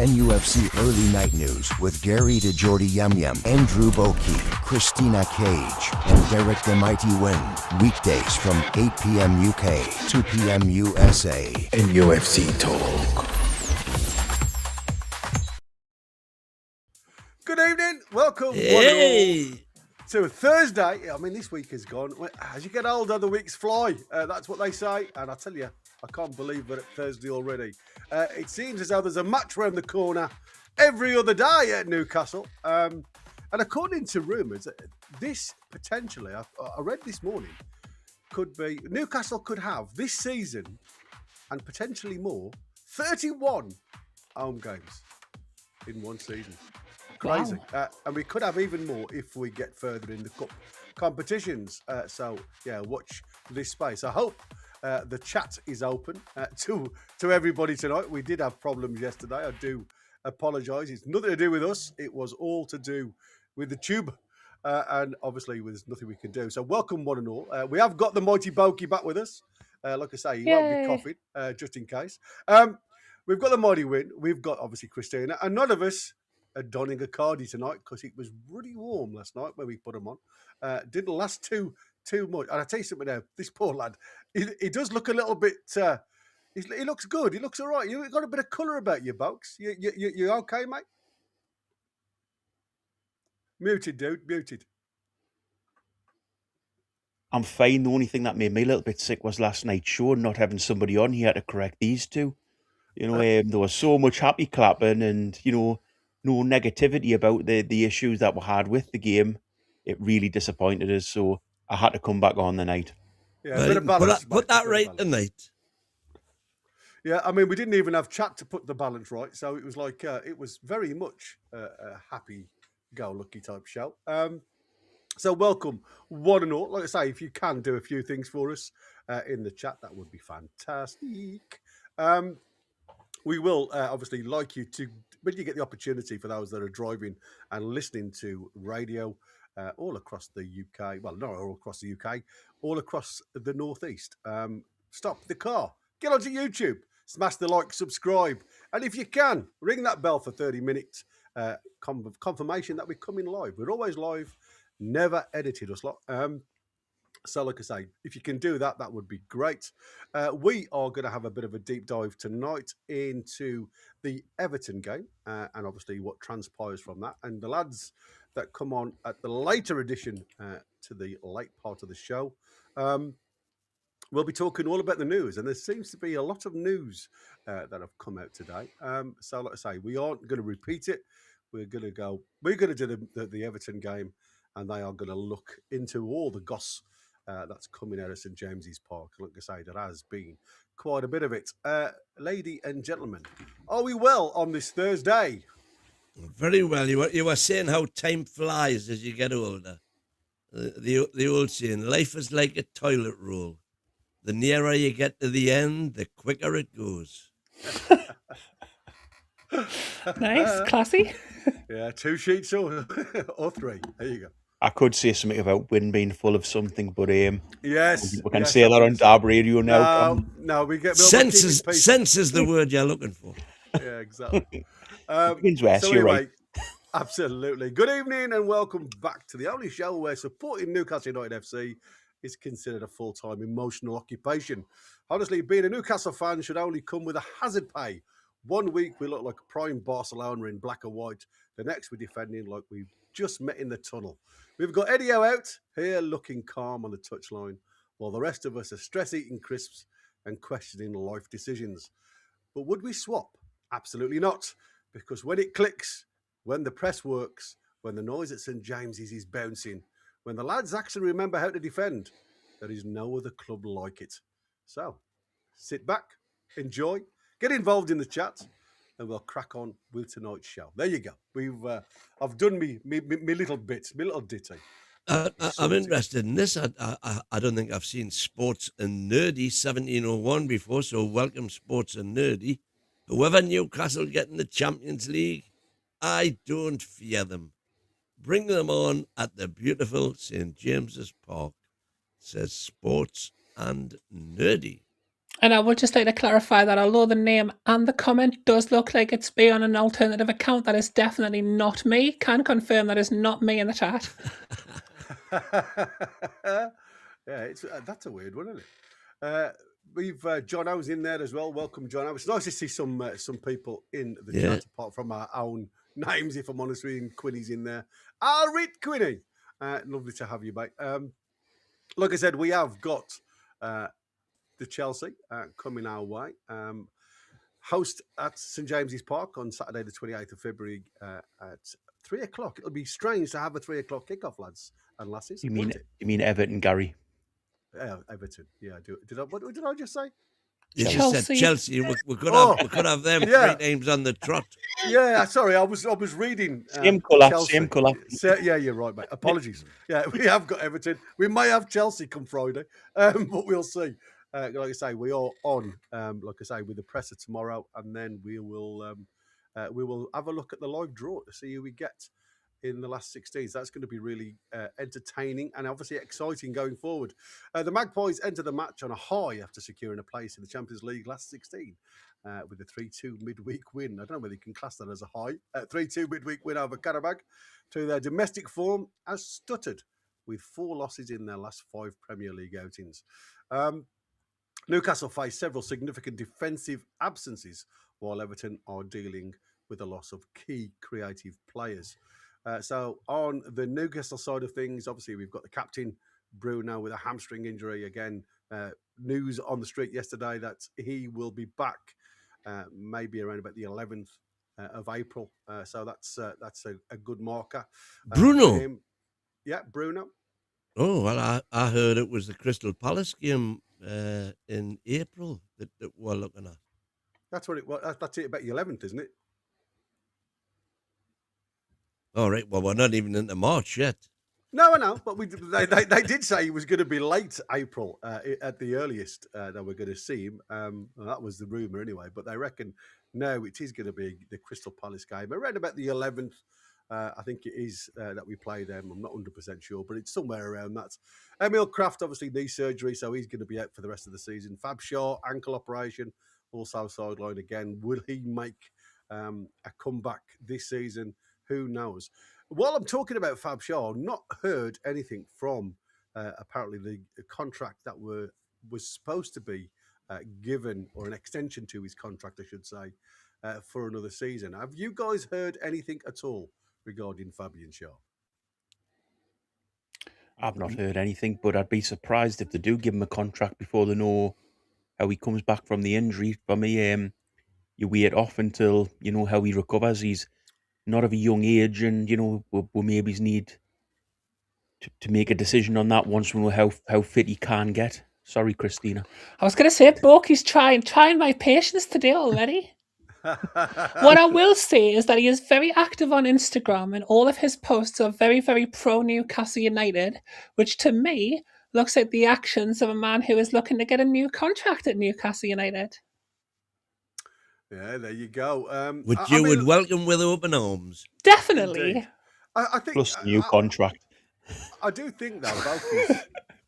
NUFC Early Night News with Gary the Geordie Yum Yum, Andrew Bokey, Christina Cage, and Derek the Mighty Wind. Weekdays from 8 p.m. UK, 2 p.m. USA. NUFC Talk. Good evening. Welcome to Thursday. I mean, this week is gone. As you get older, the weeks fly. That's what they say. And I tell you, I can't believe we're at Thursday already. It seems as though there's a match round the corner every other day at Newcastle. And according to rumours, this potentially, I read this morning, could be Newcastle could have this season and potentially more 31 home games in one season. Crazy. Wow. And we could have even more if we get further in the cup competitions. So, watch this space. I hope the chat is open to everybody tonight. We did have problems yesterday. I do apologise. It's nothing to do with us. It was all to do with the tube. And obviously, there's nothing we can do. So welcome, one and all. We have got the mighty Bokey back with us. Like I say, he won't be coughing, just in case. We've got the mighty Win. We've got, obviously, Christina. And none of us are donning a cardi tonight because it was really warm last night when we put them on. Didn't last too much. And I tell you something now, this poor lad, he does look a little bit. He looks good. He looks all right. You've got a bit of colour about you, Bokes. You okay, mate? Muted, dude. Muted. I'm fine. The only thing that made me a little bit sick was last night's show, not having somebody on here to correct these two. There was so much happy clapping and, no negativity about the issues that were had with the game. It really disappointed us, so I had to come back on the night. Yeah, a bit of balance. Put that right tonight. Yeah, I mean, we didn't even have chat to put the balance right, so it was like, it was very much a happy-go-lucky type show. So welcome, one and all. Like I say, if you can do a few things for us in the chat, that would be fantastic. We will obviously like you to, when you get the opportunity, for those that are driving and listening to radio all across the UK, well, not all across the UK, all across the Northeast. Stop the car, get onto YouTube, smash the like, subscribe, and if you can, ring that bell for 30 minutes confirmation that we're coming live. We're always live, never edited us lot. So like I say, if you can do that, that would be great. We are going to have a bit of a deep dive tonight into the Everton game and obviously what transpires from that. And the lads that come on at the later edition to the late part of the show, we'll be talking all about the news. And there seems to be a lot of news that have come out today. So like I say, we aren't going to repeat it. We're going to do the Everton game, and they are going to look into all the goss that's coming out of St James's Park. Like I say, there has been quite a bit of it. Lady and gentlemen, are we well on this Thursday? Very well. You were saying how time flies as you get older. The old saying, life is like a toilet roll. The nearer you get to the end, the quicker it goes. Nice, classy. Yeah, 2 sheets or 3. There you go. I could say something about Win being full of something, but yes, we can say that on Dab Radio now. No, we get sense is the word you're looking for. Yeah, exactly. You're right. Absolutely. Good evening and welcome back to the only show where supporting Newcastle United FC is considered a full-time emotional occupation. Honestly, being a Newcastle fan should only come with a hazard pay. 1 week we look like a prime Barcelona in black and white. The next we're defending like we've just met in the tunnel. We've got Eddie Howe out here looking calm on the touchline, while the rest of us are stress-eating crisps and questioning life decisions. But would we swap? Absolutely not. Because when it clicks, when the press works, when the noise at St James's is bouncing, when the lads actually remember how to defend, there is no other club like it. So, sit back, enjoy, get involved in the chat, and we'll crack on with tonight's show. There you go. I've done me little bits, my little ditty. I'm interested in this. I don't think I've seen Sports and Nerdy 1701 before, so welcome Sports and Nerdy. Whoever Newcastle get in the Champions League, I don't fear them. Bring them on at the beautiful St James's Park, says Sports and Nerdy. And I would just like to clarify that although the name and the comment does look like it's be on an alternative account, that is definitely not me. Can confirm that is not me in the chat. Yeah, it's that's a weird one, isn't it? We've John Howe's in there as well. Welcome, John Howe. It's nice to see some people in the chat apart from our own names. If I'm honest with you, Quinny's in there. I'll read Quinny. Lovely to have you, mate. Like I said, we have got the Chelsea coming our way. Host at St James's Park on Saturday, the 28th of February at 3 o'clock. It'll be strange to have a 3 o'clock kickoff, lads and lasses. You mean Everton, Gary? Everton. Yeah, what did I just say? You just Chelsea. said Chelsea. We could have them Yeah. 3 names on the trot. Yeah, sorry, I was reading Same colour, Chelsea. same colour. Yeah, you're right, mate. Apologies. Yeah, we have got Everton. We may have Chelsea come Friday, but we'll see. Like I say, we are on, like I say, with the presser tomorrow, and then we will have a look at the live draw to see who we get in the last 16. So that's going to be really entertaining and obviously exciting going forward. The Magpies enter the match on a high after securing a place in the Champions League last 16 with a 3-2 midweek win. I don't know whether you can class that as a high. 3-2 midweek win over Karabakh. To their domestic form has stuttered with 4 losses in their last 5 Premier League outings. Newcastle face several significant defensive absences while Everton are dealing with the loss of key creative players. So on the Newcastle side of things, obviously we've got the captain, Bruno, with a hamstring injury. Again, news on the street yesterday that he will be back maybe around about the 11th of April. So that's a good marker. Bruno? Yeah, Bruno. Oh, well, I heard it was the Crystal Palace game in April that we're looking at. That's what it was. That's it, about the 11th, isn't it? All right. Well, we're not even into March yet. No, I know, but they did say he was going to be late April at the earliest that we're going to see him. Well, that was the rumour anyway, but they reckon no, it is going to be the Crystal Palace game around about the 11th. I think it is that we play them. I'm not 100% sure, but it's somewhere around that. Emil Kraft, obviously knee surgery, so he's going to be out for the rest of the season. Fab Shaw, ankle operation, also sidelined again. Will he make a comeback this season? Who knows? While I'm talking about Fab Shaw, I've not heard anything from apparently the contract that was supposed to be given, or an extension to his contract, I should say, for another season. Have you guys heard anything at all regarding Fabian Shaw? I've not heard anything, but I'd be surprised if they do give him a contract before they know how he comes back from the injury. For me, you wait off until you know how he recovers. He's not of a young age, and you know we maybe need to make a decision on that once we know how fit he can get. Sorry, Christina. I was going to say, Borky's trying my patience today already. What I will say is that he is very active on Instagram, and all of his posts are very, very pro Newcastle United, which to me looks like the actions of a man who is looking to get a new contract at Newcastle United. Yeah, there you go. Which you would welcome with open arms. Definitely. Indeed. I think Plus new contract. I do think though,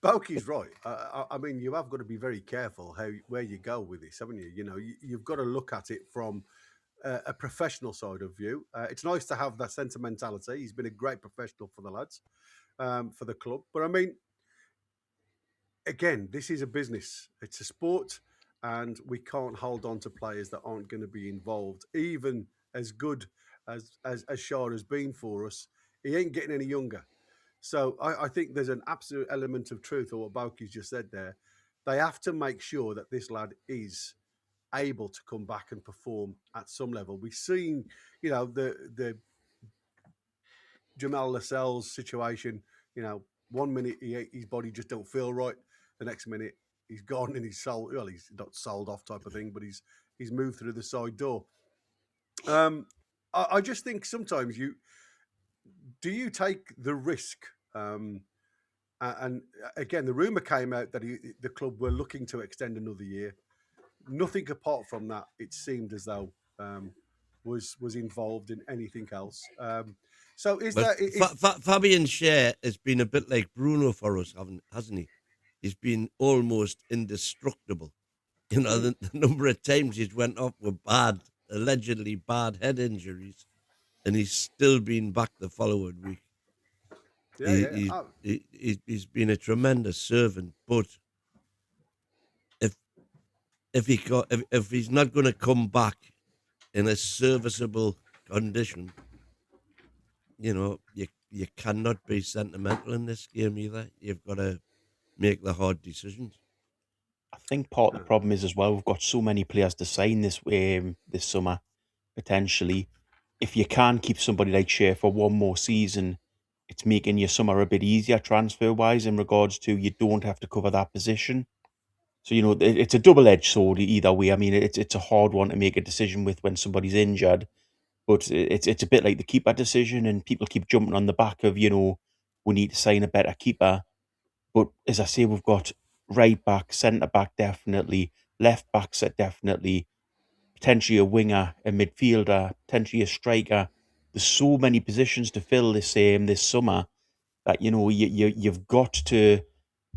Balky's right. I mean, you have got to be very careful where you go with this, haven't you? You know, you've got to look at it from a professional side of view. It's nice to have that sentimentality. He's been a great professional for the lads, for the club. But I mean, again, this is a business. It's a sport, and we can't hold on to players that aren't going to be involved. Even as good as Shaw has been for us, he ain't getting any younger. So I think there's an absolute element of truth to what Balky's just said there. They have to make sure that this lad is able to come back and perform at some level. We've seen, you know, the Jamal Lascelles situation. You know, 1 minute his body just don't feel right. The next minute he's gone and he's sold. Well, he's not sold off type of thing, but he's moved through the side door. I just think sometimes do you take the risk? And again, the rumour came out that the club were looking to extend another year. Nothing apart from that, it seemed as though was involved in anything else. So Fabian Shaw has been a bit like Bruno for us, hasn't he? He's been almost indestructible. You know, the number of times he's went off with allegedly bad head injuries, and he's still been back the following week. He's been a tremendous servant, but if he's not going to come back in a serviceable condition, you know, you cannot be sentimental in this game either. You've got to make the hard decisions. I think part of the problem is as well, we've got so many players to sign this summer, potentially. If you can keep somebody like Shea for one more season, it's making your summer a bit easier transfer-wise in regards to you don't have to cover that position. So, you know, it's a double-edged sword either way. I mean, it's a hard one to make a decision with when somebody's injured, but it's a bit like the keeper decision, and people keep jumping on the back of, you know, we need to sign a better keeper. But as I say, we've got right back, centre back, definitely, left backs, definitely, potentially a winger, a midfielder, potentially a striker. There's so many positions to fill this summer that, you know, you've got to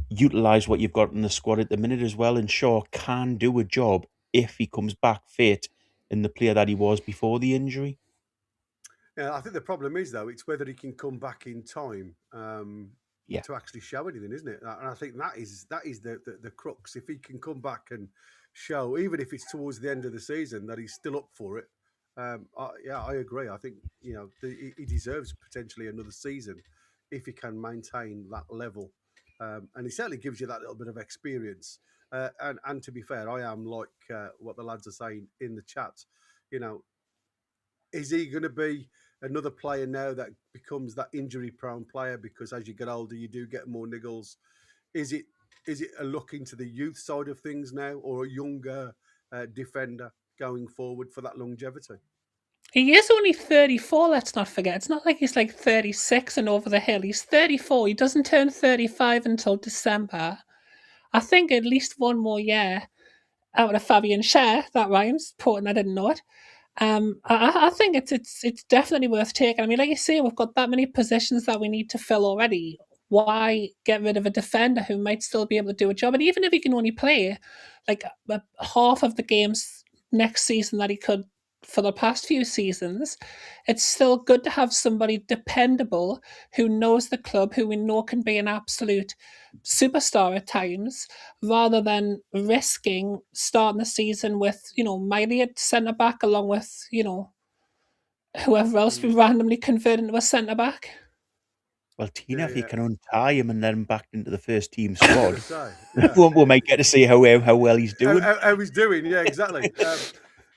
utilise what you've got in the squad at the minute as well. And Shaw can do a job if he comes back fit and the player that he was before the injury. Yeah, I think the problem is, though, it's whether he can come back in time to actually show anything, isn't it? And I think that is the crux. If he can come back and show, even if it's towards the end of the season, that he's still up for it. I agree. I think, you know, he deserves potentially another season if he can maintain that level. And he certainly gives you that little bit of experience. And to be fair, I am like what the lads are saying in the chat. You know, is he going to be another player now that becomes that injury-prone player? Because as you get older, you do get more niggles. Is it a look into the youth side of things now, or a younger defender going forward for that longevity? He is only 34, let's not forget. It's not like he's like 36 and over the hill. He's 34. He doesn't turn 35 until December. I think at least one more year out of Fabian Schär. That rhymes. Important, I didn't know it. I think it's definitely worth taking. I mean, like you say, we've got that many positions that we need to fill already. Why get rid of a defender who might still be able to do a job? And even if he can only play like half of the games next season that he could for the past few seasons, it's still good to have somebody dependable who knows the club, who we know can be an absolute superstar at times, rather than risking starting the season with, you know, Miley at centre-back along with, you know, whoever else we randomly convert into a centre-back. Well, Tina, if you can untie him and let him back into the first team squad, we might get to see how well he's doing. How he's doing, yeah, exactly.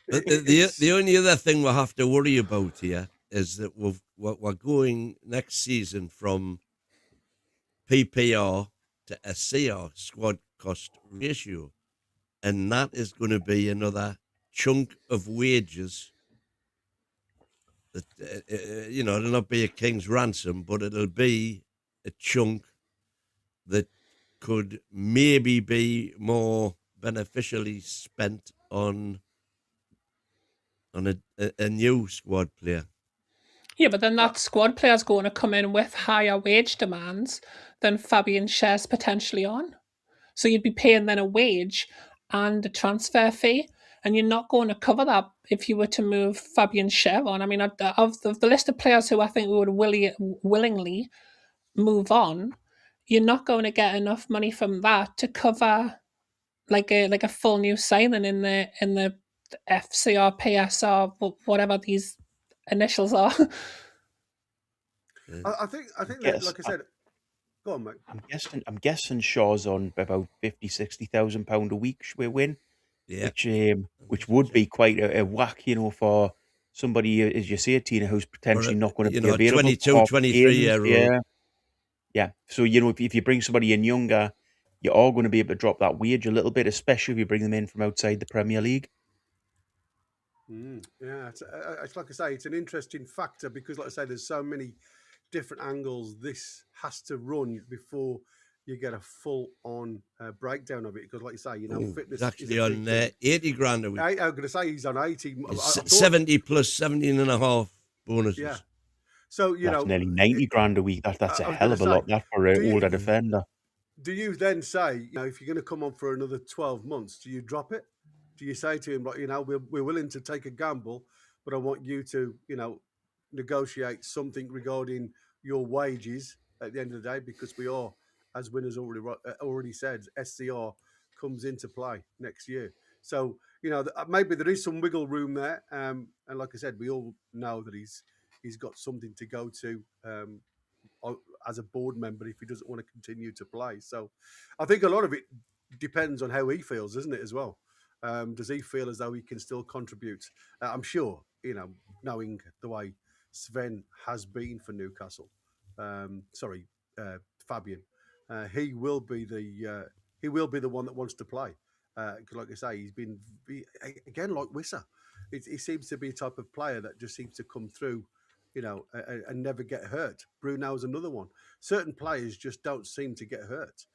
The only other thing we'll have to worry about here is that we're going next season from PPR to a CR, squad cost ratio, and that is going to be another chunk of wages that, you know, it'll not be a king's ransom, but it'll be a chunk that could maybe be more beneficially spent on a new squad player. Yeah, but then that squad player's going to come in with higher wage demands than Fabian Schär's potentially on. So you'd be paying then a wage and a transfer fee, and you're not going to cover that if you were to move Fabian Schär on. I mean, of the list of players who I think we would willingly move on, you're not going to get enough money from that to cover like a full new signing in the FCR, PSR, whatever these initials are. I think that, like I said, go on, mate. I'm guessing Shaw's on about £50,000-60,000 a week we win. Yeah. Which would be quite a whack, you know, for somebody, as you say, Tina, who's potentially not going to be available. 22, 23-year-old. Yeah. So, you know, if you bring somebody in younger, you are going to be able to drop that wage a little bit, especially if you bring them in from outside the Premier League. Yeah, it's like I say, it's an interesting factor because, like I say, there's so many different angles this has to run before you get a full-on breakdown of it. Because, like you say, you know, fitness is actually on 80 grand a week. I'm going to say he's on 80. 70 plus 17 and a half bonuses. Yeah. So, you that's know, nearly 90 grand a week. That's a hell of a lot. That for an older defender. do you then say, if you're going to come on for another 12 months, do you drop it? Do you say to him, like, we're willing to take a gamble, but I want you to, negotiate something regarding your wages at the end of the day, because we are, as Winners already said, SCR comes into play next year. So, maybe there is some wiggle room there. And like I said, we all know that he's got something to go to as a board member if he doesn't want to continue to play. So I think a lot of it depends on how he feels, isn't it, as well? Does he feel as though he can still contribute? I'm sure, knowing the way Sven has been for Newcastle, Fabian, he will be the one that wants to play. Like I say, again, like Wissa. He seems to be a type of player that just seems to come through, and never get hurt. Bruno's another one. Certain players just don't seem to get hurt.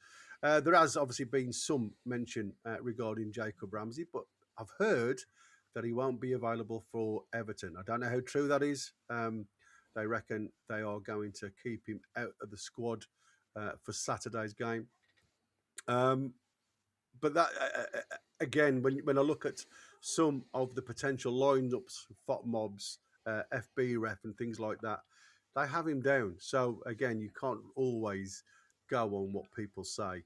There has obviously been some mention regarding Jacob Ramsey, but I've heard that he won't be available for Everton. I don't know how true that is. They reckon they are going to keep him out of the squad for Saturday's game. But that again, when I look at some of the potential lineups, FOTMobs, FB ref, and things like that, they have him down. So again, you can't always go on what people say.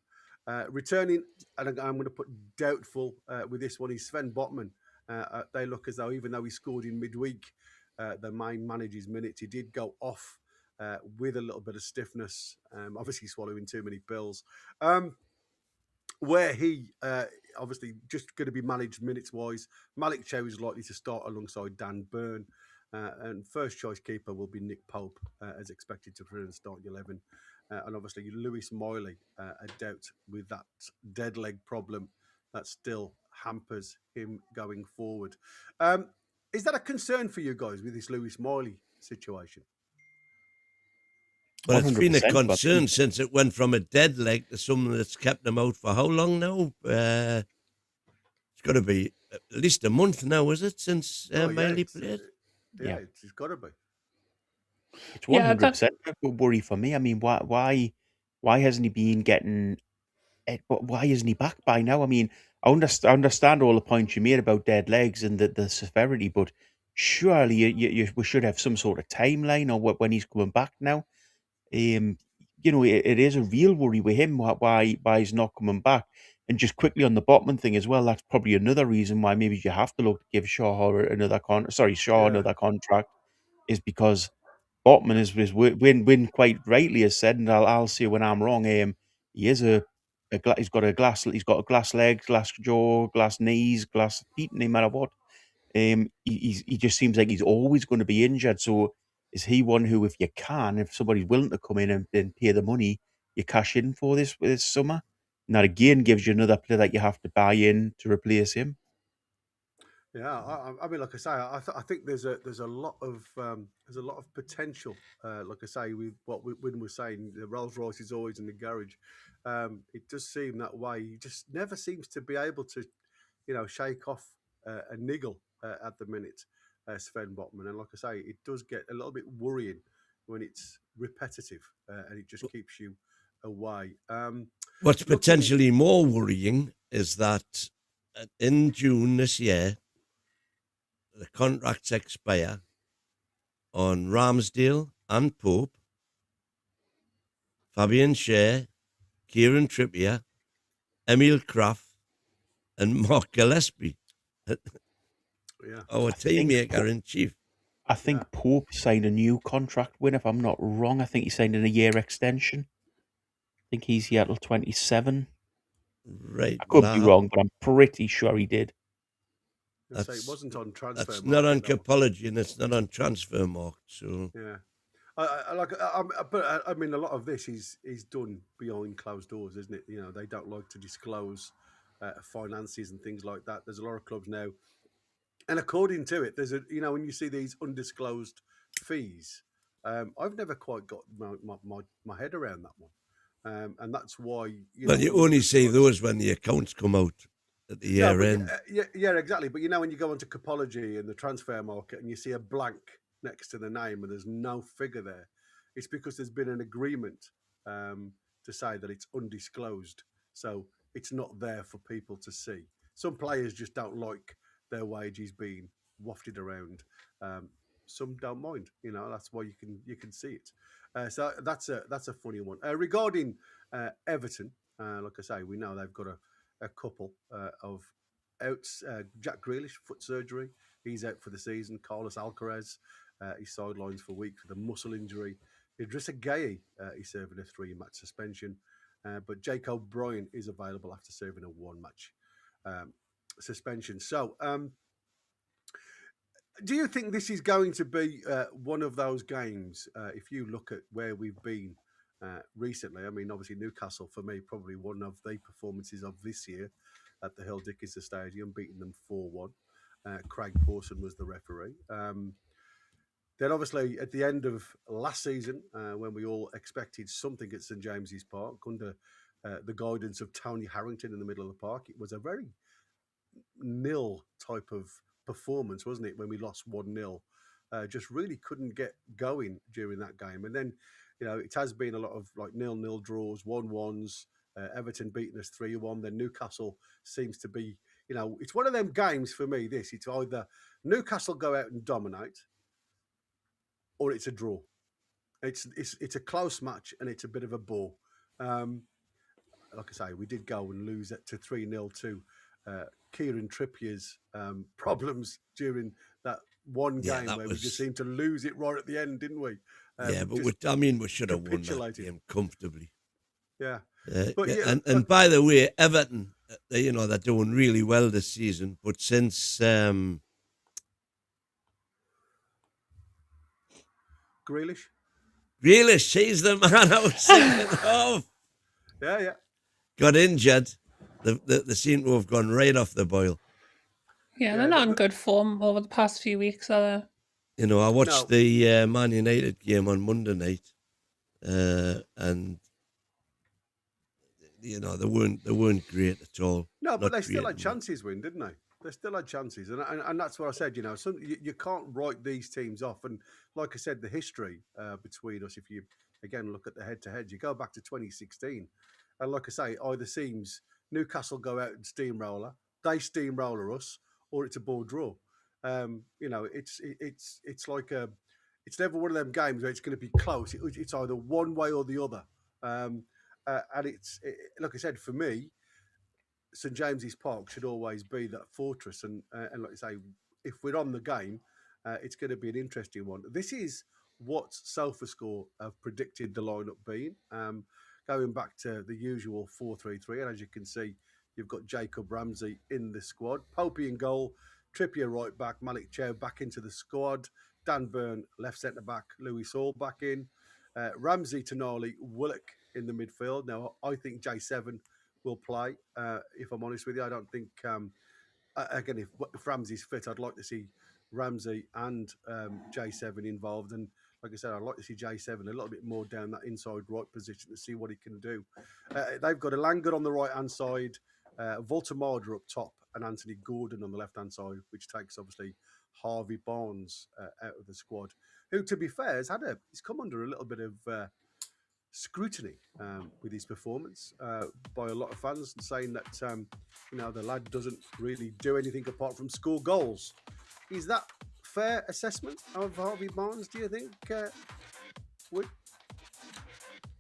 Returning, and I'm going to put doubtful with this one, is Sven Botman. They look as though, even though he scored in midweek, the main manager's minutes, he did go off with a little bit of stiffness, obviously swallowing too many pills. Where he obviously just going to be managed minutes-wise. Malik Chow is likely to start alongside Dan Burn. And first choice keeper will be Nick Pope, as expected to return and start 11. And obviously Lewis Miley, a doubt with that dead leg problem that still hampers him going forward. Is that a concern for you guys with this Lewis Miley situation? Well, it's been a 100%, concern but- since it went from a dead leg to something that's kept them out for how long now? It's got to be at least a month now, is it, since Miley played? Yeah, it's got to be. It's Yeah, 100% a worry for me. I mean, why hasn't he been getting it? Why isn't he back by now? I mean, I understand all the points you made about dead legs and the severity, but surely we should have some sort of timeline or when he's coming back now. It is a real worry with him why he's not coming back. And just quickly on the Botman thing as well, that's probably another reason why maybe you have to look to give Shaw another contract, is because Botman is Win quite rightly has said, and I'll say when I'm wrong. He is he's got a glass legs, glass jaw, glass knees, glass feet, no matter what. He just seems like he's always going to be injured. So is he one who, if somebody's willing to come in and pay the money, you cash in for this summer? And that again gives you another player that you have to buy in to replace him. Yeah, I mean, like I say, I think there's a lot of potential. Like I say, with what Wynn was saying, the Rolls Royce is always in the garage. It does seem that way. He just never seems to be able to, shake off a niggle at the minute, Sven Botman. And like I say, it does get a little bit worrying when it's repetitive and it just keeps you away. What's potentially more worrying is that in June this year, the contracts expire on Ramsdale and Pope, Fabian Schär, Kieran Trippier, Emil Kraft, and Mark Gillespie. Yeah. Our teammaker in chief. I think Pope signed a new contract win, if I'm not wrong. I think he signed in a year extension. I think he's here till 27. Right. I could be wrong, but I'm pretty sure he did. So it wasn't on transfer. That's not on Capology and it's not on transfer mark. So yeah, I mean, a lot of this is done behind closed doors, isn't it? They don't like to disclose finances and things like that. There's a lot of clubs now, and according to it, there's when you see these undisclosed fees, I've never quite got my head around that one, and that's why you only see those when the accounts come out at the year end. Yeah, exactly. But when you go onto Capology and the transfer market and you see a blank next to the name and there's no figure there, it's because there's been an agreement to to say that it's undisclosed, so it's not there for people to see. Some players just don't like their wages being wafted around. Some don't mind, that's why you can see it. So that's a funny one. Regarding Everton, like I say, we know they've got a couple of outs. Jack Grealish, foot surgery, he's out for the season. Carlos Alcaraz, he's sidelines for a week with a muscle injury. Idrissa Gueye, he's serving a 3-match suspension. But Jake O'Brien is available after serving a 1-match suspension. So, do you think this is going to be one of those games, if you look at where we've been recently? I mean, obviously, Newcastle, for me, probably one of the performances of this year at the Hill Dickinson Stadium, beating them 4-1. Craig Pawson was the referee. Then, obviously, at the end of last season, when we all expected something at St James's Park, under the guidance of Tony Harrington in the middle of the park, it was a very nil type of performance, wasn't it, when we lost 1-0? Just really couldn't get going during that game. And then, it has been a lot of like 0-0 draws, 1-1s, Everton beating us 3-1. Then Newcastle seems to be, it's one of them games for me, this. It's either Newcastle go out and dominate, or it's a draw. It's a close match, and it's a bit of a bore. Like I say, we did go and lose it to 3-0 to Kieran Trippier's problems during that one game where we just seemed to lose it right at the end, didn't we? But we should have won that game comfortably. Yeah. And by the way, Everton, they're doing really well this season, but since Grealish, he's the man I was thinking of. Yeah. Got injured. They seem to have gone right off the boil. Yeah, they're not in good form over the past few weeks, are they? I watched the Man United game on Monday night, and they weren't great at all. No, but they still had chances, didn't they? They still had chances, and that's what I said. You can't write these teams off. And like I said, the history between us, if you again look at the head-to-head, you go back to 2016, and like I say, either seems Newcastle go out and steamroller, they steamroller us, or it's a ball draw. It's like it's never one of them games where it's going to be close. It's either one way or the other. And like I said, for me, St James's Park should always be that fortress. And like I say, if we're on the game, it's going to be an interesting one. This is what SofaScore have predicted the lineup being. Going back to the usual 4-3-3, and as you can see, you've got Jacob Ramsey in the squad, Popey in goal, Trippier right back, Malik Chow back into the squad, Dan Burn left centre back, Louis Saul back in, Ramsey, Tonali, Willock in the midfield. Now, I think J7 will play. If I'm honest with you, I don't think. Again, if Ramsey's fit, I'd like to see Ramsey and J7 involved, and like I said, I'd like to see J7 a little bit more down that inside right position to see what he can do. They've got Elanga on the right-hand side, Voltemada up top, and Anthony Gordon on the left-hand side, which takes, obviously, Harvey Barnes out of the squad, who, to be fair, he's come under a little bit of scrutiny with his performance by a lot of fans, saying that, the lad doesn't really do anything apart from score goals. Is that fair assessment of Harvey Barnes, do you think, Wood?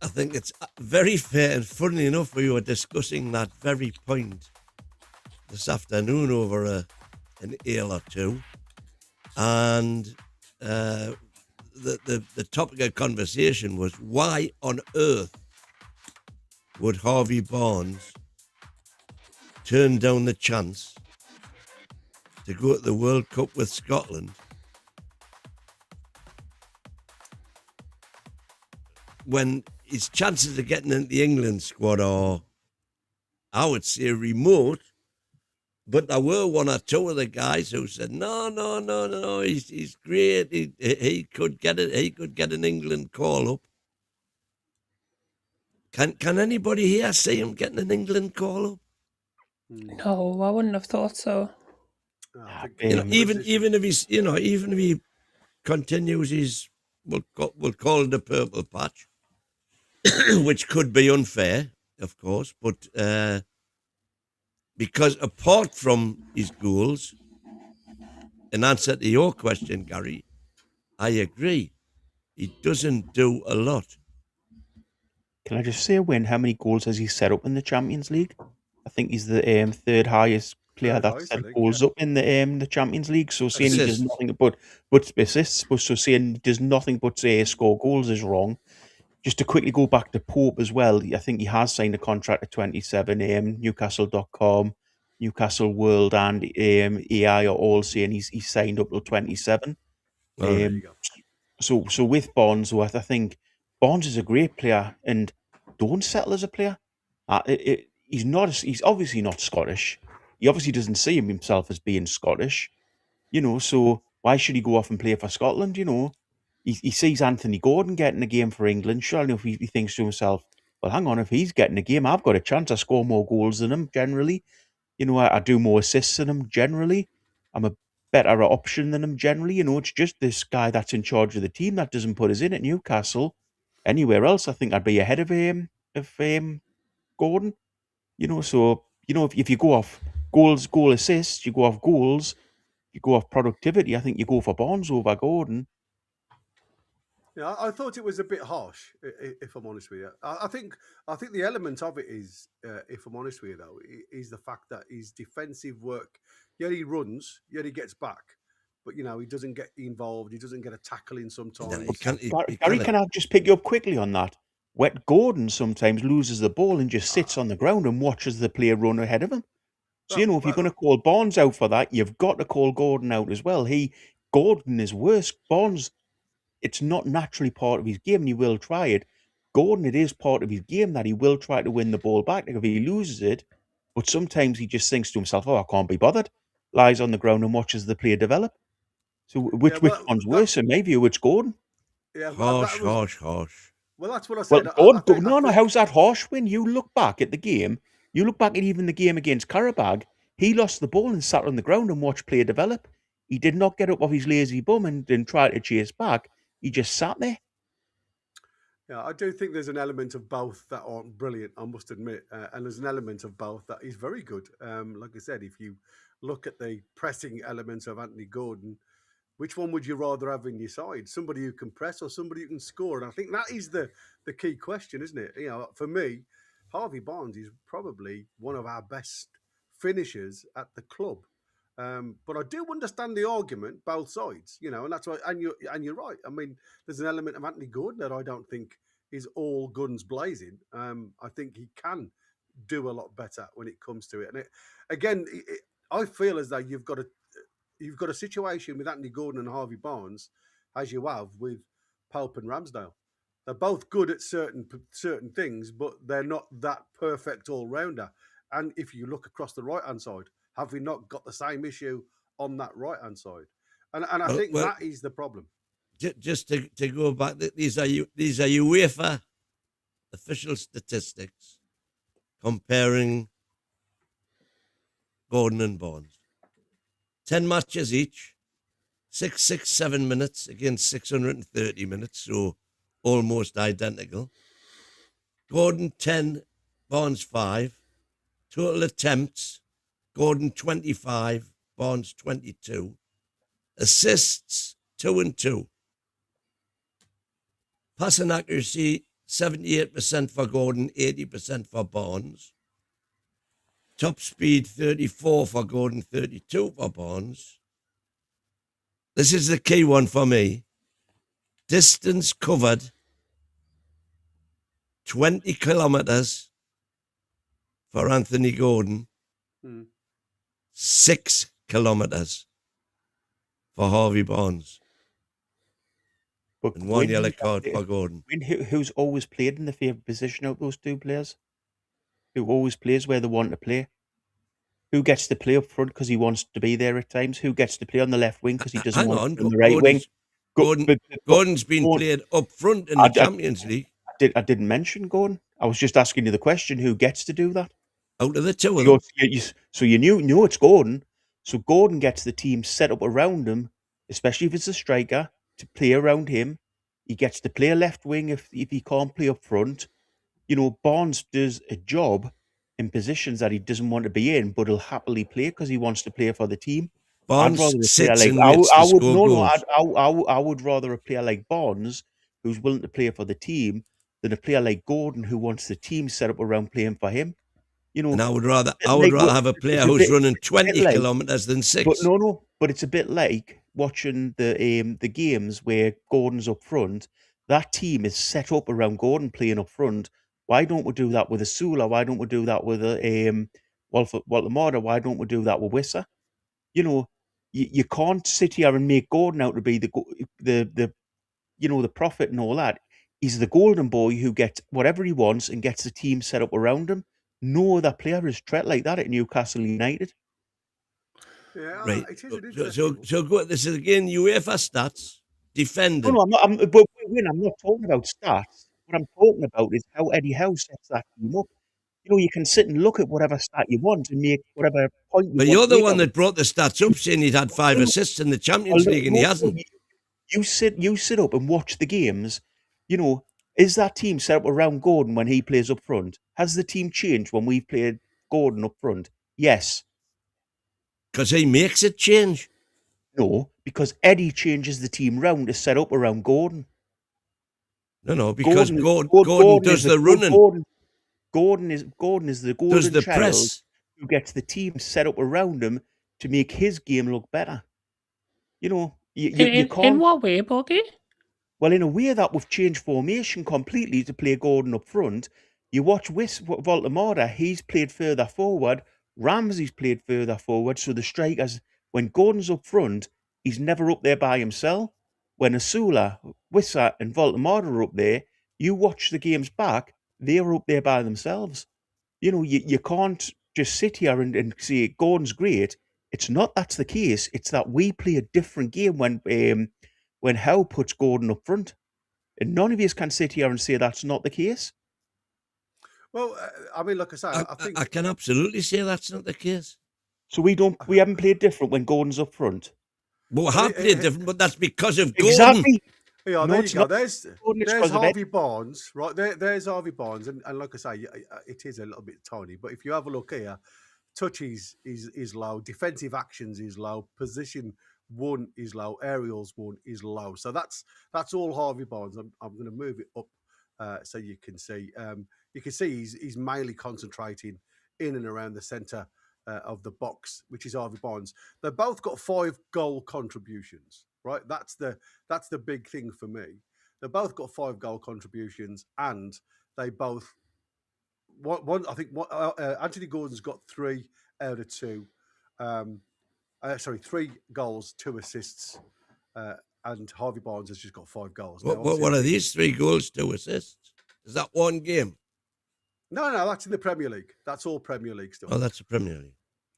I think it's very fair, and funnily enough, we were discussing that very point this afternoon over an ale or two, and the topic of conversation was, why on earth would Harvey Barnes turn down the chance to go to the World Cup with Scotland when his chances of getting into the England squad are, I would say, remote? But there were one or two of the guys who said, no, he's great. He could get it. He could get an England call up. Can anybody here see him getting an England call up? No, I wouldn't have thought so. Even if he's, even if he continues his, we'll call it a purple patch. which could be unfair, of course, but because apart from his goals, in answer to your question, Gary, I agree. He doesn't do a lot. Can I just say, Win, how many goals has he set up in the Champions League? I think he's the third highest player Third that highest, I set think, goals up in the Champions League. So saying he does Assists. nothing but assists, but so saying he does nothing but say score goals is wrong. Just to quickly go back to Pope as well, I think he has signed a contract at 27. Newcastle.com, Newcastle World, and AI are all saying he's signed up till 27. All right. There you go. So with Bonds, I think Bonds is a great player, and don't settle as a player. He's not. He's obviously not Scottish. He obviously doesn't see himself as being Scottish. So why should he go off and play for Scotland? He sees Anthony Gordon getting a game for England. Surely enough, he thinks to himself, well, hang on, if he's getting a game, I've got a chance. I score more goals than him generally. I do more assists than him generally. I'm a better option than him generally. It's just this guy that's in charge of the team that doesn't put us in at Newcastle. Anywhere else, I think I'd be ahead of Gordon. So if you go off goal assists, you go off goals, you go off productivity. I think you go for Barnes over Gordon. Yeah, I thought it was a bit harsh, if I'm honest with you. I think the element of it is, if I'm honest with you, though, is the fact that his defensive work. Yeah, he runs. Yeah, he gets back, but he doesn't get involved. He doesn't get a tackle in sometimes. No, he can't. Gary, can I just pick you up quickly on that? Wet Gordon sometimes loses the ball and just sits on the ground and watches the player run ahead of him. So, if you're going to call Barnes out for that, you've got to call Gordon out as well. Gordon is worse. Barnes, it's not naturally part of his game, and he will try it. Gordon, it is part of his game that he will try to win the ball back if he loses it. But sometimes he just thinks to himself, I can't be bothered. Lies on the ground and watches the player develop. So which one's worse? In my view, it's Gordon. Yeah, harsh. Well, that's what I Well, said. Gordon, no, how's that harsh? When you look back at the game, you look back at even the game against Karabag, he lost the ball and sat on the ground and watched player develop. He did not get up off his lazy bum and try to chase back. He just sat there. Yeah, I do think there's an element of both that aren't brilliant, I must admit. And there's an element of both that is very good. Like I said, if you look at the pressing elements of Anthony Gordon, which one would you rather have in your side? Somebody who can press or somebody who can score? And I think that is the key question, isn't it? For me, Harvey Barnes is probably one of our best finishers at the club. But I do understand the argument, both sides, and that's why. And you're right. I mean, there's an element of Anthony Gordon that I don't think is all guns blazing. I think he can do a lot better when it comes to it. And I feel as though you've got a situation with Anthony Gordon and Harvey Barnes, as you have with Pope and Ramsdale. They're both good at certain things, but they're not that perfect all rounder. And if you look across the right hand side, have we not got the same issue on that right hand side? And I think that is the problem. Just to go back, these are UEFA official statistics comparing Gordon and Barnes. 10 matches each, 7 minutes against 630 minutes, so almost identical. Gordon 10, Barnes 5. Total attempts, Gordon 25, Barnes 22. Assists 2 and 2. Passing accuracy 78% for Gordon, 80% for Barnes. Top speed 34 for Gordon, 32 for Barnes. This is the key one for me. Distance covered 20 kilometers for Anthony Gordon. 6 kilometers for Harvey Barnes. But And one yellow card for Gordon. Who's always played in the favourite position out of those two players? Who always plays where they want to play? Who gets to play up front because he wants to be there at times? Who gets to play on the left wing because he doesn't want to be on the right wing? Gordon's been played up front in the Champions League. I didn't mention Gordon. I was just asking you the question: who gets to do that? Out of the two of them. So you knew it's Gordon. So Gordon gets the team set up around him, especially if it's a striker, to play around him. He gets to play left wing if he can't play up front. You know, Barnes does a job in positions that he doesn't want to be in, but he'll happily play because he wants to play for the team. I'd rather Barnes a player sits like and waits to score goals. I would rather a player like Barnes who's willing to play for the team than a player like Gordon who wants the team set up around playing for him. You know, And I would rather like have a player who's running 20 like, kilometres than 6. But but it's a bit like watching the games where Gordon's up front. That team is set up around Gordon playing up front. Why don't we do that with Asula? Why don't we do that with Walter Morda? Why don't we do that with Wissa? You know, you can't sit here and make Gordon out to be the prophet and all that. He's the golden boy who gets whatever he wants and gets the team set up around him. No other player is treated like that at Newcastle United. Yeah, Right. it is an interesting So go. This is again UEFA stats defending. No, I'm not. I'm not talking about stats. What I'm talking about is how Eddie Howe sets that team up. You know, you can sit and look at whatever stat you want and make whatever point you But want. you're to the make one out that brought the stats up, saying he'd had 5 assists in the Champions League, and he hasn't. You sit up and watch the games. You know, is that team set up around Gordon when he plays up front? Has the team changed when we've played Gordon up front? Yes. Because he makes it change. No, because Eddie changes the team round to set up around Gordon. No, because Gordon does the running. Gordon is the golden Does the child press. who gets the team set up around him to make his game look better. You know, you can't. In what way, Boggy? Well, in a way that we've changed formation completely to play Gordon up front. You watch Voltamora, he's played further forward. Ramsey's played further forward. So the strikers, when Gordon's up front, he's never up there by himself. When Asula, Wissa and Voltamora are up there, you watch the games back, they're up there by themselves. You know, you can't just sit here and say Gordon's great. It's not that's the case. It's that we play a different game when Howe puts Gordon up front. And none of you can sit here and say that's not the case. Well, I mean, like I say, I think I can absolutely say that's not the case. So we haven't played different when Gordon's up front. But we have played different, but that's because of Gordon. Exactly. Yeah, No, there you it's go. not. There's It's 'cause of Harvey Barnes, right? There's Harvey Barnes, and like I say, it is a little bit tiny. But if you have a look here, touch is low, defensive actions is low, position one is low, aerials one is low. So that's all Harvey Barnes. I'm going to move it up so you can see. You can see he's mainly concentrating in and around the centre of the box, which is Harvey Barnes. They've both got 5 goal contributions, right? That's the big thing for me. They've both got 5 goal contributions, and they both Anthony Gordon's got 3 out of 2. 3 goals, 2 assists, and Harvey Barnes has just got 5 goals. What are these 3 goals, 2 assists? Is that one game? No, that's in the Premier League. That's all Premier League stuff. Oh, that's the Premier League.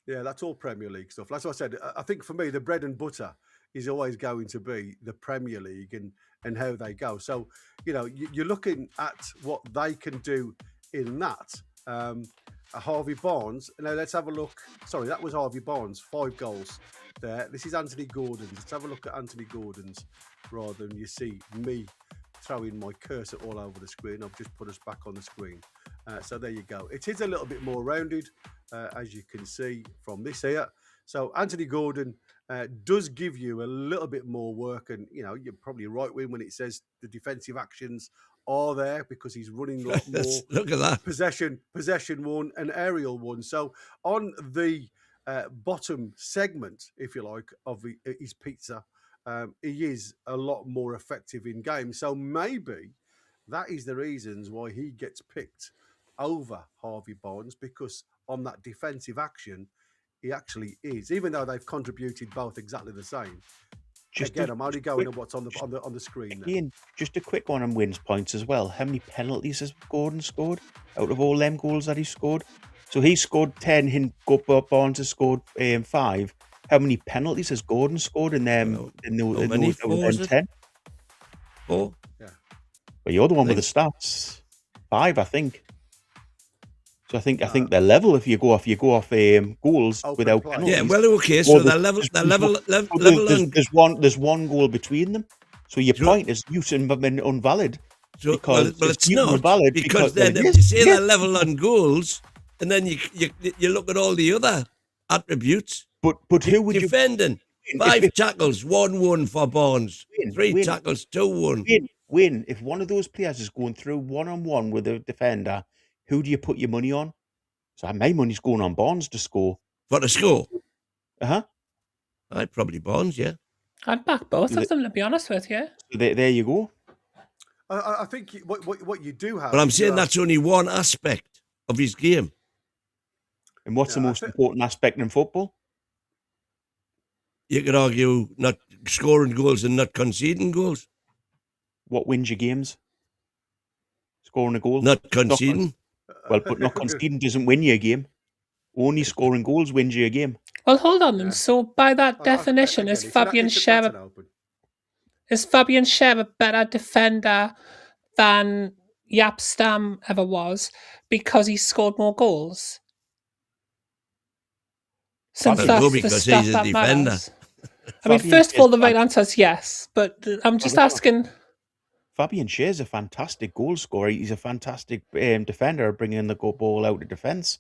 Yeah, that's all Premier League stuff. That's what I said. I think for me, the bread and butter is always going to be the Premier League and how they go. So, you know, you're looking at what they can do in that. Harvey Barnes. Now, let's have a look. Sorry, that was Harvey Barnes, 5 goals there. This is Anthony Gordon's. Let's have a look at Anthony Gordon's rather than you see me throwing my cursor all over the screen. I've just put us back on the screen. So there you go. It is a little bit more rounded, as you can see from this here. So Anthony Gordon does give you a little bit more work, and you know you're probably right when it says the defensive actions are there because he's running a lot more. Look at that. Possession one and aerial one. So on the bottom segment, if you like, of his pizza, he is a lot more effective in games. So maybe that is the reasons why he gets picked over Harvey Barnes, because on that defensive action, he actually is, even though they've contributed both exactly the same. I'm only going on what's on the screen. Again, just a quick one on wins points as well. How many penalties has Gordon scored out of all them goals that he scored? So he scored 10, Barnes has scored 5. How many penalties has Gordon scored in them? In those 10? 4. Yeah. But you're the one with the stats. 5, I think. So I think they're level if you go off goals without penalties. Yeah, well, okay. So they're level. There's one goal between them. So your So- point is muting them invalid. So, Because well, it's it's mutant not invalid because well, then it if is. you say Yeah. they're level on goals, and then you look at all the other attributes. But who would Defending, you 5 tackles, 1-1 for Barnes, 3 win, tackles, 2-1. win? If one of those players is going through one-on-one with a defender, who do you put your money on? So my money's going on Barnes to score. For the score. Uh-huh. I'd probably Barnes, yeah. I'd back both of them, to be honest with you. So there you go. I think what you do have. But I'm is you saying have- that's only one aspect of his game. And what's the Yeah, I most think- important aspect in football? You could argue not scoring goals and not conceding goals. What wins your games? Scoring a goal? Not conceding. Well, but not conceding doesn't win you a game. Only scoring goals wins you a game. Well, hold on then. Yeah. So, by that definition, again, is it's an- Fabian it's a- Schär that's an open. is Fabian Schär a better defender than Jaap Stam ever was because he scored more goals? Since Well, that's no, the because stuff he's a that defender. matters. I mean, Fabian first of all, the Schär's right answer is yes, but I'm just Well, asking. Fabian Schär's a fantastic goal scorer. He's a fantastic defender, bringing the ball out of defence.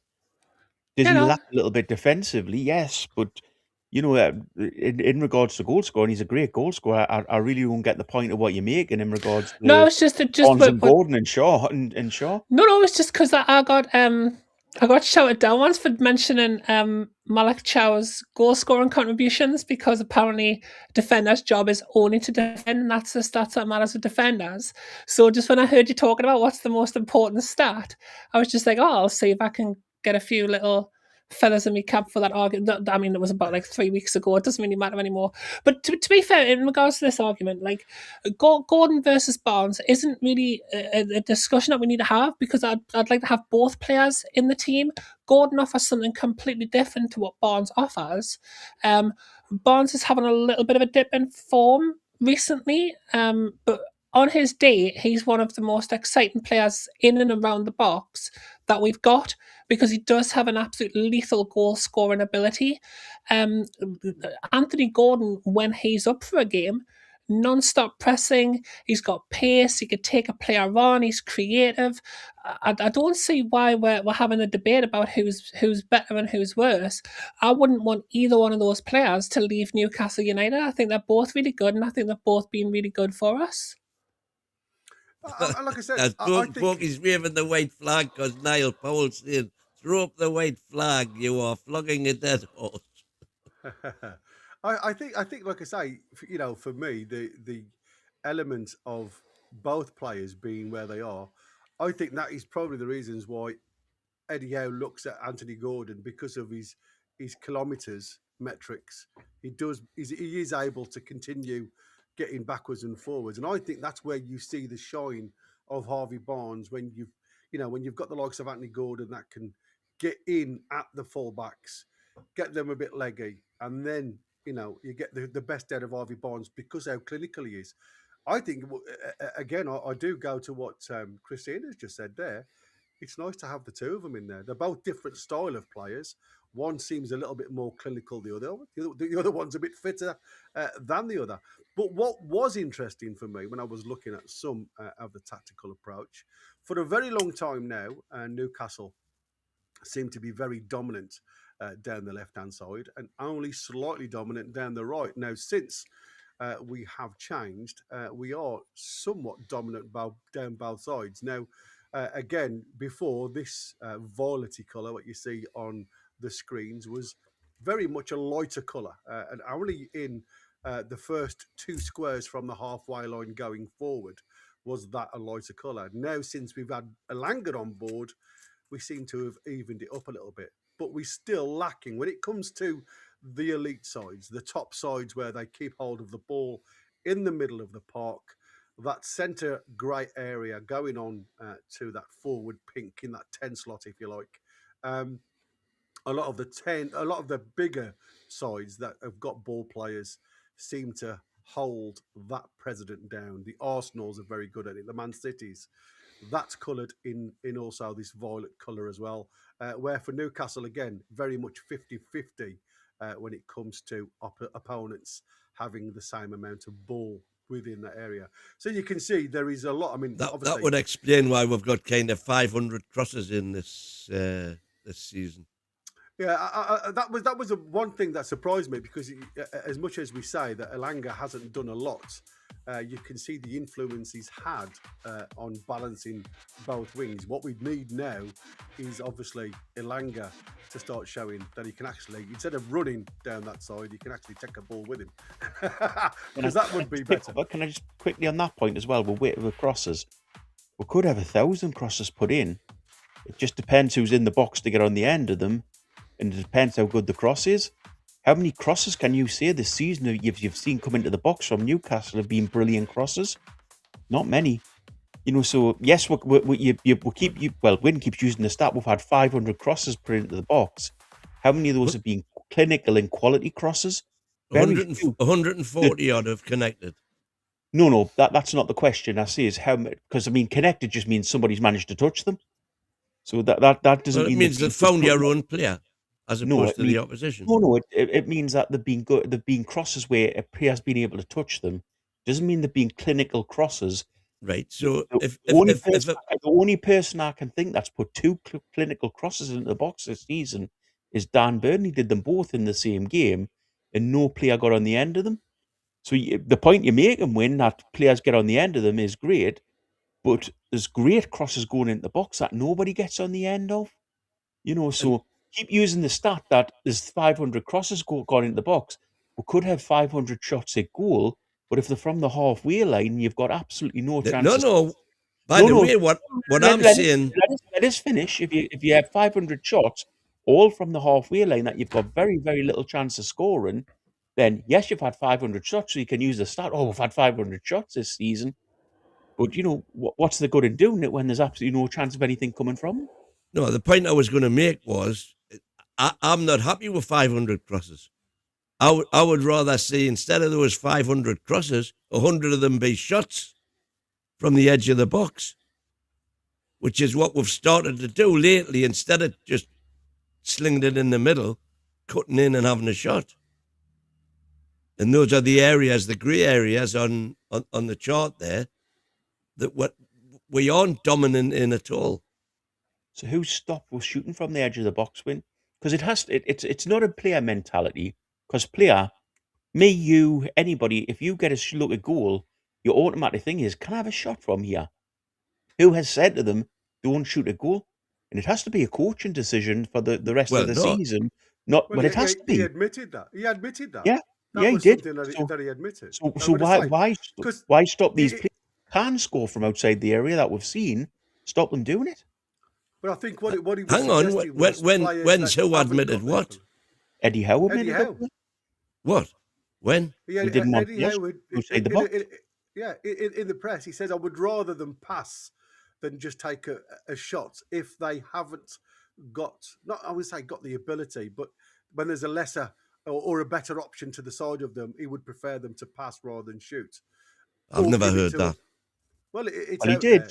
Does You he know. lack a little bit defensively? Yes, but you know, in regards to goal scoring, he's a great goal scorer. I really don't get the point of what you're making in regards to No, it's just Barnes and but- Gordon and Shaw and Shaw. No, it's just because I got shouted down once for mentioning Malik Chow's goal scoring contributions because apparently defender's job is only to defend, and that's the stats that matters with defenders. So just when I heard you talking about what's the most important stat, I was just like, oh, I'll see if I can get a few little feathers in my cap for that argument. I mean, it was about like 3 weeks ago. It doesn't really matter anymore. But to be fair, in regards to this argument, like Gordon versus Barnes isn't really a discussion that we need to have because I'd like to have both players in the team. Gordon offers something completely different to what Barnes offers. Barnes is having a little bit of a dip in form recently, but on his day, he's one of the most exciting players in and around the box that we've got because he does have an absolute lethal goal scoring ability. Anthony Gordon, when he's up for a game, non-stop pressing, he's got pace, he could take a player on, he's creative. I don't see why we're having a debate about who's better and who's worse. I wouldn't want either one of those players to leave Newcastle United. I think they're both really good, and I think they've both been really good for us. Like I said, As I think Porky's waving the white flag because Niall Powell's saying, throw up the white flag, you are flogging a dead horse. I think, like I say, you know, for me, the element of both players being where they are, I think that is probably the reasons why Eddie Howe looks at Anthony Gordon because of his kilometres metrics. He is able to continue getting backwards and forwards, and I think that's where you see the shine of Harvey Barnes when you've got the likes of Anthony Gordon that can get in at the fullbacks, get them a bit leggy, and then you get the best out of Harvey Barnes because how clinical he is. I think again, I do go to what Christina's just said there. It's nice to have the two of them in there. They're both different style of players. One seems a little bit more clinical. The other one's a bit fitter than the other. But what was interesting for me when I was looking at some of the tactical approach, for a very long time now, Newcastle seemed to be very dominant down the left-hand side and only slightly dominant down the right. Now, since we have changed, we are somewhat dominant down both sides. Now, again, before this violety colour, what you see on the screens was very much a lighter colour, and only in the first 2 squares from the halfway line going forward was that a lighter colour. Now, since we've had Elanga on board, we seem to have evened it up a little bit, but we're still lacking when it comes to the elite sides, the top sides where they keep hold of the ball in the middle of the park. That centre grey area going on to that forward pink in that 10 slot, if you like. A lot of the bigger sides that have got ball players seem to hold that precedent down. The Arsenals are very good at it. The Man Cities, that's coloured in also this violet colour as well. Where for Newcastle, again, very much 50-50 when it comes to opponents having the same amount of ball within that area. So you can see there is a lot. I mean, That obviously, would explain why we've got kind of 500 crosses in this season. yeah, that was one thing that surprised me, because as much as we say that Elanga hasn't done a lot, you can see the influence he's had on balancing both wings. What we need now is obviously Elanga to start showing that he can actually, instead of running down that side, he can actually take a ball with him, because that would be better. But can I just quickly on that point as well? With crosses, we could have 1,000 crosses put in. It just depends who's in the box to get on the end of them. And it depends how good the cross is. How many crosses can you say this season you've seen come into the box from Newcastle have been brilliant crosses? Not many. So yes, Wynn keeps using the stat. We've had 500 crosses put into the box. How many of those have been clinical and quality crosses? 140 odd have connected. No, that's not the question. I say is how many, because connected just means somebody's managed to touch them. So that doesn't mean it means they've found your own player as opposed to the opposition. No, it means that they've been good. They've been crosses where a player's been able to touch them. Doesn't mean they've been clinical crosses. Right. So the only person I can think that's put two clinical crosses into the box this season is Dan Burn. He did them both in the same game, and no player got on the end of them. So the point you make and win that players get on the end of them is great, but there's great crosses going into the box that nobody gets on the end of. So keep using the stat that there's 500 crosses gone into the box. We could have 500 shots at goal, but if they're from the halfway line, you've got absolutely no chance. No. By the way, what I'm saying... Let us finish. If you have 500 shots, all from the halfway line that you've got very, very little chance of scoring, then yes, you've had 500 shots, so you can use the stat. Oh, we've had 500 shots this season. But, what's the good in doing it when there's absolutely no chance of anything coming from them? No, the point I was going to make was I'm not happy with 500 crosses. I would rather see, instead of those 500 crosses, 100 of them be shots from the edge of the box, which is what we've started to do lately, instead of just slinging it in the middle, cutting in and having a shot. And those are the areas, the grey areas on the chart there, that we aren't dominant in at all. So who stopped us shooting from the edge of the box, Win? Because it's not a player mentality. Because player, me, you, anybody, if you get a look at goal, your automatic thing is, can I have a shot from here? Who has said to them, don't shoot a goal? And it has to be a coaching decision for the rest of the season. It has to be. He admitted that. Yeah, that was he did. Something that he admitted. So why stop these players who can score from outside the area that we've seen? Stop them doing it. But I think what he was hang on. When's who admitted what? Eddie Howe admitted Eddie Howe. What? When? Yeah, he didn't want Eddie Howe outside the box. In the press, he says, I would rather them pass than just take a shot if they haven't got, not I would say got the ability, but when there's a lesser or a better option to the side of them, he would prefer them to pass rather than shoot. I've never heard that. Well, he did.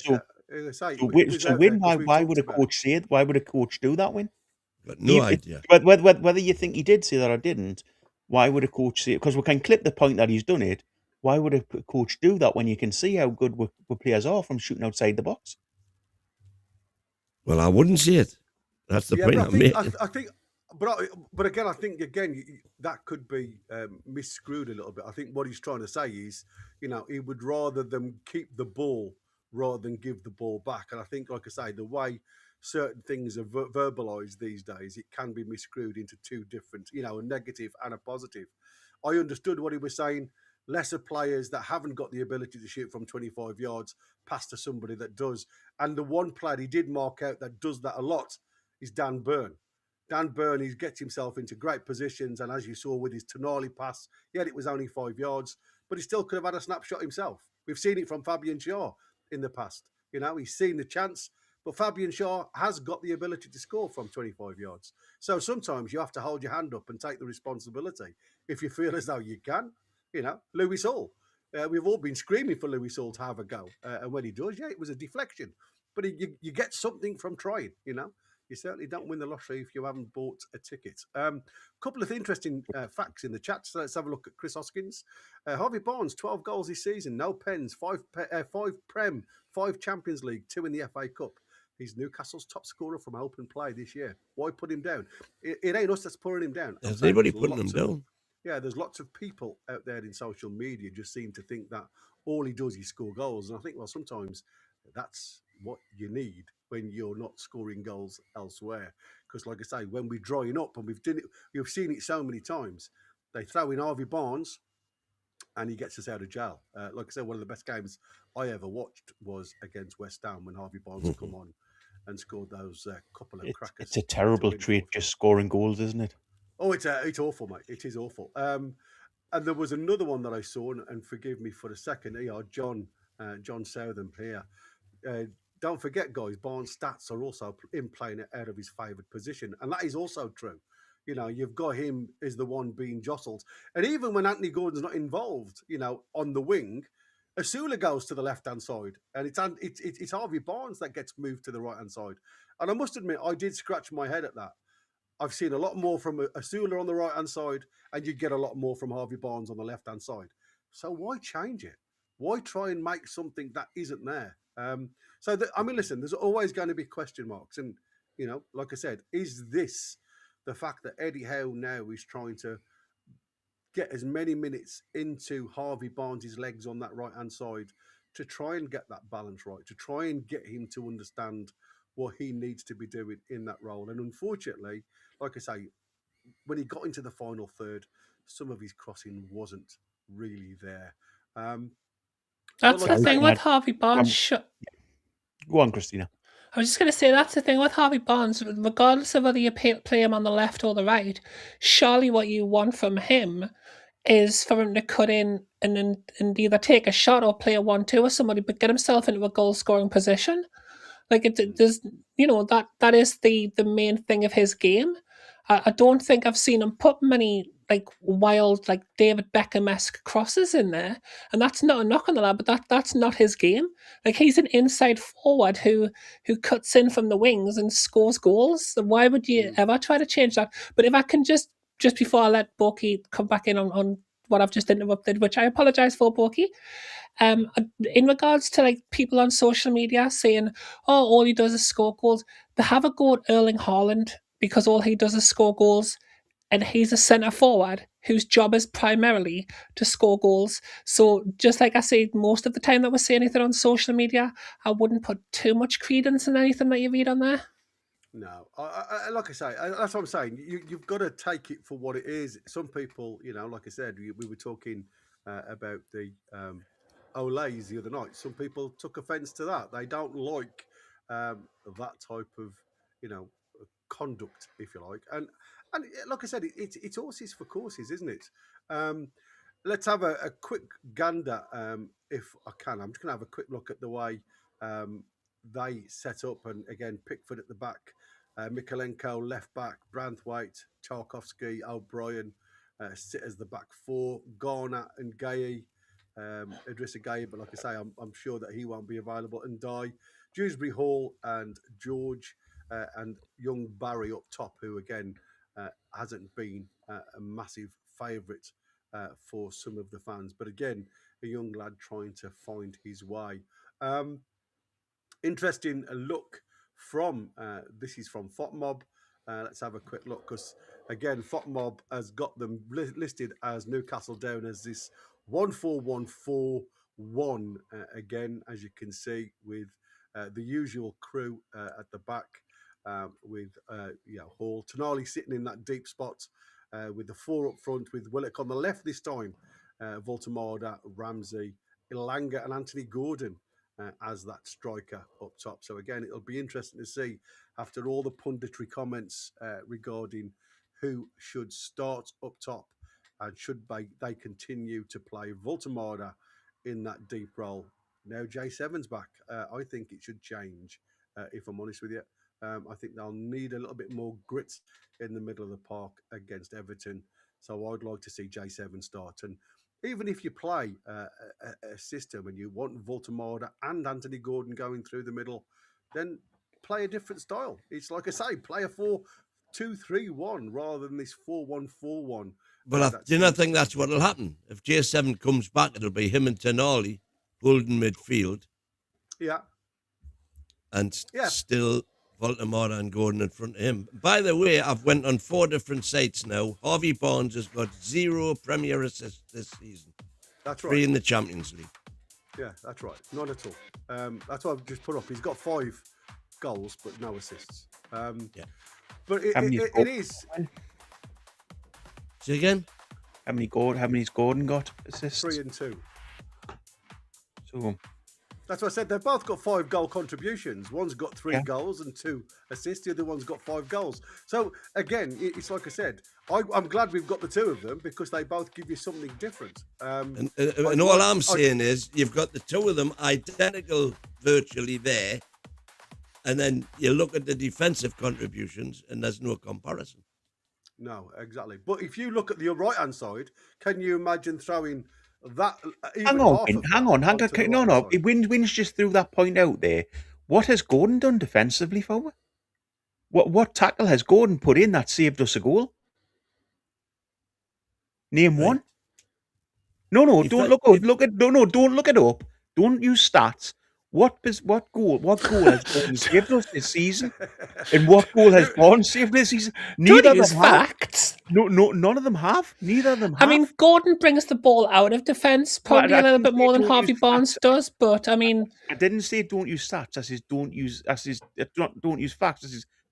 Win, why would a coach say it? Why would a coach do that, Win? Got no idea. Whether you think he did say that or didn't, why would a coach say it? Because we can clip the point that he's done it. Why would a coach do that when you can see how good players are from shooting outside the box? Well, I wouldn't see it. That's the point I'm making. I think, but again, I think that could be misscrewed a little bit. I think what he's trying to say is, he would rather them keep the ball rather than give the ball back. And I think, like I say, the way certain things are verbalized these days, it can be misscrewed into two different, a negative and a positive. I understood what he was saying. Lesser players that haven't got the ability to shoot from 25 yards pass to somebody that does. And the one player he did mark out that does that a lot is Dan Burn. Dan Burn, he gets himself into great positions. And as you saw with his Tonali pass, it was only 5 yards, but he still could have had a snapshot himself. We've seen it from Fabian Schär in the past. He's seen the chance, but Fabian Schär has got the ability to score from 25 yards. So sometimes you have to hold your hand up and take the responsibility if you feel as though you can. Louis Hall. We've all been screaming for Louis Hall to have a go. And when he does, it was a deflection. But you get something from trying, You certainly don't win the lottery if you haven't bought a ticket. Couple of interesting facts in the chat. So let's have a look at Chris Hoskins. Harvey Barnes, 12 goals this season, no pens, five Prem, 5 Champions League, 2 in the FA Cup. He's Newcastle's top scorer from open play this year. Why put him down? It ain't us that's putting him down. Is anybody putting him down? Yeah, there's lots of people out there in social media just seem to think that all he does is score goals. And I think, well, sometimes that's what you need when you're not scoring goals elsewhere. Because, like I say, when we're drying up, and we've seen it so many times, they throw in Harvey Barnes and he gets us out of jail. Like I said, one of the best games I ever watched was against West Ham when Harvey Barnes come on and scored those couple of crackers. It's a terrible trait, just scoring goals, isn't it? Oh, it's awful, mate. It is awful. And there was another one that I saw, and forgive me for the second. John Southam here. Don't forget, guys, Barnes' stats are also him playing out of his favoured position, and that is also true. You've got him as the one being jostled, and even when Anthony Gordon's not involved, on the wing, Asula goes to the left-hand side, and it's Harvey Barnes that gets moved to the right-hand side. And I must admit, I did scratch my head at that. I've seen a lot more from Asula on the right-hand side, and you get a lot more from Harvey Barnes on the left-hand side. So why change it? Why try and make something that isn't there? Listen, there's always going to be question marks. And, like I said, is this the fact that Eddie Howe now is trying to get as many minutes into Harvey Barnes' legs on that right-hand side to try and get that balance right, to try and get him to understand what he needs to be doing in that role? And unfortunately, like I say, when he got into the final third, some of his crossing wasn't really there. That's the thing with Harvey Barnes. Go on, Christina. I was just going to say, that's the thing with Harvey Barnes. Regardless of whether you play him on the left or the right, surely what you want from him is for him to cut in and either take a shot or play a 1-2 with somebody, but get himself into a goal-scoring position. Like there's, that is the main thing of his game. I don't think I've seen him put many wild, David Beckham-esque crosses in there, and that's not a knock on the lad, but that's not his game. He's an inside forward who cuts in from the wings and scores goals. So why would you ever try to change that? But if I can just before I let Borky come back in on what I've just interrupted, which I apologise for, Borky. In regards to people on social media saying, "Oh, all he does is score goals," they have a go at Erling Haaland because all he does is score goals, and he's a centre forward whose job is primarily to score goals. So, just like I say, most of the time that we say anything on social media, I wouldn't put too much credence in anything that you read on there. No, like I say, that's what I'm saying. You've got to take it for what it is. Some people, like I said, we were talking about the Olays the other night. Some people took offence to that. They don't like that type of, conduct, if you like. And like I said, it's horses for courses, isn't it? Let's have a quick gander, if I can. I'm just going to have a quick look at the way they set up. And again, Pickford at the back, Mikolenko left back, Branthwaite, Tarkovsky, O'Brien sit as the back four, Garner and Gay, Idrissa Gay, but like I say, I'm sure that he won't be available, and Dewsbury Hall and George and young Barry up top, who again hasn't been a massive favourite for some of the fans, but again, a young lad trying to find his way. Interesting look from this is from FOTMob. Let's have a quick look, because again, FOTMob has got them listed as Newcastle down as this 1-4-1-4-1 again, as you can see, with the usual crew at the back, with Hall, Tonali sitting in that deep spot, with the four up front, with Willock on the left this time, Voltemada, Ramsey, Ilanga and Anthony Gordon as that striker up top. So again, it'll be interesting to see, after all the punditry comments regarding who should start up top and should they continue to play Voltemada in that deep role. Now J7's back. I think it should change, if I'm honest with you. I think they'll need a little bit more grit in the middle of the park against Everton. So I'd like to see J7 start. And even if you play a system and you want Voltemada and Anthony Gordon going through the middle, then play a different style. It's like I say, play a 4-2-3-1 rather than this 4-1-4-1. But do you not think that's what will happen? If J7 comes back, it'll be him and Tonali holding midfield. Yeah. And still Baltimore and Gordon in front of him. By the way, I've went on 4 different sites now. Harvey Barnes has got 0 Premier assists this season. That's right. 3 in the Champions League. Yeah, that's right. None at all. That's what I've just put up. He's got 5 goals, but no assists. But it is. Say again? How many's Gordon got assists? 3 and 2. So that's what I said. They've both got 5 goal contributions. One's got 3 goals and 2 assists. The other one's got 5 goals. So again, it's like I said. I'm glad we've got the 2 of them because they both give you something different. And all I'm saying is you've got the 2 of them identical virtually there, and then you look at the defensive contributions, and there's no comparison. No, exactly. But if you look at the right-hand side, can you imagine throwing that? Hang on. No. Win's just threw that point out there. What has Gordon done defensively for me? What tackle has Gordon put in that saved us a goal? Name one. No, don't look it up. Don't use stats. What goal has Gordon saved us this season? And what goal has Gordon saved this season? Neither of them facts. No, none of them have. Neither of them have. I mean, Gordon brings the ball out of defence probably a little bit more than Harvey Barnes does, but I mean, I didn't say don't use stats. I said don't use facts. I said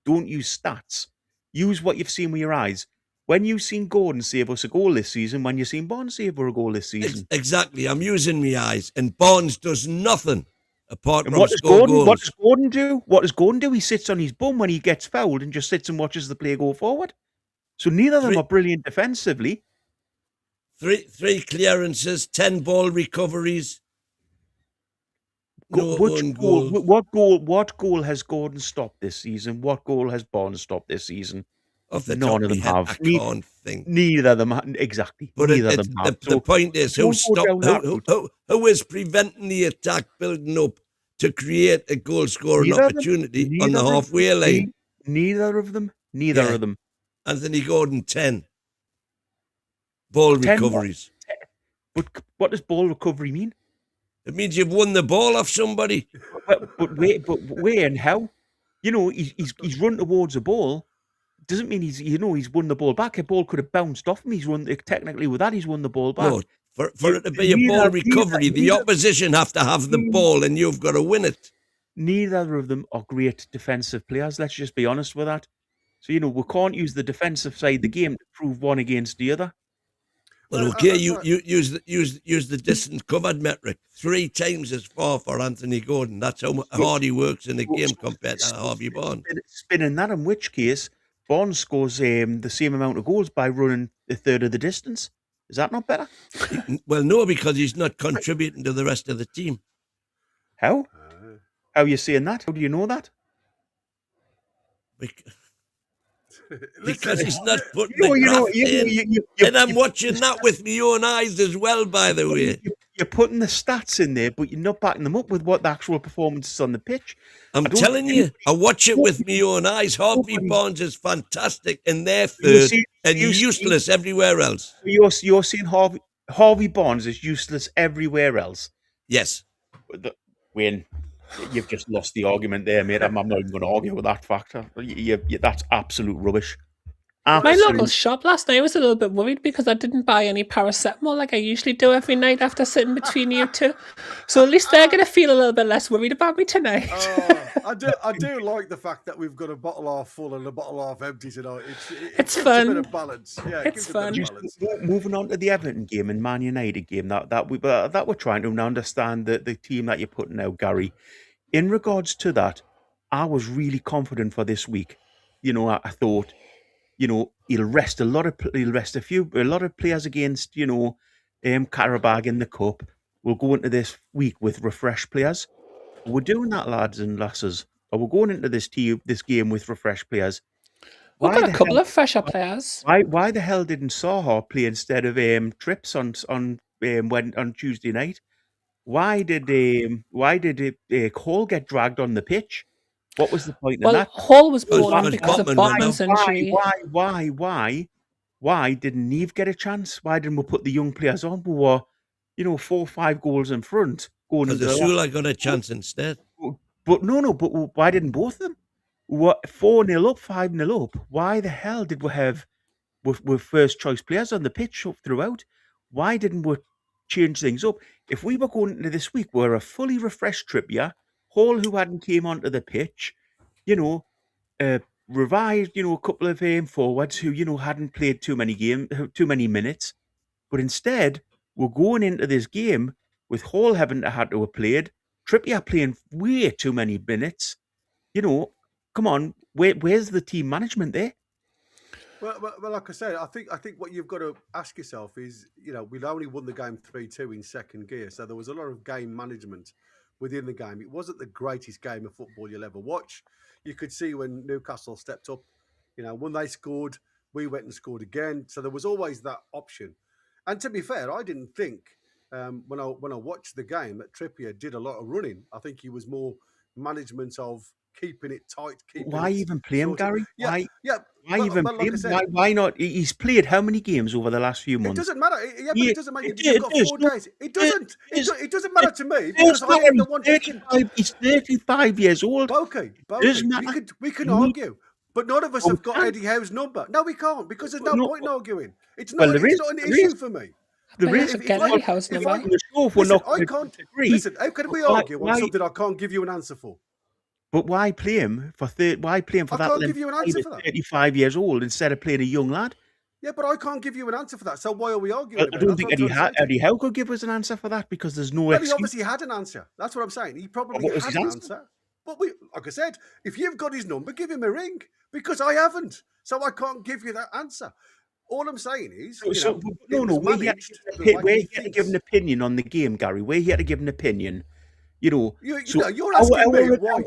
don't use stats. Use what you've seen with your eyes. When you've seen Gordon save us a goal this season, when you've seen Barnes save us a goal this season. Exactly. I'm using my eyes, and Barnes does nothing. Apart from what does Gordon do? What does Gordon do? He sits on his bum when he gets fouled and just sits and watches the play go forward. So neither of them are brilliant defensively. 3 clearances, 10 ball recoveries. What goal has Gordon stopped this season? What goal has Barnes stopped this season? None of them have. I can't think. Neither of them have. Exactly. But neither of them have. The point is, who is preventing the attack building up to create a goal scoring opportunity on the halfway line? Neither of them. Anthony Gordon, 10 ball recoveries. But what does ball recovery mean? It means you've won the ball off somebody. But where and how? You know, he's run towards a ball. Doesn't mean he's won the ball back. A ball could have bounced off him. He's won the ball back. No, for it to be a ball recovery, the opposition have to have the ball, and you've got to win it. Neither of them are great defensive players. Let's just be honest with that. So we can't use the defensive side of the game to prove one against the other. Well, okay, you use the distance covered metric 3 times as far for Anthony Gordon. That's how hard he works in the game compared to Harvey Barnes. Spinning that, in which case Barnes scores the same amount of goals by running a third of the distance. Is that not better? Well, no, because he's not contributing to the rest of the team. How? How are you saying that? How do you know that? Because he's not putting the graft in. And I'm watching that with my own eyes as well, by the way. You're putting the stats in there, but you're not backing them up with what the actual performance is on the pitch. I'm telling you, I watch it with my own eyes. Harvey Barnes is fantastic in their third and useless everywhere else. You're saying Harvey Barnes is useless everywhere else? Yes. Wayne, you've just lost the argument there, mate. I'm not even going to argue with that factor. That's absolute rubbish. My local shop last night was a little bit worried because I didn't buy any paracetamol like I usually do every night after sitting between you two. So at least they're going to feel a little bit less worried about me tonight. I do like the fact that we've got a bottle half full and a bottle half empty tonight. It's fun. A bit of balance. Yeah, it's fun. Moving on to the Everton game and Man United game that we're trying to understand the team that you're putting out, Gary. In regards to that, I was really confident for this week. I thought, he'll rest a lot of players against, Karabag in the cup. We'll go into this week with refreshed players. We're doing that, lads and lasses. Or we're going into this game with refreshed players. We've got a couple of fresher players. Why the hell didn't Saha play instead of Trips on Tuesday night? Why did Cole get dragged on the pitch? What was the point in Well, that? Hall was Because- brought on because because of Botman went Botman's down. injury. Why didn't Neve get a chance? Why didn't we put the young players on? We were, 4 or 5 goals in front going Because into the Asula got a chance instead. But why didn't both of them? What 4-0 up, 5-0 up? Why the hell did we have with first choice players on the pitch up throughout? Why didn't we change things up? If we were going into this week, we're a fully refreshed Trippier, Hall who hadn't came onto the pitch, revived, a couple of forwards who, hadn't played too many minutes. But instead, we're going into this game with Hall having to have played, Trippier playing way too many minutes. Come on, where's the team management there? Well, like I said, I think what you've got to ask yourself is, we'd only won the game 3-2 in second gear, so there was a lot of game management within the game. It wasn't the greatest game of football you'll ever watch. You could see when Newcastle stepped up, when they scored, we went and scored again. So there was always that option. And to be fair, I didn't think when I watched the game that Trippier did a lot of running. I think he was more management of keeping it tight. Why even play him, Gary? Why even play him? Why not? He's played how many games over the last few months? It doesn't matter. But it doesn't matter. You've got 4 days. It doesn't. It doesn't matter to me because I am the one. He's 35 years old. Okay. We can argue. But none of us have got Eddie Howe's number. No, we can't because there's no point in arguing. It's not an issue for me. There is. Eddie Howe's number. I can't agree. Listen, how can we argue on something I can't give you an answer for? But why play him for why play him for that? I can't give you an answer for that. 35 years old instead of playing a young lad. Yeah, but I can't give you an answer for that. So why are we arguing? I don't think Eddie Howe could give us an answer for that because there's no. He obviously had an answer. That's what I'm saying. He probably had an answer. But like I said, if you've got his number, give him a ring because I haven't. So I can't give you that answer. All I'm saying is, we're here to give an opinion on the game, Gary. We're here to give an opinion. You're asking me why.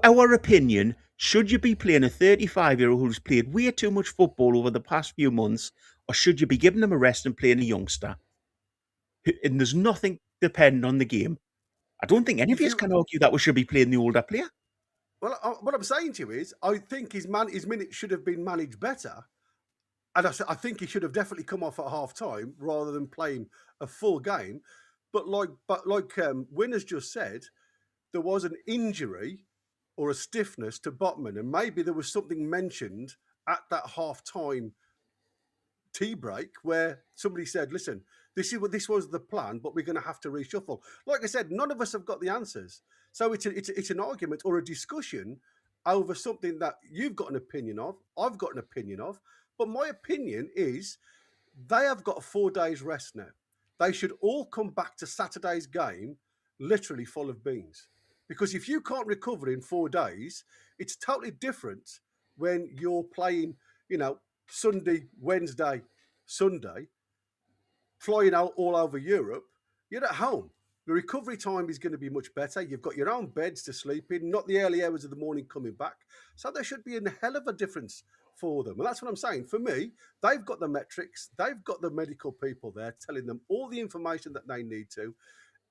Our opinion, should you be playing a 35-year-old who's played way too much football over the past few months, or should you be giving him a rest and playing a youngster? And there's nothing depending on the game. I don't think any of us can argue that we should be playing the older player. Well, what I'm saying to you is, I think his minutes should have been managed better. And I think he should have definitely come off at half time rather than playing a full game. But like Wynn has just said, there was an injury or a stiffness to Botman, and maybe there was something mentioned at that half-time tea break where somebody said, "Listen, this was the plan, but we're going to have to reshuffle." Like I said, none of us have got the answers, so it's an argument or a discussion over something that you've got an opinion of, I've got an opinion of, but my opinion is they have got 4 days rest now. They should all come back to Saturday's game literally full of beans. Because if you can't recover in 4 days, it's totally different when you're playing, Sunday, Wednesday, Sunday, flying out all over Europe. You're at home. The recovery time is going to be much better. You've got your own beds to sleep in, not the early hours of the morning coming back. So there should be a hell of a difference for them. And that's what I'm saying. For me, they've got the metrics. They've got the medical people there telling them all the information that they need to.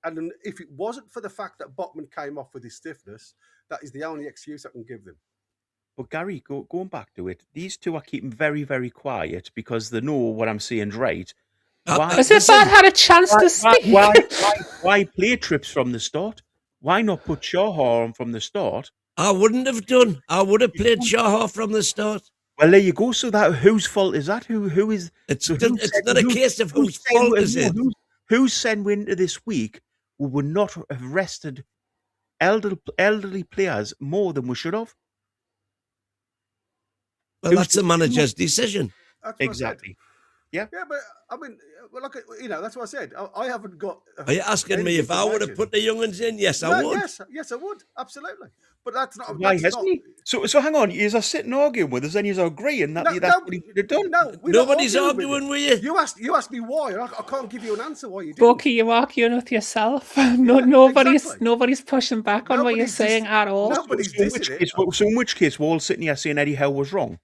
And if it wasn't for the fact that Botman came off with his stiffness, that is the only excuse I can give them. But Gary, going back to it, these two are keeping very, very quiet because they know what I'm saying is right. As if I'd had a chance to speak. Why play trips from the start? Why not put Shaw on from the start? I wouldn't have done. I would have played Shaw from the start. Well, there you go. So that whose fault is that? Who is? It's not a case of whose fault is it. Who sent we into this week? We would not have rested elderly players more than we should have. Well, that's the manager's decision. Exactly. Yeah. Yeah, but I mean, that's what I said. I haven't got. Are you asking me if I would have put the young'uns in? Yes, I would. Yes, I would. Absolutely. But that's not. Why hasn't he? So hang on. You're sitting arguing with us, and you're agreeing that that's what he should have done. No, nobody's arguing with you. You asked me why, and I can't give you an answer why you didn't. Bucky, you're arguing with yourself. Nobody's pushing back on what you're saying at all. Nobody's dissing it. So in which case, we're all sitting here saying Eddie Howe was wrong.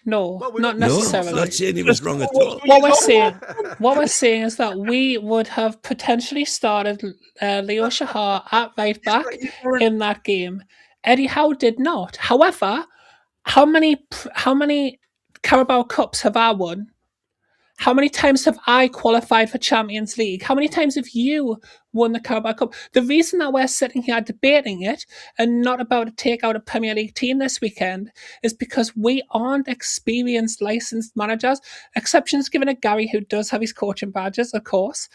No, not necessarily. No, I'm not saying he was wrong at all. What we're saying is that we would have potentially started Leo Shahar at right back in that game. Eddie Howe did not. However, how many Carabao Cups have I won? How many times have I qualified for Champions League? How many times have you won the Carabao Cup? The reason that we're sitting here debating it and not about to take out a Premier League team this weekend is because we aren't experienced licensed managers. Exceptions given to Gary, who does have his coaching badges, of course.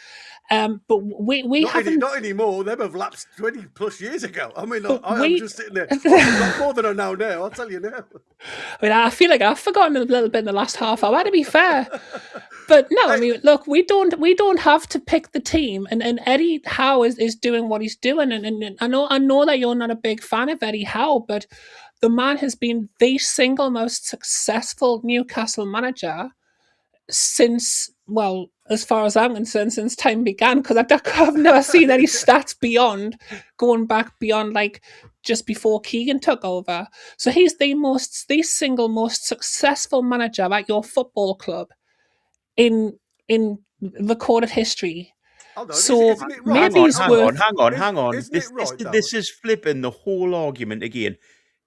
But we haven't. Not anymore. Them have lapsed 20 plus years ago. I mean, But I'm we- just sitting there. I've got more than I know now. I'll tell you now. I mean, I feel like I've forgotten a little bit in the last half hour, to be fair. But no, I mean, look, we don't have to pick the team, and Eddie Howe is doing what he's doing, and I know that you're not a big fan of Eddie Howe, but the man has been the single most successful Newcastle manager since, well, as far as I'm concerned, since time began, because I've never seen any stats going back beyond like just before Keegan took over. So he's the single most successful manager at your football club in recorded history. Hold on, So isn't it right? maybe he's hang worth. on. Isn't it right, This is flipping the whole argument again.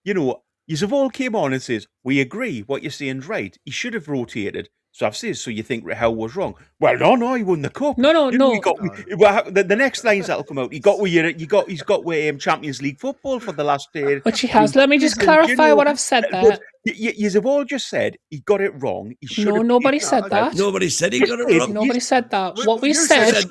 You know, you've all came on and says, we agree, what you're saying's right. He should have rotated. So I've said, so you think Howe was wrong? Well, no, he won the cup. No. Well, the next lines that'll come out. He's got with Champions League football for the last. Which he has. Let me just clarify what I've said there. You've all just said he got it wrong. He should. No, nobody said that. Nobody said he got it wrong. Nobody said that. Well, What we you said.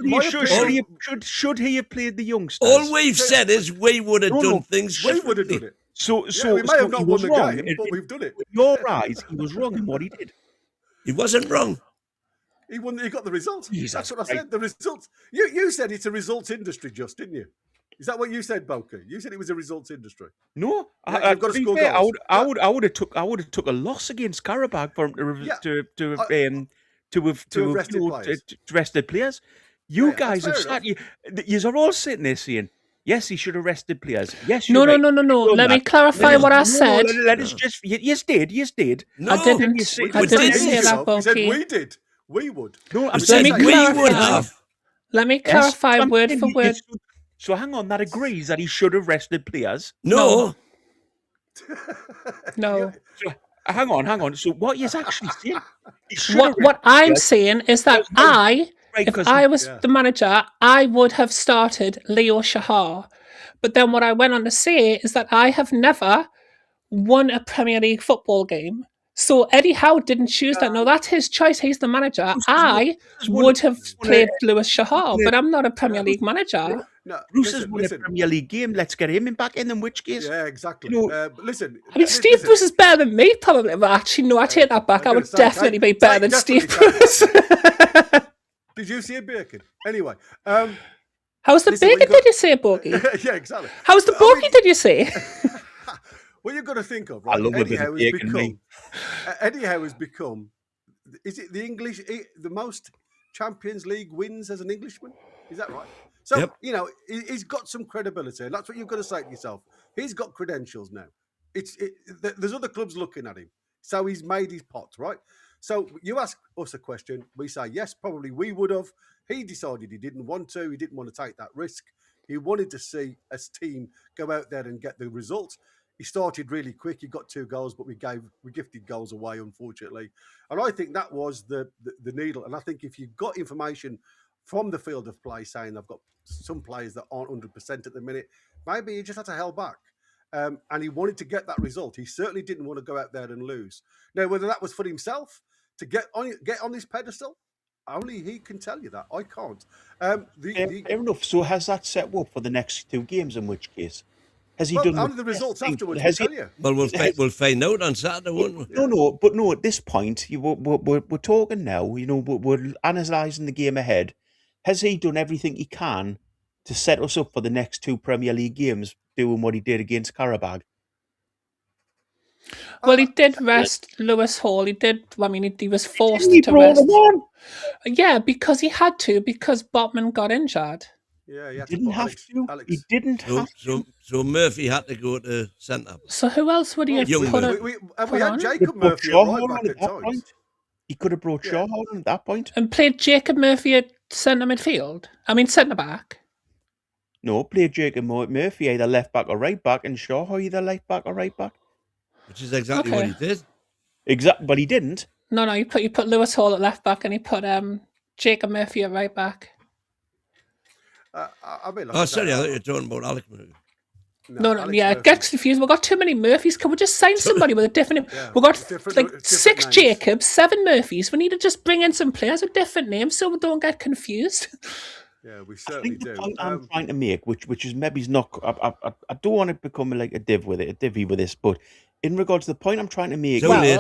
Should he have played the youngsters? All we've said is we would have done things We would have differently. done it. So we may have not he won was the wrong. game, but we've done it. In your eyes, he was wrong in what he did. He wasn't wrong. He won. He got the results. Jesus That's what I Christ. said. The results. You said it's a results industry, just didn't you? Is that what you said, Boker? You said it was a results industry. No, Yeah, you've got to to be score fair, goals. I would have took a loss against Karabakh for him to have rested players. to rested players. You Yeah, guys have that's fair sat. You are all sitting there saying, yes, he should have rested players. Yes, No. you're right. Let Done me that. clarify what I said. Let us just. Yes, did. No, I didn't. you say- I we didn't did. say that, He said Bulky. we did. We would. No, I'm we Let said me saying we clarify. would have. Let me Yes, clarify I'm word saying for word. So hang on, that agrees that he should have rested players. No. No. So, hang on. So what he's actually saying? He should have What rested I'm players. saying is that Right, if 'cause I was Yeah. the manager, I would have started Leo Shahar. But then what I went on to say is that I have never won a Premier League football game. So Eddie Howe didn't choose that. No, that's his choice. He's the manager. I would have played Lewis Shahar, but I'm not a Premier League manager. No, Bruce has listen. won a Premier League game. Let's get him back in which case? Yeah, exactly. You know- But listen. I mean, Steve listen. Bruce is better than me, probably. But actually, no, I take that back. I I'm would gonna say, definitely be better than definitely Steve take Bruce. Did you see a Birkin? Anyway. How's the Listen, what bacon, you got- did you say, Bogey? Yeah, exactly. How's the I bogey, mean- did you say? What you've got to think of, I right? love a Eddie bit of Howe has bacon, me. become. Eddie Howe has become. Is it the most Champions League wins as an Englishman? Is that right? So Yep. you know he's got some credibility, and that's what you've got to say to yourself. He's got credentials now. There's other clubs looking at him, so he's made his pot, right? So you ask us a question, we say yes, probably we would have. He decided he didn't want to. He didn't want to take that risk. He wanted to see a team go out there and get the result. He started really quick. He got 2 goals, but we gifted goals away, unfortunately. And I think that was the needle. And I think if you got information from the field of play saying they've got some players that aren't 100% at the minute, maybe he just had to held back. And he wanted to get that result. He certainly didn't want to go out there and lose. Now, whether that was for himself to get on this pedestal, only he can tell you that. I can't. Fair enough. So has that set up for the next 2 games? In which case, has he Well, done only the results testing? afterwards will Has he? tell you. Well, we'll find out on Saturday, won't we? No. At this point, we're talking now. You know, we're analysing the game ahead. Has he done everything he can to set us up for the next 2 Premier League games, doing what he did against Karabakh? Well, he did rest Lewis Hall. He did. I mean, he was forced He to brought rest. him on. Yeah, because he had to, because Botman got injured. Yeah, He you had didn't put have Alex, to. Alex. He didn't So, have to. so Murphy had to go to centre. So who else would he have Young put Murphy. on? We put had on? He Jacob could have brought Murphy Shaw at right on back at at that times. point. He could have brought Shaw on at that point. And played Jacob Murphy at centre midfield? I mean, centre back. No, play Jacob Murphy either left back or right back, and Shaw either left back or right back. Which is exactly what he did. Exactly, but he didn't. No, you put Lewis Hall at left back and he put Jacob Murphy at right back. I mean, like Oh, I say, sorry, I thought you were talking about Alec Murphy. No, Alex yeah, Murphy. it gets confused. We've got too many Murphys. Can we just sign somebody with a different name? Yeah, We've got different 6 names. Jacobs, 7 Murphys. We need to just bring in some players with different names so we don't get confused. Yeah, we I certainly think the do. point I'm trying to make, which is maybe not, I don't want to become like a divvy with this, but in regards to the point I'm trying to make, So late.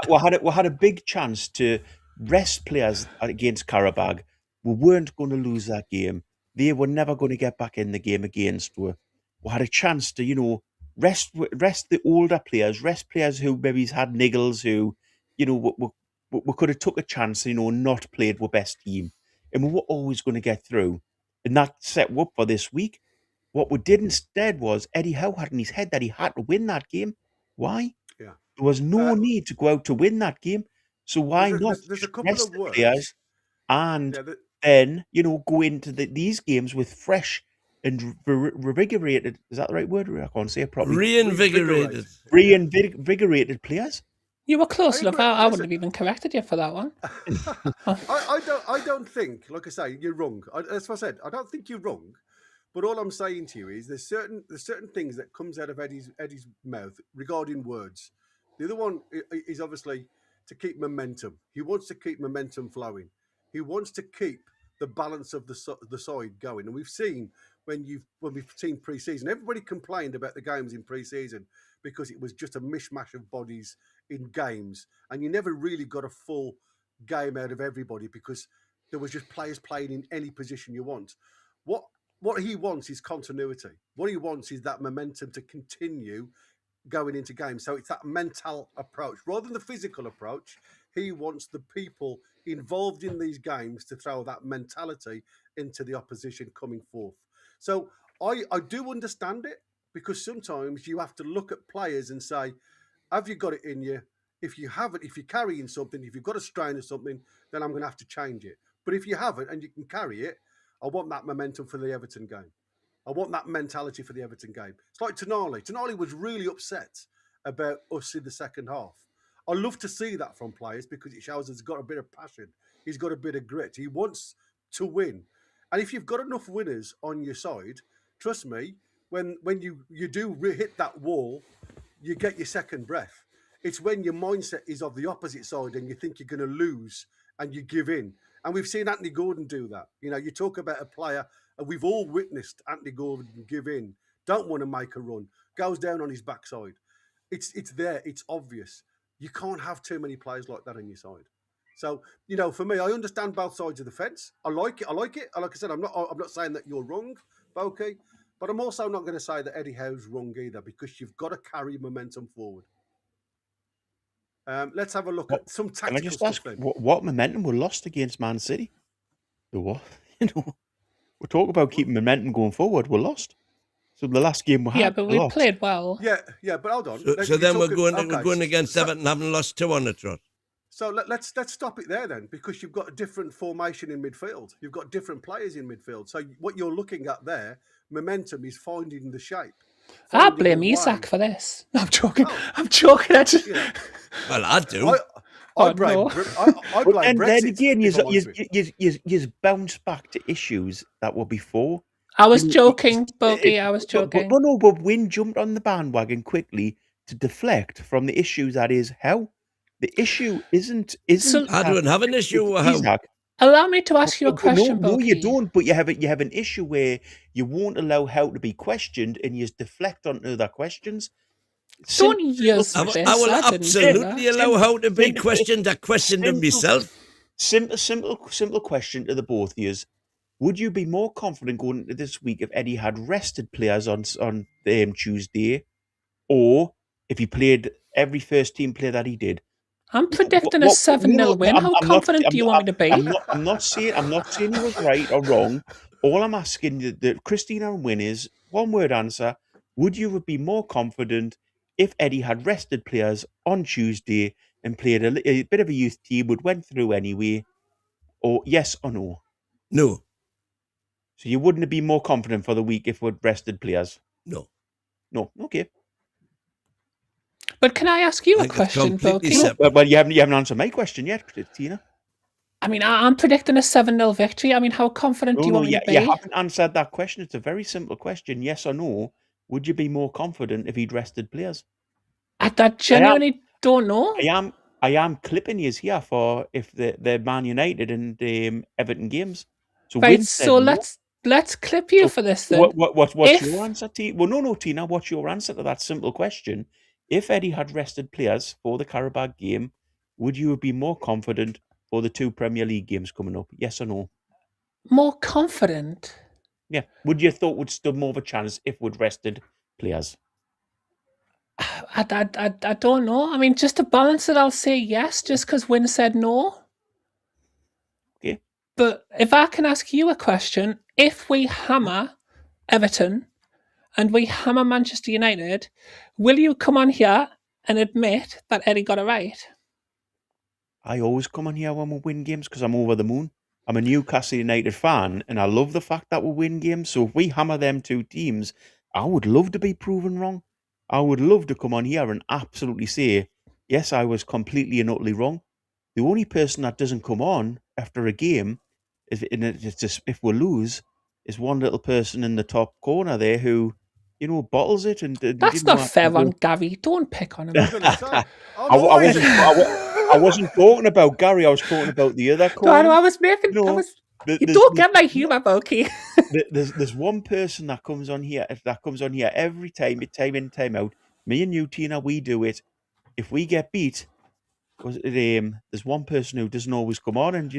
we had a big chance to rest players against Karabag. We weren't going to lose that game. They were never going to get back in the game against us. We had a chance to, rest the older players, rest players who maybe had niggles, who, we could have took a chance, not played our best team. And we were always going to get through. And that set up for this week. What we did instead was Eddie Howe had in his head that he had to win that game. Why? Yeah. There was no need to go out to win that game. So why not There's a couple rest of the words. players and Yeah, then, go into these games with fresh and revigorated, is that the right word? I can't say it properly. Reinvigorated. Reinvigorated players. You were close I enough. agree. I wouldn't have even corrected you for that one. I don't think, like I say, you're wrong. That's what I said. I don't think you're wrong. But all I'm saying to you is there's certain things that comes out of Eddie's mouth regarding words. The other one is obviously to keep momentum. He wants to keep momentum flowing. He wants to keep the balance of the side going. And we've seen when we've seen pre-season, everybody complained about the games in pre-season because it was just a mishmash of bodies in games, and you never really got a full game out of everybody because there was just players playing in any position you want. What he wants is continuity. What he wants is that momentum to continue going into games. So it's that mental approach rather than the physical approach. He wants the people involved in these games to throw that mentality into the opposition coming forth. So I do understand it, because sometimes you have to look at players and say, have you got it in you? If you haven't, if you're carrying something, if you've got a strain or something, then I'm going to have to change it. But if you haven't and you can carry it, I want that momentum for the Everton game. I want that mentality for the Everton game. It's like Tonali. Tonali was really upset about us in the second half. I love to see that from players because it shows he's got a bit of passion. He's got a bit of grit. He wants to win. And if you've got enough winners on your side, trust me, when you do hit that wall, you get your second breath. It's when your mindset is of the opposite side and you think you're going to lose and you give in. And we've seen Anthony Gordon do that. You talk about a player, and we've all witnessed Anthony Gordon give in, don't want to make a run, goes down on his backside. It's there. It's obvious. You can't have too many players like that on your side. So, for me, I understand both sides of the fence. I like it. Like I said, I'm not saying that you're wrong, Bokeh, but I'm also not going to say that Eddie Howe's wrong either, because you've got to carry momentum forward. Let's have a look at some tactical Can I just ask, stuff then. what momentum were lost against Man City? The what? We talk about keeping momentum going forward. We're lost. So the last game we had, Yeah, but we lost. played well. Yeah, but hold on. So then we're going against Everton, having lost 2 on the trot. So let's stop it there then, because you've got a different formation in midfield. You've got different players in midfield. So what you're looking at there, momentum, is finding the shape. I blame Isak for this. I'm joking. I'm joking. Well, I do. I blame And then again, Brexit. you bounce back to issues that were before. I was joking, Bokeh. I was joking. But Wynn jumped on the bandwagon quickly to deflect from the issue that is how. The issue isn't. I don't have an issue with how. Allow me to ask you a question, No, Bokeh. you don't. But you have an issue where you won't allow how to be questioned, and you deflect onto other questions. Don't use this. I will absolutely allow how to be questioned. I questioned him myself. Simple question to the both of you: would you be more confident going into this week if Eddie had rested players on Tuesday, or if he played every first team player that he did? I'm predicting a 7-0 win. How confident do you want me to be? I'm not saying he was right or wrong. All I'm asking the Christina and Wynn is one word answer. Would you be more confident if Eddie had rested players on Tuesday and played a bit of a youth team, would went through anyway, or yes or no? No. So you wouldn't be more confident for the week if we'd rested players? No. No. Okay. But can I ask you I a think it's question, completely Boki? separate. Well, you haven't answered my question yet, Tina. I mean, I'm predicting a 7-0 victory. I mean, how confident do you want me to be? You haven't answered that question. It's a very simple question. Yes or no? Would you be more confident if he'd rested players? I genuinely don't know. I am clipping you here for if the Man United and Everton games. So Right, Win said so no. let's clip you So for this then. What's If- your answer, Tina? Well, no, Tina. What's your answer to that simple question? If Eddie had rested players for the Karabakh game, would you be more confident for the 2 Premier League games coming up? Yes or no? More confident? Yeah. Would you thought would stood more of a chance if we'd rested players? I don't know. I mean, just to balance it, I'll say yes, just because Win said no. Okay. But if I can ask you a question, if we hammer Everton and we hammer Manchester United, will you come on here and admit that Eddie got it right? I always come on here when we win games because I'm over the moon. I'm a Newcastle United fan and I love the fact that we win games. So if we hammer them 2 teams, I would love to be proven wrong. I would love to come on here and absolutely say, yes, I was completely and utterly wrong. The only person that doesn't come on after a game, if we lose, is one little person in the top corner there who, bottles it. And That's not fair on Gary. Don't pick on him. I wasn't talking about Gary. I was talking about the other corner. No, I was making. You don't get my humour, Boki. There's one person that comes on here every time in, time out. Me and you, Tina, we do it. If we get beat, there's one person who doesn't always come on and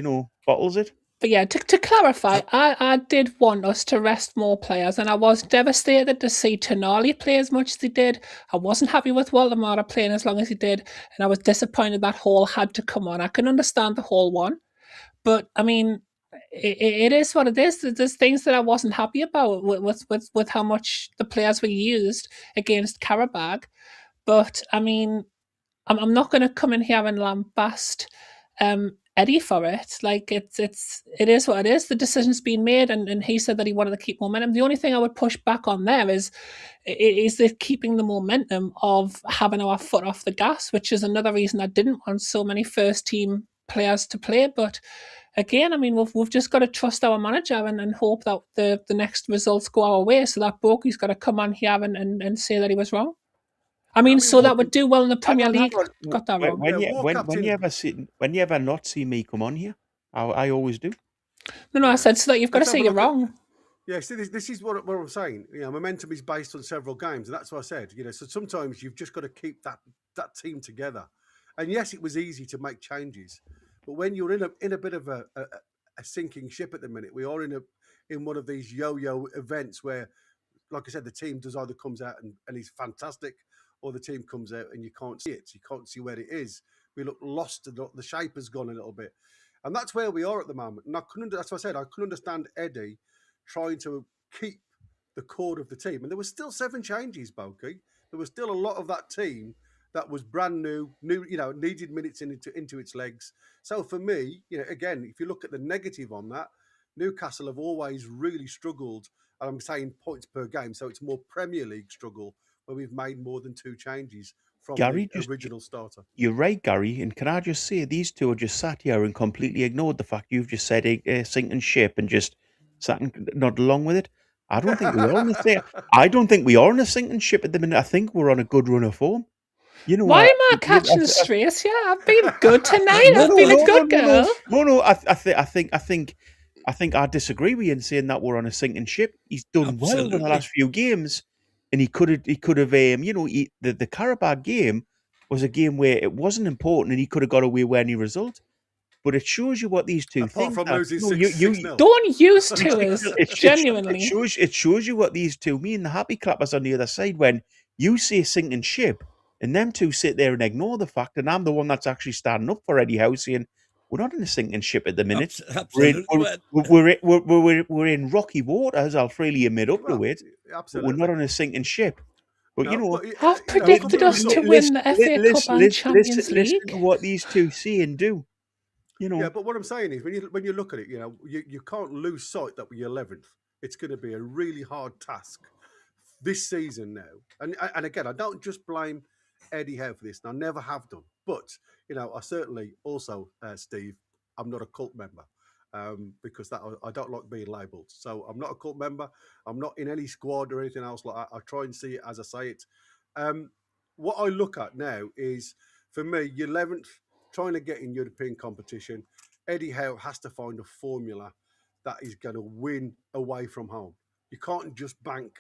bottles it. But yeah, to clarify, I did want us to rest more players, and I was devastated to see Tonali play as much as he did. I wasn't happy with Waldemar playing as long as he did, and I was disappointed that Hall had to come on. I can understand the Hall one, but I mean, it is what it is. There's things that I wasn't happy about with how much the players were used against Karabakh. But I mean, I'm not going to come in here and lambast Eddie for it. Like it is what it is. The decision's been made, and he said that he wanted to keep momentum. The only thing I would push back on there is the keeping the momentum of having our foot off the gas, which is another reason I didn't want so many first team players to play. But again, I mean, we've just got to trust our manager and hope that the next results go our way. So that Boki's got to come on here and say that he was wrong. I mean, so that would do well in the Premier League. Got that wrong. When you ever not see me come on here, I always do. No, I said so that you've got to say you're wrong. Yeah, see, this is what I'm saying. Momentum is based on several games, and that's what I said. So sometimes you've just got to keep that team together. And yes, it was easy to make changes, but when you're in a bit of a sinking ship at the minute, we are in one of these yo-yo events where, like I said, the team either comes out and is fantastic, or the team comes out and you can't see it. You can't see where it is. We look lost. The shape has gone a little bit. And that's where we are at the moment. And that's what I said. I couldn't understand Eddie trying to keep the core of the team. And there was still 7 changes, Boki. There was still a lot of that team that was brand new, needed minutes into its legs. So for me, again, if you look at the negative on that, Newcastle have always really struggled. And I'm saying points per game. So it's more Premier League struggle, where we've made more than 2 changes from the original starter. You're right, Gary. And can I just say, these two are just sat here and completely ignored the fact you've just said sinking ship and just sat and nodded along with it. I don't think we are on I don't think we are on a sinking ship at the minute. I think we're on a good run of form. Why am I catching straight? Yeah, I've been good tonight. I've been a good girl. No. I think I disagree with you in saying that we're on a sinking ship. He's done well in the last few games. And he could have, the Karabakh game was a game where it wasn't important and he could have got away with any result. But it shows you what these two think. Apart from losing 6-0. Don't use to us, genuinely. It shows you what these two mean. The happy clappers on the other side, when you say sinking ship and them two sit there and ignore the fact, and I'm the one that's actually standing up for Eddie Howe saying, we're not in a sinking ship at the minute. Absolutely. We're in rocky waters. I'll freely admit up to it. But we're not on a sinking ship. But I've predicted us to win the FA Cup and Champions League. Listen to what these two say and do. Yeah, but what I'm saying is, when you look at it, you can't lose sight that we're 11th. it's going to be a really hard task this season now. And again, I don't just blame Eddie Howe for this, and I never have done. But I certainly also, Steve, I'm not a cult member. Because I don't like being labelled. So I'm not a cult member. I'm not in any squad or anything else like that. I try and see it as I say it. What I look at now is, for me, 11th, trying to get in European competition. Eddie Howe has to find a formula that is going to win away from home. You can't just bank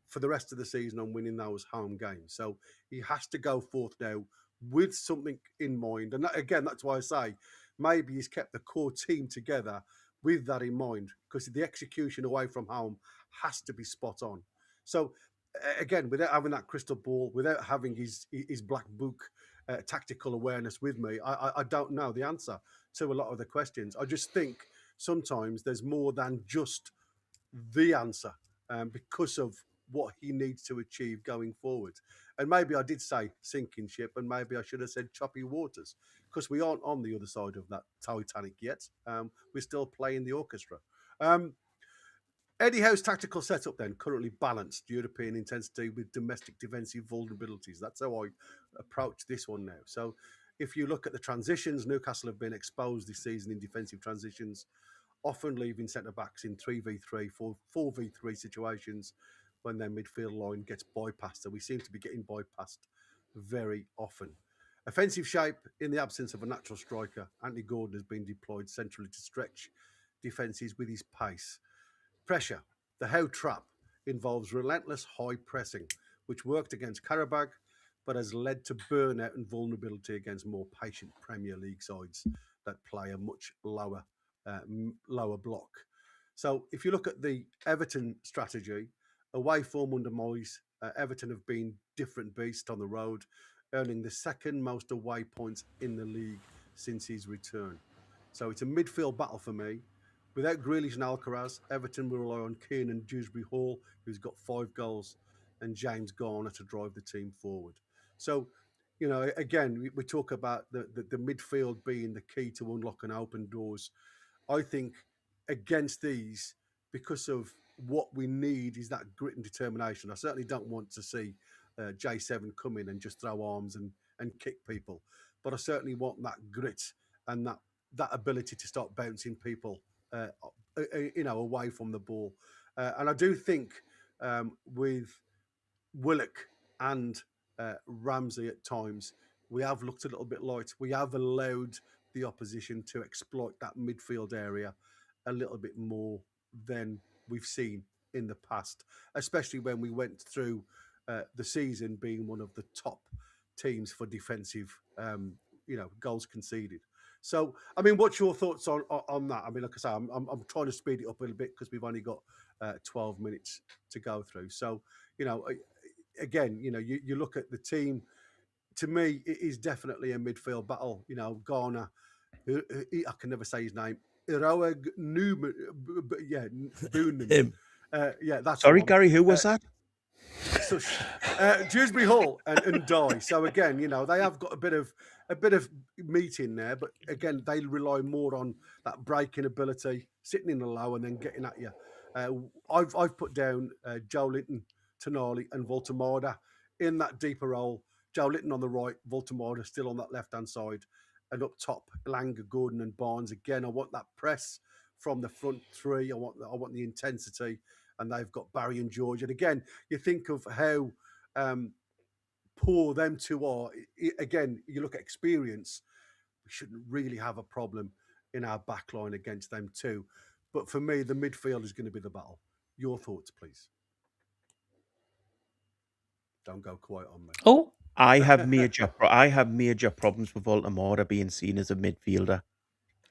for the rest of the season on winning those home games. So he has to go forth now with something in mind. And again, that's why I say maybe he's kept the core team together with that in mind, because the execution away from home has to be spot on. So again, without having that crystal ball, without having his black book tactical awareness with me, I don't know the answer to a lot of the questions. I just think sometimes there's more than just the answer because of what he needs to achieve going forward. And maybe I did say sinking ship, and maybe I should have said choppy waters, because we aren't on the other side of that Titanic yet. We're still playing the orchestra. Eddie Howe's tactical setup then currently balanced European intensity with domestic defensive vulnerabilities. That's how I approach this one now. So if you look at the transitions, Newcastle have been exposed this season in defensive transitions, often leaving centre-backs in 3v3, 4v3 situations when their midfield line gets bypassed. So we seem to be getting bypassed very often. Offensive shape, in the absence of a natural striker, Anthony Gordon has been deployed centrally to stretch defences with his pace. Pressure, the Howe trap, involves relentless high pressing, which worked against Karabakh, but has led to burnout and vulnerability against more patient Premier League sides that play a much lower block. So if you look at the Everton strategy, away form under Moyes, Everton have been different beast on the road, earning the second most away points in the league since his return. So it's a midfield battle for me. Without Grealish and Alcaraz, Everton will rely on Kiernan Dewsbury-Hall, who's got 5 goals, and James Garner to drive the team forward. So, again, we talk about the midfield being the key to unlock and open doors. I think against these, because of what we need is that grit and determination. I certainly don't want to see J7 come in and just throw arms and kick people, but I certainly want that grit and that ability to start bouncing people away from the ball. And I do think with Willock and Ramsey at times, we have looked a little bit light. We have allowed the opposition to exploit that midfield area a little bit more than we've seen in the past, especially when we went through the season being one of the top teams for defensive, goals conceded. So, I mean, what's your thoughts on that? I mean, like I say, I'm trying to speed it up a little bit because we've only got 12 minutes to go through. So, again, you look at the team. To me, it is definitely a midfield battle. Garner, I can never say his name. Iroeg Newman, Boonen. Him. That's Sorry, one. Gary, who was that? So, Dewsbury Hall and Dye. So again, they have got a bit of meat in there, but again, they rely more on that breaking ability, sitting in the low and then getting at you. I've put down Joe Linton, Tonali, and Voltemada in that deeper role. Joe Linton on the right, Voltemada still on that left hand side, and up top, Langer, Gordon, and Barnes. Again, I want that press from the front three. I want the intensity. And they've got Barry and George. And again, you think of how poor them two are. Again, you look at experience, we shouldn't really have a problem in our back line against them too. But for me, the midfield is going to be the battle. Your thoughts, please. Don't go quiet on me. Oh, I have major problems with Voltemada being seen as a midfielder.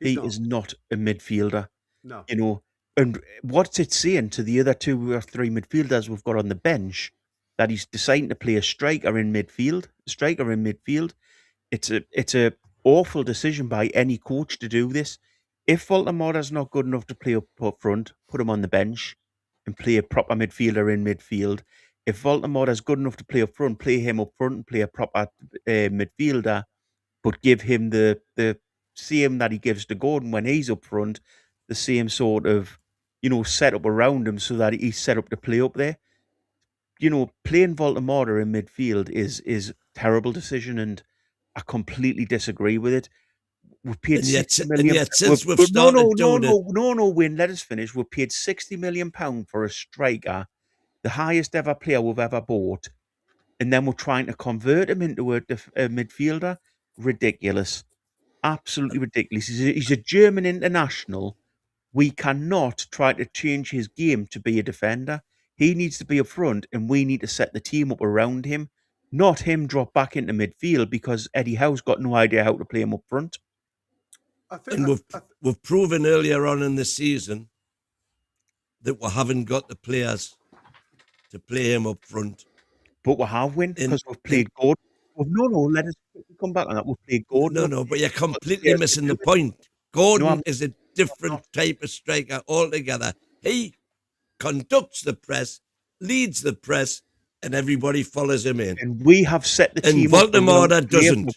He is not a midfielder. No. And what's it saying to the other 2 or 3 midfielders we've got on the bench that he's deciding to play a striker in midfield? It's a awful decision by any coach to do this. If Voltemada's not good enough to play up front, put him on the bench and play a proper midfielder in midfield. If Voltemada's good enough to play up front, play him up front and play a proper midfielder, but give him the same that he gives to Gordon when he's up front, the same sort of set up around him so that he's set up to play up there. Playing Voldemort in midfield is terrible decision, and I completely disagree with it. We've paid And yet, 60 and million. yet since we've started doing it, No, Win. Let us finish. We've paid £60 million for a striker, the highest ever player we've ever bought, and then we're trying to convert him into a midfielder. Ridiculous, absolutely ridiculous. He's a German international. We cannot try to change his game to be a defender. He needs to be up front, and we need to set the team up around him, not him drop back into midfield because Eddie Howe's got no idea how to play him up front. and we've proven earlier on in the season that we haven't got the players to play him up front. But we have win because we've played Gordon. Let us come back on that. We've played Gordon. No, but you're completely missing the point. Gordon is a different type of striker altogether. He conducts the press, leads the press, and everybody follows him in. And we have set the team up. And Voldemort doesn't.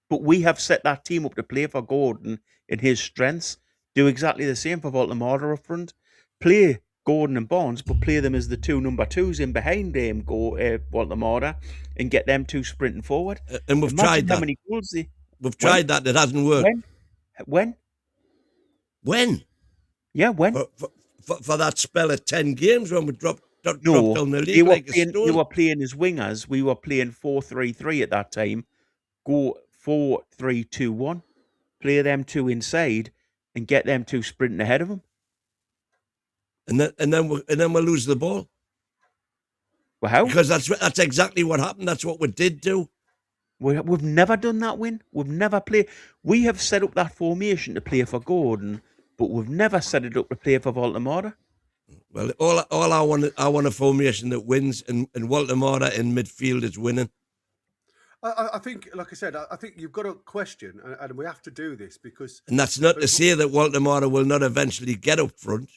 But we have set that team up to play for Gordon in his strengths. Do exactly the same for Voldemort up front. Play Gordon and Barnes, but play them as the two number twos in behind Voldemort and get them two sprinting forward. And we've tried that. We've tried that. It hasn't worked. When? Yeah, when? For that spell of 10 games when we dropped down the league like a stone. They were playing as wingers. We were playing 4-3-3 at that time. Go 4-3-2-1. Play them two inside and get them two sprinting ahead of them. And then we'll lose the ball. Well, how? Because that's exactly what happened. That's what we did do. We've never done that, Win. We've never played. We have set up that formation to play for Gordon, but we've never set it up to play for Voldemort. Well, all I want a formation that wins, and Voldemort in midfield is winning. I think, like I said, I think you've got to question, and we have to do this because... And that's not to say that Voldemort will not eventually get up front.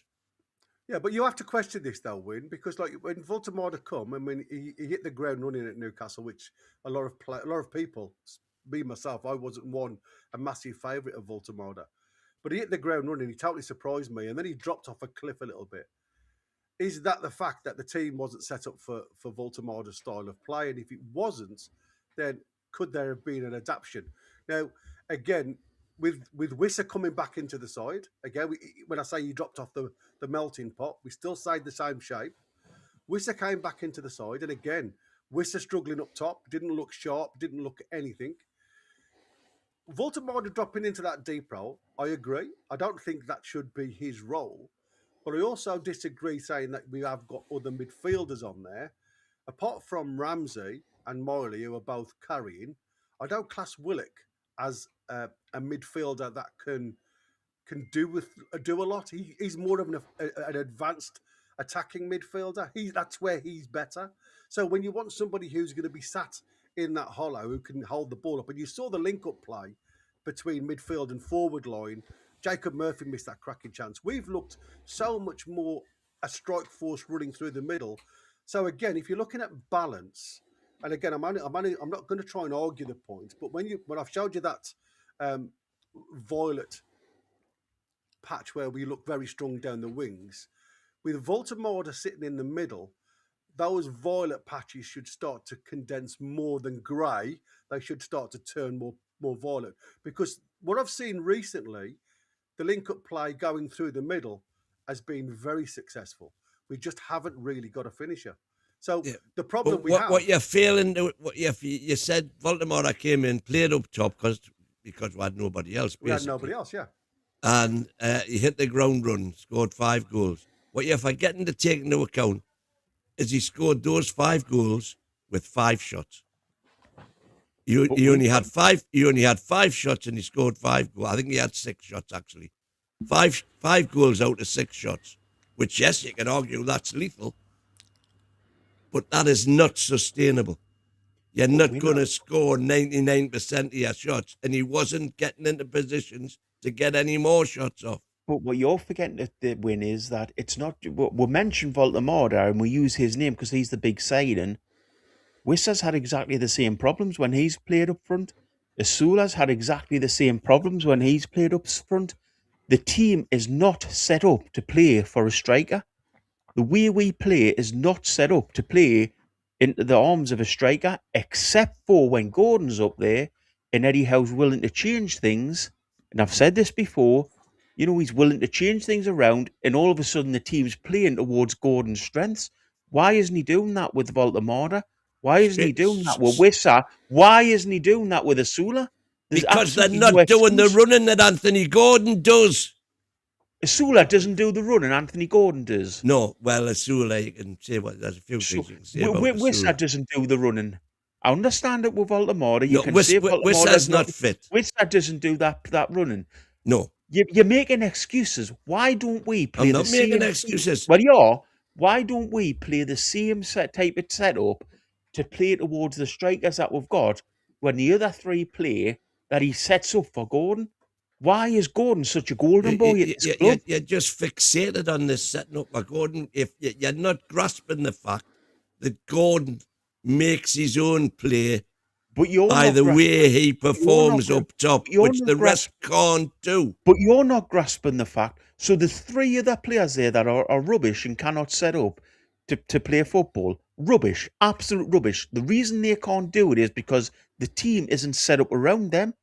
Yeah, but you have to question this, though, Win, because like when Voldemort come, and when he hit the ground running at Newcastle, which a lot of people, me myself, I wasn't a massive favourite of Voldemort, but he hit the ground running. He totally surprised me, and then he dropped off a cliff a little bit. Is that the fact that the team wasn't set up for Voldemort's style of play? And if it wasn't, then could there have been an adaptation? Now, again, with Wissa coming back into the side, again, when I say he dropped off the melting pot, we still stayed the same shape. Wissa came back into the side, and again, Wissa struggling up top, didn't look sharp, didn't look anything. Voldemort dropping into that deep role, I agree. I don't think that should be his role. But I also disagree saying that we have got other midfielders on there. Apart from Ramsey and Miley, who are both carrying, I don't class Willock as a midfielder that can do a lot. He's more of an advanced attacking midfielder. That's where he's better. So when you want somebody who's going to be sat in that hollow, who can hold the ball up, and you saw the link-up play between midfield and forward line, Jacob Murphy missed that cracking chance. We've looked so much more a strike force running through the middle. So again, if you're looking at balance, and again, I'm not going to try and argue the point, but when I've showed you that violet patch where we look very strong down the wings, with Voldemort sitting in the middle, those violet patches should start to condense more than grey. They should start to turn more violet, because what I've seen recently, the link-up play going through the middle has been very successful. We just haven't really got a finisher. So the problem what you're failing to, you said Voldemort came in, played up top because we had nobody else. Basically. We had nobody else, yeah. And he hit the ground run, scored 5 goals. What you're forgetting to take into account is he scored those 5 goals with 5 shots. He only had 5. He only had 5 shots, and he scored 5 goals. I think he had 6 shots actually. 5 goals out of 6 shots. Which, yes, you can argue that's lethal, but that is not sustainable. You're not going to score 99% of your shots, and he wasn't getting into positions to get any more shots off. But what you're forgetting to win is that it's not. We mention Voldemort and we use his name because he's the big signing. Wissa's had exactly the same problems when he's played up front. Asula's had exactly the same problems when he's played up front. The team is not set up to play for a striker. The way we play is not set up to play into the arms of a striker, except for when Gordon's up there and Eddie Howe's willing to change things. And I've said this before, he's willing to change things around, and all of a sudden the team's playing towards Gordon's strengths. Why isn't he doing that with Valdemara? Why isn't he doing that with Wissa? Why isn't he doing that with Asula? Because they're not doing the running that Anthony Gordon does. Asula doesn't do the running, Anthony Gordon does. No, well, Asula, you can say there's a few things you can say about Wissa doesn't do the running. I understand it with Valdemara. Wissa's not fit. Wissa doesn't do that running. No. You're making excuses. Why don't we play I'm not making excuses. Well, you are. Why don't we play the same type of setup to play towards the strikers that we've got when the other three play that he sets up for Gordon? Why is Gordon such a golden boy at this club? You're just fixated on this setting up for Gordon. If you're not grasping the fact that Gordon makes his own play by the way he performs up top, which the rest can't do. But you're not grasping the fact. So the three other players there that are rubbish and cannot set up to play football, rubbish, absolute rubbish. The reason they can't do it is because the team isn't set up around them.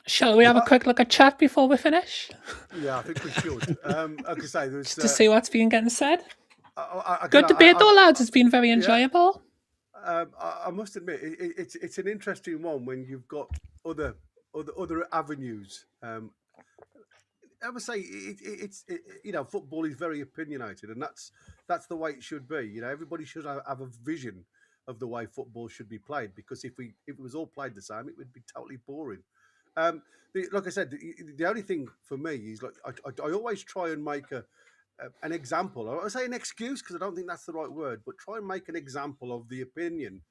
Shall we have a quick look at chat before we finish? Yeah, I think we should. Like I say, there's, to see what's been getting said. Good Good debate though, lads. It's been very enjoyable. I must admit, it's an interesting one when you've got other avenues. I would say it's football is very opinionated, and that's the way it should be. Everybody should have a vision of the way football should be played, because if it was all played the same, it would be totally boring. Like I said, the only thing for me is I always try and make an example. I say an excuse because I don't think that's the right word, but try and make an example of the opinion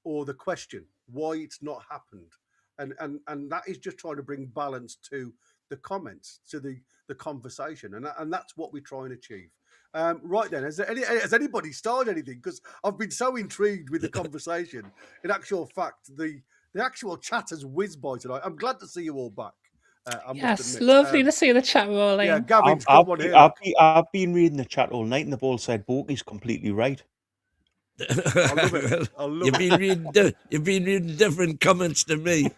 or the question why it's not happened, and that is just trying to bring balance to the comments, to the conversation, and that's what we try and achieve. Right then, has anybody started anything? Because I've been so intrigued with the conversation. In actual fact, the actual chat has whizzed by tonight. I'm glad to see you all back. Yes, lovely to see the chat rolling. Yeah, Gavin's got one here. I've been reading the chat all night, and they've all said Boki's completely right. I love it. You've been reading different comments to me.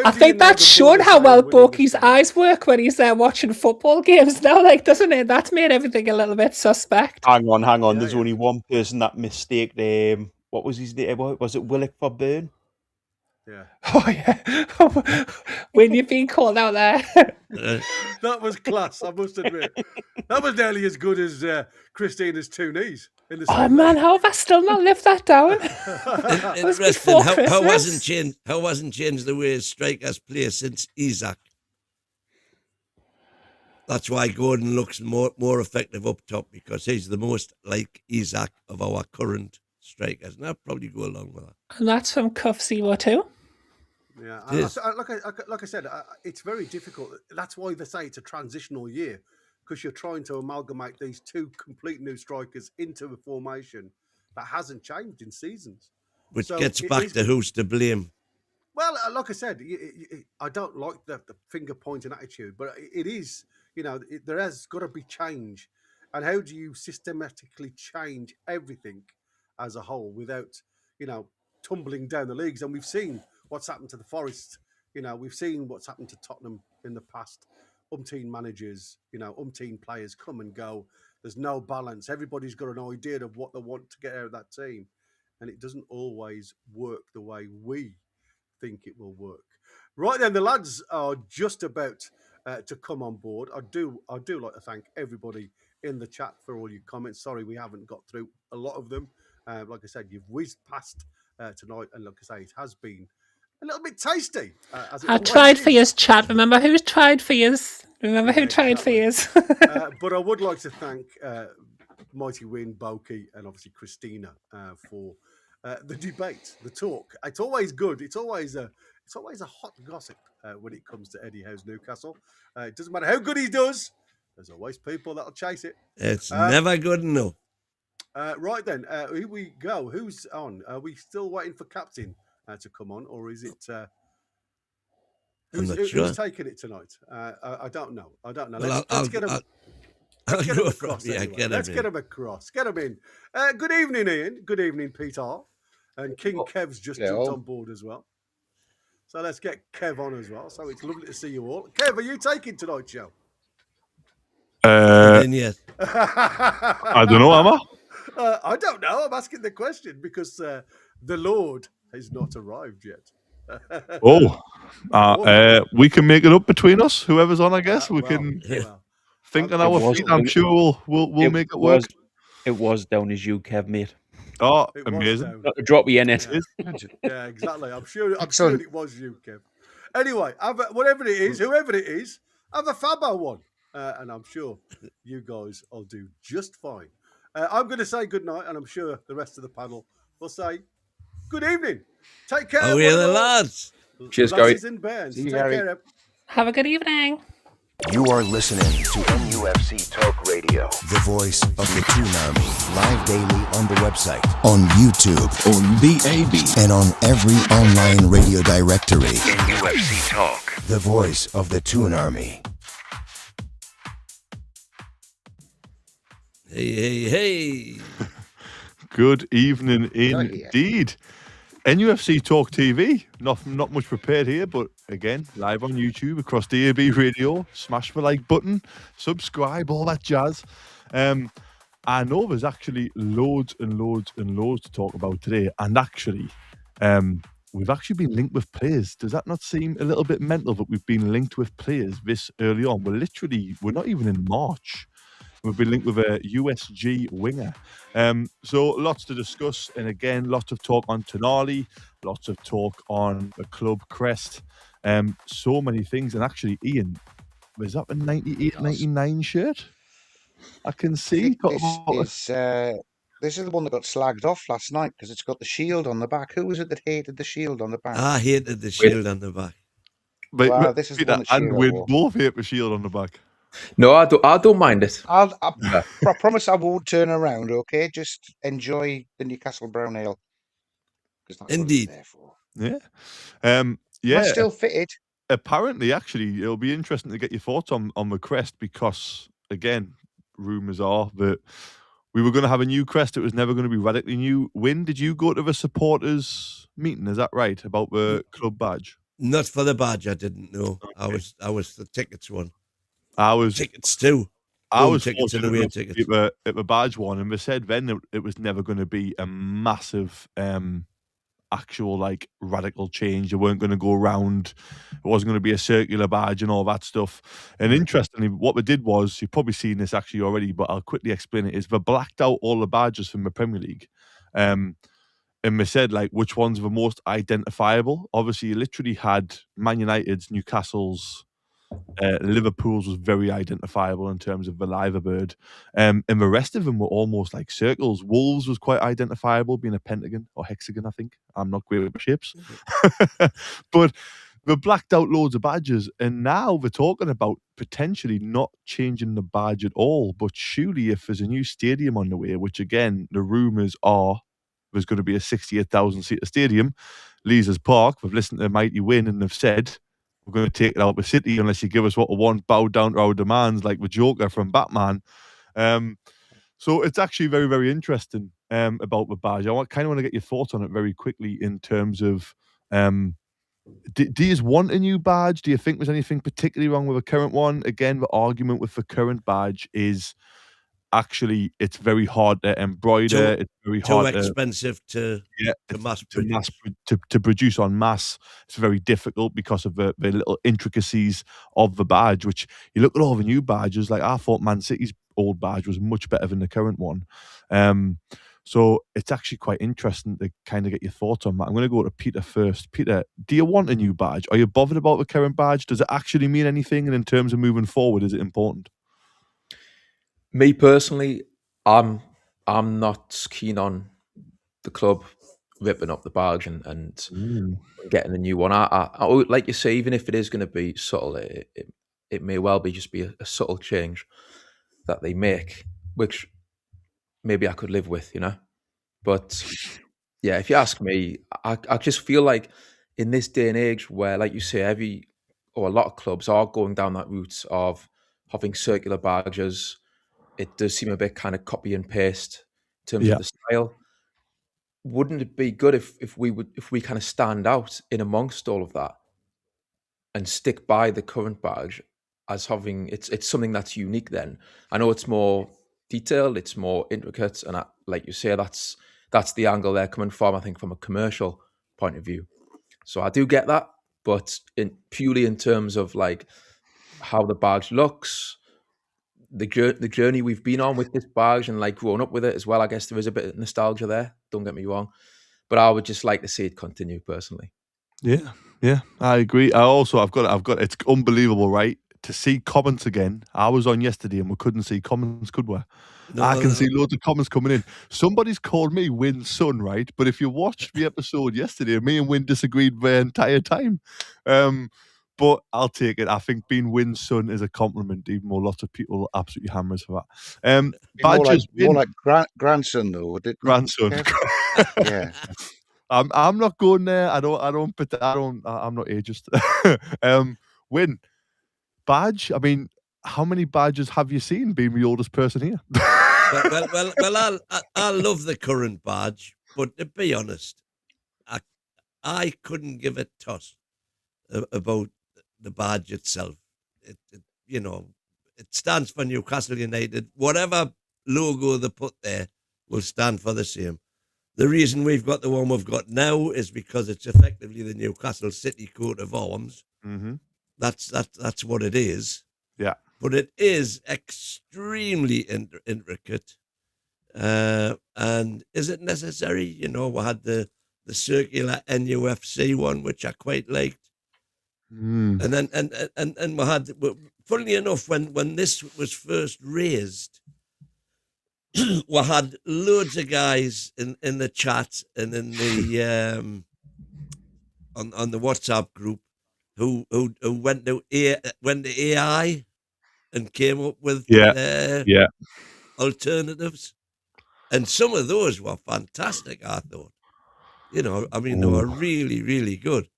I think that showed how well Boki's eyes work when he's there watching football games now, doesn't it? That's made everything a little bit suspect. Hang on. Yeah, there's only one person that mistaked. What was his name? Was it Willock for Burn? Yeah. Oh, yeah. When you've been called out there. That was class, I must admit. That was nearly as good as Christina's two knees. Oh, man, how have I still not lived that down? Interesting. How hasn't changed the way strikers play since Isaac? That's why Gordon looks more effective up top, because he's the most like Isaac of our current strikers. And I'll probably go along with that. And that's from Cuff 02. Yeah, like I said, it's very difficult. That's why they say it's a transitional year, because you're trying to amalgamate these two complete new strikers into a formation that hasn't changed in seasons. Which gets back to who's to blame. Well, like I said, I don't like the finger pointing attitude, but it is, there has got to be change. And how do you systematically change everything as a whole without, tumbling down the leagues? And we've seen what's happened to the Forest. We've seen what's happened to Tottenham in the past. Umpteen managers, umpteen players come and go. There's no balance. Everybody's got an idea of what they want to get out of that team. And it doesn't always work the way we think it will work. Right then, the lads are just about to come on board. I do like to thank everybody in the chat for all your comments. Sorry, we haven't got through a lot of them. Like I said, you've whizzed past tonight, and like I say, it has been a little bit tasty. I tried for yours, chat. Remember who tried for yours? Remember who tried for yours? But I would like to thank Mighty Win, Boki, and obviously Christina for the debate, the talk. It's always good. It's always a hot gossip when it comes to Eddie Howe's Newcastle. It doesn't matter how good he does. There's always people that'll chase it. It's never good enough. Right then, here we go. Who's on? Are we still waiting for Captain to come on, or is it? I'm not Who's sure. taking it tonight? I don't know. Well, Let's get him. I'll Let's get go him from across here. anyway. Let's get him across. Get him in. Good evening, Ian. Good evening, Peter. And King Kev's just jumped on board as well. So let's get Kev on as well. So it's lovely to see you all. Kev, are you taking tonight's show? Not in yet. I don't know, am I? I don't know. I'm asking the question because the Lord has not arrived yet. We can make it up between us. Whoever's on, I guess we can think on our feet. I'm sure we'll make it work. It was down as you, Kev, mate. Oh, amazing! Not to drop you in it. Yeah, exactly. I'm sure it was you, Kev. Anyway, whatever it is, whoever it is, have a fabbo one, and I'm sure you guys will do just fine. I'm going to say good night, and I'm sure the rest of the panel will say good evening. Take care. Oh, yeah, the lads. Cheers, Gary. And Bairns. Take Gary. care. Have a good evening. You are listening to NUFC Talk Radio, the voice of the Toon Army. Live daily on the website, on YouTube, on DAB, and on every online radio directory. NUFC Talk, the voice of the Toon Army. Hey. Good evening indeed. NUFC Talk TV. Not much prepared here, but again, live on YouTube across DAB Radio. Smash the like button, subscribe, all that jazz. I know there's actually loads and loads and loads to talk about today, and actually, we've actually been linked with players. Does that not seem a little bit mental that we've been linked with players this early on? We're not even in March. We've been linked with a USG winger. So lots to discuss. And again, lots of talk on Tonali, lots of talk on the club Crest. So many things. And actually, Ian, was that the 98-99 shirt? I can see. This is the one that got slagged off last night because it's got the shield on the back. Who was it that hated the shield on the back? I hated the shield on the back. But this is Peter the one that and Win both hate the shield on the back. No, I don't mind it. I promise I won't turn around, okay? Just enjoy the Newcastle Brown Ale. Indeed. Yeah. Am I still fitted? Apparently, actually, it'll be interesting to get your thoughts on the Crest because, again, rumours are that we were going to have a new Crest. It was never going to be radically new. Win, did you go to the supporters meeting? Is that right, about the club badge? Not for the badge, I didn't know. Okay. I was the tickets one. Tickets too. I was tickets and away tickets at the badge one, and they said then that it was never going to be a massive, actual like radical change. They weren't going to go around. It wasn't going to be a circular badge and all that stuff. And interestingly, what they did was, you've probably seen this actually already, but I'll quickly explain it. Is they blacked out all the badges from the Premier League, and they said like which ones were most identifiable. Obviously, you literally had Man United's, Newcastle's. Liverpool's was very identifiable in terms of the liver bird, and the rest of them were almost like circles. Wolves was quite identifiable, being a pentagon or hexagon. I think I'm not great with shapes, but they blacked out loads of badges, and now they're talking about potentially not changing the badge at all. But surely, if there's a new stadium on the way, which again the rumours are there's going to be a 68,000 seater stadium, Leazes Park. We've listened to Mighty Win, and they've said, we're going to take it out of the city unless you give us what we want, bow down to our demands, like the Joker from Batman. So it's actually very, very interesting about the badge. I kind of want to get your thoughts on it very quickly in terms of, do you want a new badge? Do you think there's anything particularly wrong with the current one? Again, the argument with the current badge is actually it's very hard to embroider. It's very hard, too expensive to produce en masse. It's very difficult because of the little intricacies of the badge. Which you look at all the new badges. Like I thought, Man City's old badge was much better than the current one. So it's actually quite interesting to kind of get your thoughts on that. I'm going to go to Peter first. Peter, do you want a new badge? Are you bothered about the current badge? Does it actually mean anything? And in terms of moving forward, is it important? Me personally, I'm not keen on the club ripping up the badge and getting a new one. I like you say, even if it is going to be subtle, it may well be just be a subtle change that they make, which maybe I could live with, you know. But yeah, if you ask me, I just feel like in this day and age where, like you say, or a lot of clubs are going down that route of having circular badges. It does seem a bit kind of copy and paste in terms Yeah. of the style. Wouldn't it be good if we kind of stand out in amongst all of that and stick by the current badge as having it's something that's unique? Then I know it's more detailed, it's more intricate, and like you say, that's the angle they're coming from. I think from a commercial point of view. So I do get that, but purely in terms of like how the badge looks, the journey we've been on with this badge and like growing up with it as well, I guess there is a bit of nostalgia there. Don't get me wrong, but I would just like to see it continue personally. Yeah, I agree. I've got. It's unbelievable, right? To see comments again. I was on yesterday and we couldn't see comments, could we? I can see loads of comments coming in. Somebody's called me Wynn's son, right? But if you watched the episode yesterday, me and Wynn disagreed the entire time. But I'll take it. I think being Wynn's son is a compliment, even though lots of people absolutely hammer us for that. Badges, more like grandson though, would it? grandson. Yeah. I'm not going there. I'm not ageist. Win badge. I mean, how many badges have you seen? Being the oldest person here. well, I love the current badge, but to be honest, I couldn't give a toss about the badge itself. It stands for Newcastle United. Whatever logo they put there will stand for the same. The reason we've got the one we've got now is because it's effectively the Newcastle City coat of arms. Mm-hmm. That's what it is. Yeah. But it is extremely intricate. And is it necessary? We had the circular NUFC one, which I quite liked. And then and we had, funnily enough, when this was first raised, we had loads of guys in the chat and in the on the WhatsApp group who went to AI and came up with alternatives, and some of those were fantastic. I thought, they were really, really good.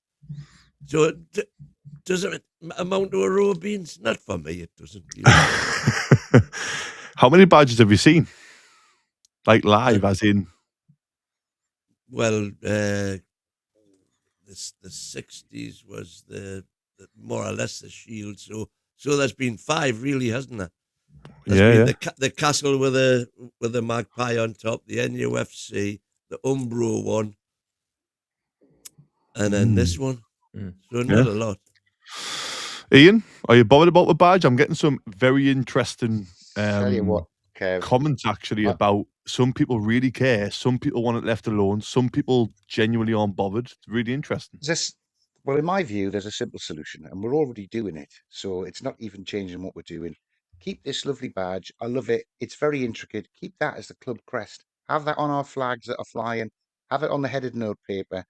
So does it amount to a row of beans? Not for me, it doesn't. How many badges have you seen? Like live, as in? Well, the 60s was the more or less the shield. So there's been 5, really, hasn't there? There's been the castle with the magpie on top, the NUFC, the Umbro one, and then this one. So not a lot. Ian, are you bothered about the badge? I'm getting some very interesting Tell you what, Kev, comments actually about some people really care, some people want it left alone, some people genuinely aren't bothered. It's really interesting. Well, in my view, there's a simple solution, and we're already doing it. So it's not even changing what we're doing. Keep this lovely badge. I love it. It's very intricate. Keep that as the club crest. Have that on our flags that are flying. Have it on the headed note paper.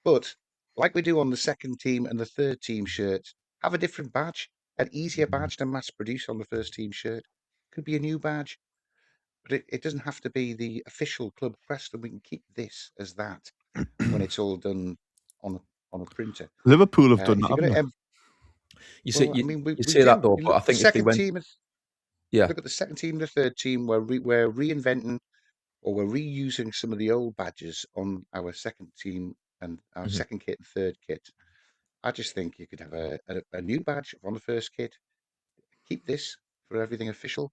But like we do on the second team and the third team shirts, have a different badge, an easier badge to mass produce on the first team shirt. Could be a new badge, but it doesn't have to be the official club crest, and we can keep this as that when it's all done on a printer. Liverpool have done that. You say that though, but I think if they went, look at the second team, the third team, we're reinventing or we're reusing some of the old badges on our second team and our second kit and third kit. I just think you could have a new badge on the first kit, keep this for everything official,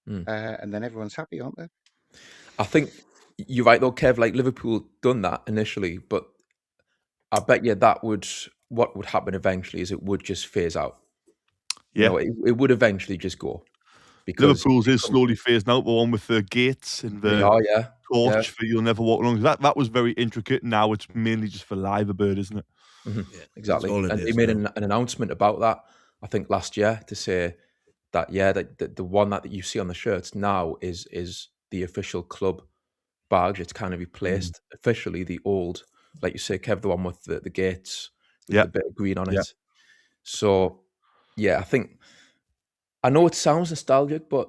and then everyone's happy, aren't they? I think you're right though, Kev. Like Liverpool done that initially, but I bet you what would happen eventually is it would just phase out. Yeah, it would eventually just go. Because Liverpool's is slowly phasing out. The one with the gates and the torch for You'll Never Walk Alone. That was very intricate. Now it's mainly just for live bird, isn't it? Yeah, exactly. And they made an announcement about that, I think, last year to say that that the one that you see on the shirts now is the official club badge. It's kind of replaced officially the old, like you say, Kev, the one with the gates with a bit of green on it. So I think, I know it sounds nostalgic, but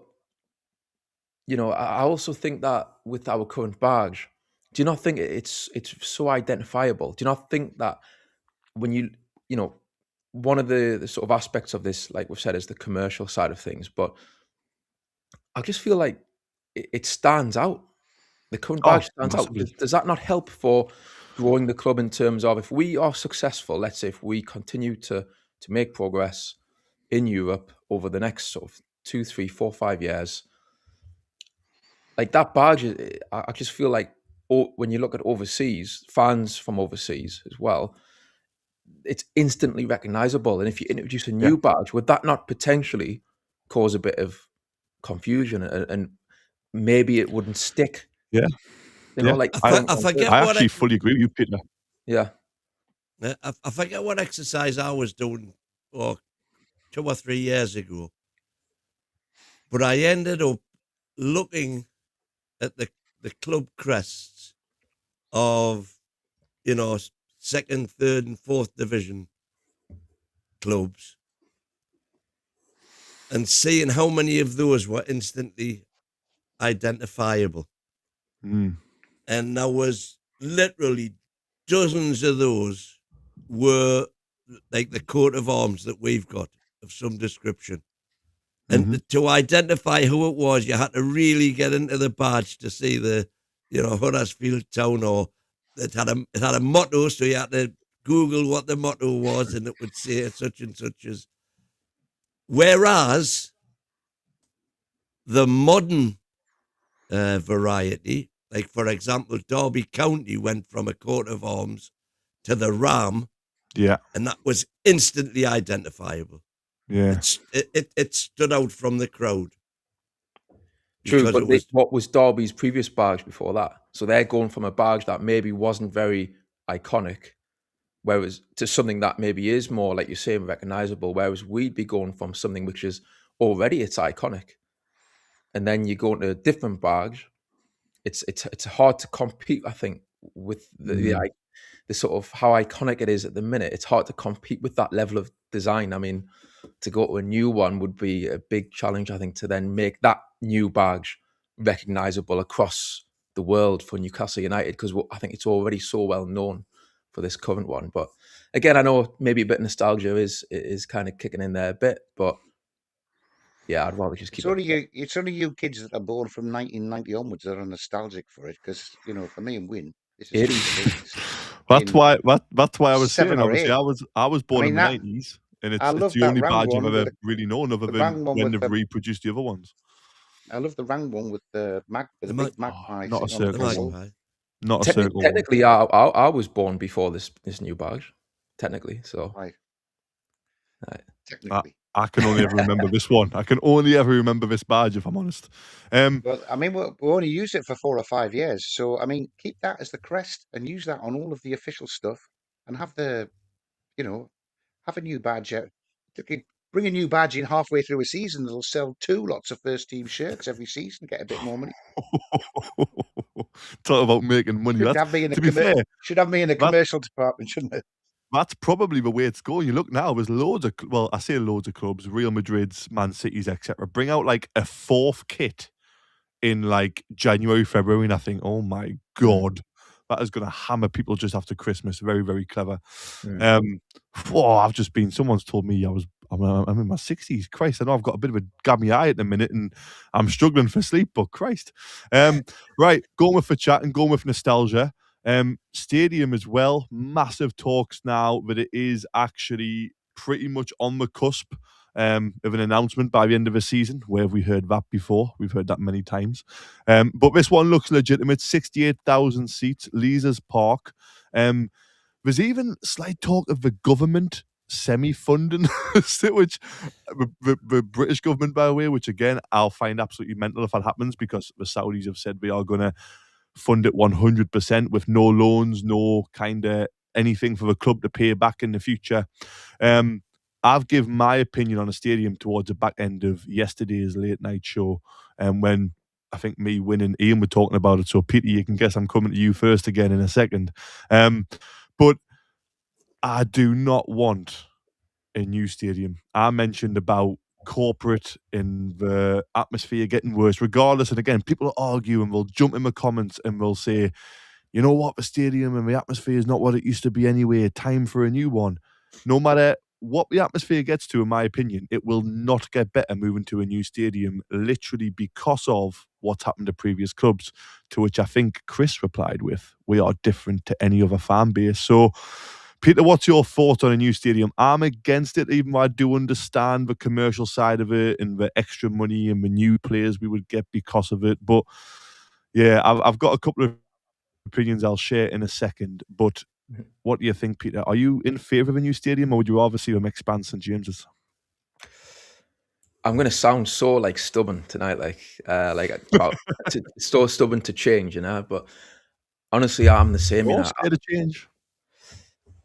I also think that with our current badge, do you not think it's so identifiable? Do you not think that when one of the sort of aspects of this, like we've said, is the commercial side of things. But I just feel like it stands out. The current Oh, badge stands out. massively. Does that not help for growing the club in terms of, if we are successful, let's say if we continue to make progress in Europe over the next sort of 2, 3, 4, 5 years, like that badge, I just feel like when you look at overseas, fans from overseas as well, it's instantly recognizable. And if you introduce a new badge, would that not potentially cause a bit of confusion, and maybe it wouldn't stick? Yeah. You know, Yeah. like I forget I what actually fully agree with you, Peter. yeah. I forget what exercise I was doing 2 or 3 years ago, but I ended up looking at the club crests of, second, third, and fourth division clubs, and seeing how many of those were instantly identifiable. Mm. And there was literally dozens of those were like the coat of arms that we've got of some description. And to identify who it was, you had to really get into the badge to see the, Huddersfield Town, or it had a motto, so you had to Google what the motto was, and it would say such and such as. Whereas the modern variety, like for example, Derby County went from a coat of arms to the Ram, and that was instantly identifiable. Yeah, it stood out from the crowd. True, but what was Derby's previous badge before that? So they're going from a badge that maybe wasn't very iconic, whereas to something that maybe is more, like you're saying, recognizable. Whereas we'd be going from something which is already it's iconic, and then you go into a different badge. It's hard to compete, I think, with the sort of how iconic it is at the minute. It's hard to compete with that level of design. I mean, to go to a new one would be a big challenge, I think, to then make that new badge recognizable across the world for Newcastle United, because I think it's already so well known for this current one. But again, I know maybe a bit of nostalgia is kind of kicking in there a bit, but yeah, I'd rather just keep it. It's only you kids that are born from 1990 onwards that are nostalgic for it, because, for me and Win, this is 80s. That's why I was saying, 7 or obviously, 8. I was born in the that- 90s, and I it's love the that only round badge I've one ever with really known, other the round than one when with they've the- reproduced the other ones. I love the round one with the big magpie. Not a sitting on the circle castle. one. Not a circle one. Technically, I was born before this new badge. Technically, so Right. Technically. I can only ever remember this one. I can only ever remember this badge, if I'm honest. Well, I mean, we only used it for 4 or 5 years, so I mean, keep that as the crest and use that on all of the official stuff, and have have a new badge out. Bring a new badge in halfway through a season that'll sell 2 lots of first team shirts every season, get a bit more money. Talk about making money. Should have me in the commercial department, shouldn't it? That's probably the way it's going. You look now, there's loads of, I say loads of clubs, Real Madrid's, Man City's, etc. Bring out like a 4th kit in like January, February, and I think, oh my God, that is going to hammer people just after Christmas. Very, very clever. I've just been, someone's told me I'm in my 60s. Christ, I know I've got a bit of a gammy eye at the minute and I'm struggling for sleep, but Christ. Right, going with the chat and going with nostalgia. Stadium as well, massive talks now that it is actually pretty much on the cusp of an announcement by the end of the season. Where have we heard that before? We've heard that many times. But this one looks legitimate. 68,000 seats, Leazes Park. There's even slight talk of the government semi-funding, which the British government, by the way, which again, I'll find absolutely mental if that happens, because the Saudis have said they are going to fund it 100% with no loans, no kind of anything for the club to pay back in the future. I've given my opinion on a stadium towards the back end of yesterday's late night show, when I think me, Win, and Ian were talking about it. So Peter, you can guess I'm coming to you first again in a second. But I do not want a new stadium. I mentioned about corporate and the atmosphere getting worse regardless, and again, people argue and will jump in the comments and will say, you know what, the stadium and the atmosphere is not what it used to be anyway, time for a new one. No matter what the atmosphere gets to, in my opinion, it will not get better moving to a new stadium, literally because of what's happened to previous clubs, to which I think Chris replied with, we are different to any other fan base. So, Peter, what's your thoughts on a new stadium? I'm against it, even though I do understand the commercial side of it and the extra money and the new players we would get because of it. But yeah, I've got a couple of opinions I'll share in a second. But what do you think, Peter? Are you in favour of a new stadium, or would you rather see them expand St James's? I'm going to sound so like stubborn tonight, so stubborn to change, But honestly, I'm the same. You're scared of change.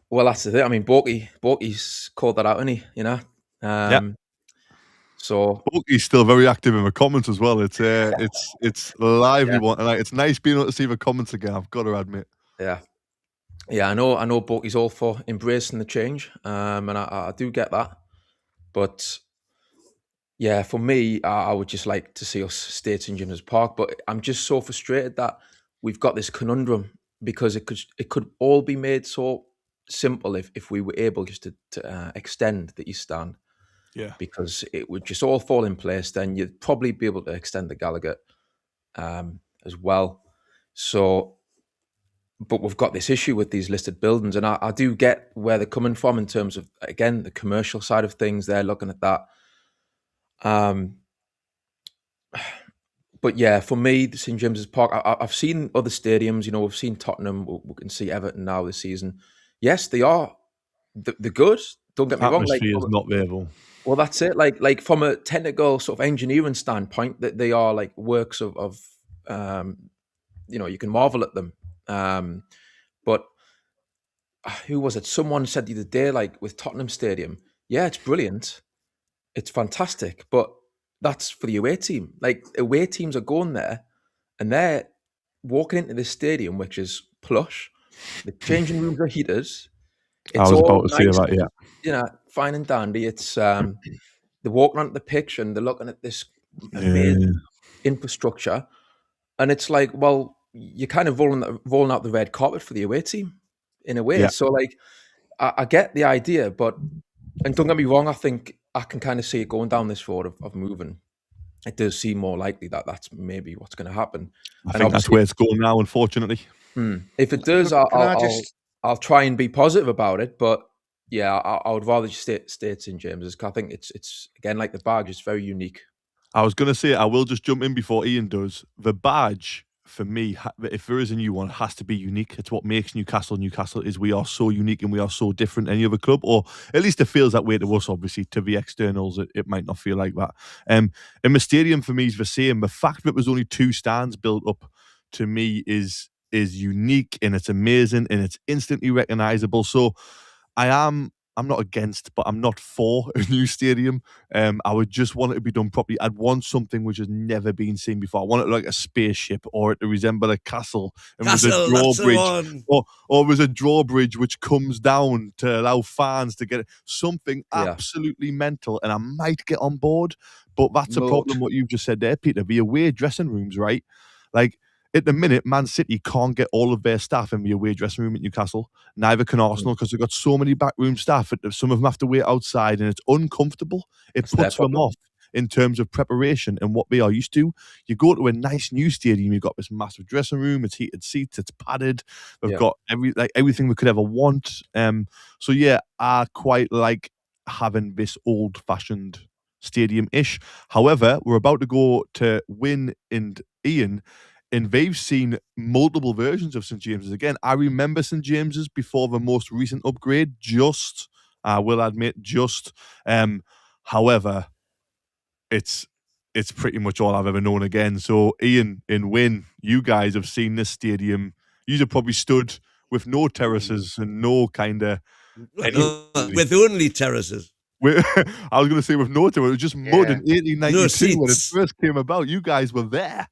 Well, that's the thing. I mean, Borky's called that out, isn't he? Yeah. So Borky's still very active in the comments as well. It's lively one tonight. It's nice being able to see the comments again, I've got to admit. Yeah, I know Borky's all for embracing the change, and I do get that. But yeah, for me, I would just like to see us stay at St James's Park. But I'm just so frustrated that we've got this conundrum, because it could all be made so simple if we were able just to extend the East Stand. Yeah, because it would just all fall in place. Then you'd probably be able to extend the Gallagher as well. So, but we've got this issue with these listed buildings, and I do get where they're coming from in terms of, again, the commercial side of things. They're looking at that. But yeah, for me, the St James's Park, I've seen other stadiums. We've seen Tottenham. We can see Everton now this season. Yes, they are. They're good. Don't get me wrong. Atmosphere is not there, though. Well, that's it. Like from a technical sort of engineering standpoint, that they are like works of you can marvel at them. But who was it? Someone said the other day, like with Tottenham Stadium, yeah, it's brilliant, it's fantastic, but that's for the away team. Like, away teams are going there, and they're walking into this stadium, which is plush. The changing rooms are heated. I was about to say that, yeah. Fine and dandy. It's they're walking onto the pitch and they're looking at this amazing infrastructure, and it's like, well, you're kind of rolling out the red carpet for the away team in a way. Yeah. So, like, I get the idea, but, and don't get me wrong, I think I can kind of see it going down this road of moving. It does seem more likely that that's maybe what's going to happen. I think that's where it's going now, unfortunately. If it does, I'll try and be positive about it, but yeah, I would rather just stay at St James's. I think it's again, like the badge, it's very unique. I was going to say, I will just jump in before Ian does. The badge, for me, if there is a new one, it has to be unique. It's what makes Newcastle Newcastle. Is we are so unique and we are so different than any other club, or at least it feels that way to us. Obviously, to the externals, it might not feel like that. And the stadium for me is the same. The fact that there's only 2 stands built up, to me, is unique, and it's amazing, and it's instantly recognisable. So I'm not against, but I'm not for a new stadium. I would just want it to be done properly. I'd want something which has never been seen before. I want it like a spaceship, or it to resemble a castle. And there's a drawbridge, or there's a drawbridge which comes down to allow fans to get it. Something absolutely mental, and I might get on board. But that's a problem, what you've just said there, Peter. The away dressing rooms, right? Like, at the minute, Man City can't get all of their staff in the away dressing room at Newcastle. Neither can Arsenal, because they've got so many backroom staff. Some of them have to wait outside, and it's uncomfortable. It puts them off in terms of preparation and what they are used to. You go to a nice new stadium, you've got this massive dressing room, it's heated seats, it's padded. They've got everything we could ever want. So yeah, I quite like having this old-fashioned stadium-ish. However, we're about to go to Win and Ian, and they've seen multiple versions of St James's. Again, I remember St James's before the most recent upgrade, I will admit. However, it's pretty much all I've ever known again. So, Ian and Win, you guys have seen this stadium. You have probably stood with no terraces and no kind of... with only terraces. I was going to say with no terraces. It was just mud in 1892 when it first came about. You guys were there.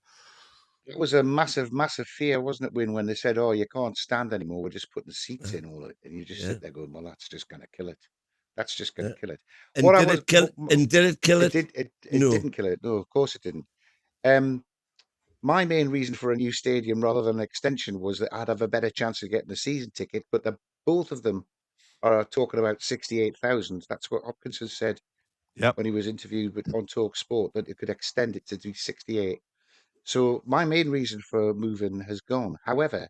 It was a massive, massive fear, wasn't it, when they said, "Oh, you can't stand anymore. We're just putting the seats in all of it," and you just sit there going, "Well, that's just going to kill it. That's just going to kill it." And did it kill it? It didn't kill it. No, of course it didn't. My main reason for a new stadium rather than an extension was that I'd have a better chance of getting a season ticket. But both of them are talking about 68,000. That's what Hopkinson said when he was interviewed on Talk Sport, that it could extend it to do 68. So my main reason for moving has gone. However,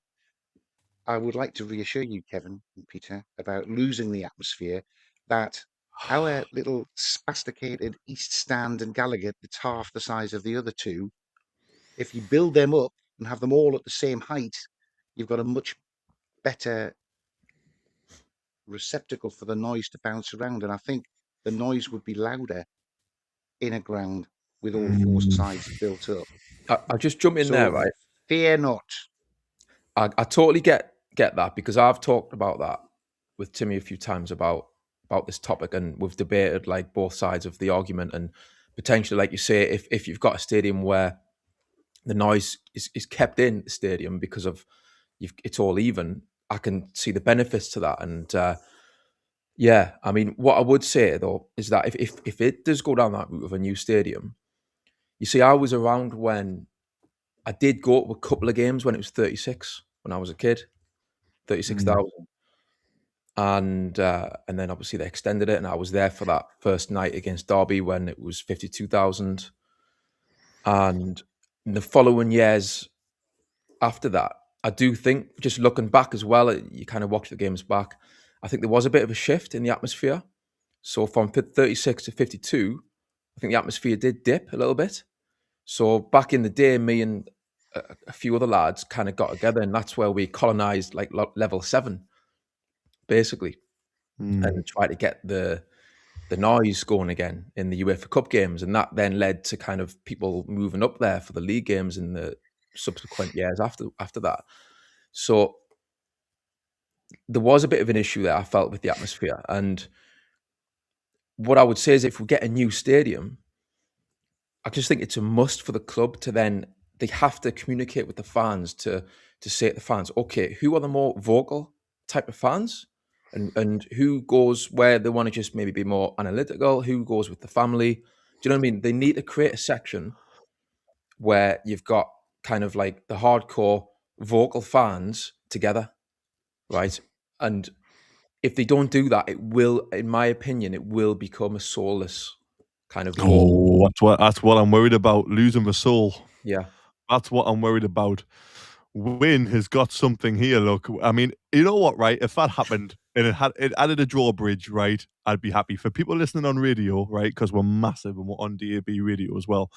I would like to reassure you, Kevin and Peter, about losing the atmosphere, that our little spasticated East Stand and Gallagher, that's half the size of the other two, if you build them up and have them all at the same height, you've got a much better receptacle for the noise to bounce around. And I think the noise would be louder in a ground with all four sides built up. I'll just jump in there, right? Fear not. I totally get that, because I've talked about that with Timmy a few times about this topic, and we've debated like both sides of the argument, and potentially, like you say, if you've got a stadium where the noise is kept in the stadium because of it's all even, I can see the benefits to that. And yeah, I mean, what I would say though is that if it does go down that route of a new stadium, you see, I was around when I did go to a couple of games when it was 36 when I was a kid, 36,000. And then obviously they extended it, and I was there for that first night against Derby when it was 52,000. And in the following years after that, I do think, just looking back as well, you kind of watch the games back, I think there was a bit of a shift in the atmosphere. So from 36 to 52, I think the atmosphere did dip a little bit. So back in the day, me and a few other lads kind of got together, and that's where we colonized like level 7, basically, and tried to get the noise going again in the UEFA Cup games. And that then led to kind of people moving up there for the league games in the subsequent years after that. So there was a bit of an issue there, I felt, with the atmosphere. And what I would say is, if we get a new stadium, I just think it's a must for the club to then, they have to communicate with the fans to say to the fans, okay, who are the more vocal type of fans, and who goes where they want to just maybe be more analytical, who goes with the family. Do you know what I mean? They need to create a section where you've got kind of like the hardcore vocal fans together, right? And if they don't do that, it will, in my opinion, it will become a soulless kind of club. Oh, that's what I'm worried about, losing the soul. Yeah. That's what I'm worried about. Win has got something here, look. I mean, you know what, right? If that happened and it added a drawbridge, right, I'd be happy. For people listening on radio, right, because we're massive and we're on DAB radio as well,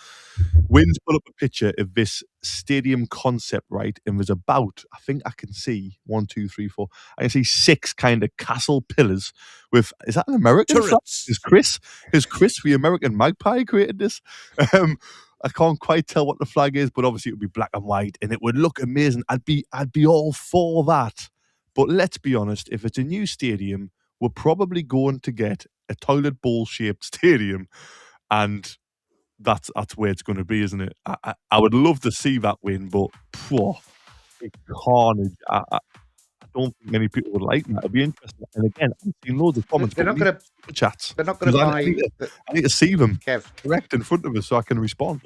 Wynn's put up a picture of this stadium concept, right? And there's about, I think I can see 1, 2, 3, 4. I can see 6 kind of castle pillars with, is that an American flag? Is Chris the American magpie created this? I can't quite tell what the flag is, but obviously it would be black and white and it would look amazing. I'd be all for that. But let's be honest, if it's a new stadium, we're probably going to get a toilet bowl shaped stadium, and that's where it's going to be, isn't it? I would love to see that win, but it's carnage. I don't think many people would like that. It'd be interesting. And again, I've seen loads of comments. They're not going to chats. They're not going to buy. I need to see them, Kev, correct in front of us so I can respond.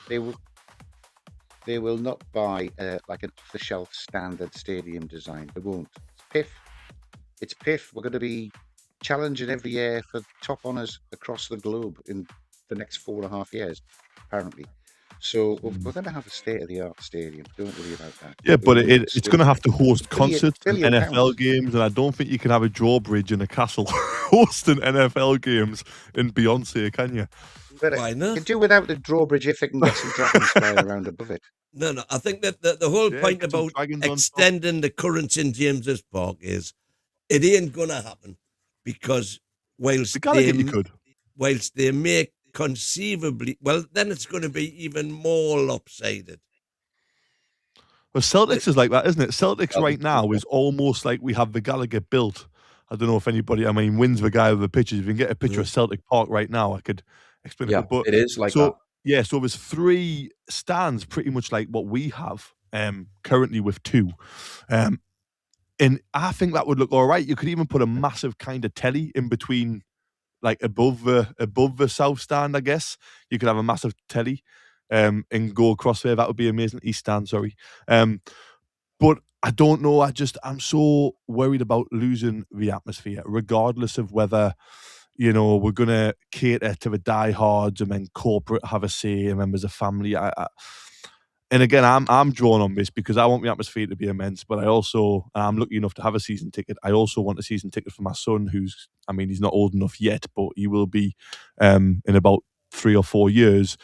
They will not buy like an off-the-shelf standard stadium design. They won't. It's piff. We're going to be challenging every year for top honours across the globe in the next 4.5 years, apparently. So we're going to have a state-of-the-art stadium. Don't worry about that. Yeah, but it's going to have to host concerts and NFL pounds. games, and I don't think you can have a drawbridge in a castle hosting NFL games in Beyonce, can you? Why not? You can do without the drawbridge if it can get some dragons flying around above it. No, I think that the whole point about extending the current St James's Park is it ain't going to happen, because whilst they may conceivably, well, then it's going to be even more lopsided. Well, Celtics is like that, isn't it? Celtics right now is almost like we have the Gallagher built. I don't know if anybody, I mean, Wynn's the guy with the pictures. If you can get a picture of Celtic Park right now, I could explain it. But it is like that. Yeah, so there's 3 stands pretty much like what we have currently with 2. And I think that would look all right. You could even put a massive kind of telly in between, like above the south stand, I guess. You could have a massive telly and go across there. That would be amazing. East stand, sorry. But I don't know. I'm so worried about losing the atmosphere, regardless of whether, we're going to cater to the diehards and then corporate have a say and members of family. And again, I'm drawn on this because I want the atmosphere to be immense, but I'm lucky enough to have a season ticket. I also want a season ticket for my son, he's not old enough yet, but he will be in about 3 or 4 years.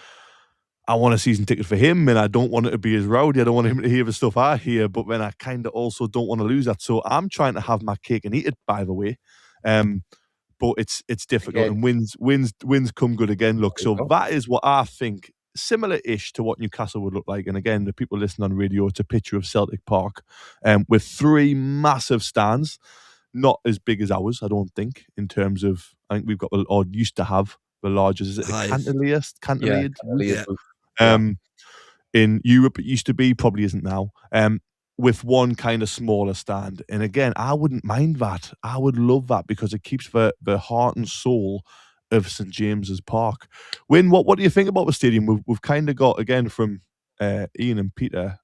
I want a season ticket for him, and I don't want it to be as rowdy. I don't want him to hear the stuff I hear, but then I kind of also don't want to lose that. So I'm trying to have my cake and eat it, by the way. But it's difficult, and wins come good again. Look, so that is what I think, similar-ish to what Newcastle would look like. And again, the people listening on radio, it's a picture of Celtic Park, with 3 massive stands, not as big as ours, I don't think, in terms of. I think we've got or used to have the largest. Is it the cantileered? In Europe, it used to be, probably isn't now. With one kind of smaller stand. And again, I wouldn't mind that. I would love that because it keeps the heart and soul of St James's Park. Wyn, what do you think about the stadium? We've kind of got, again, from Ian and Peter,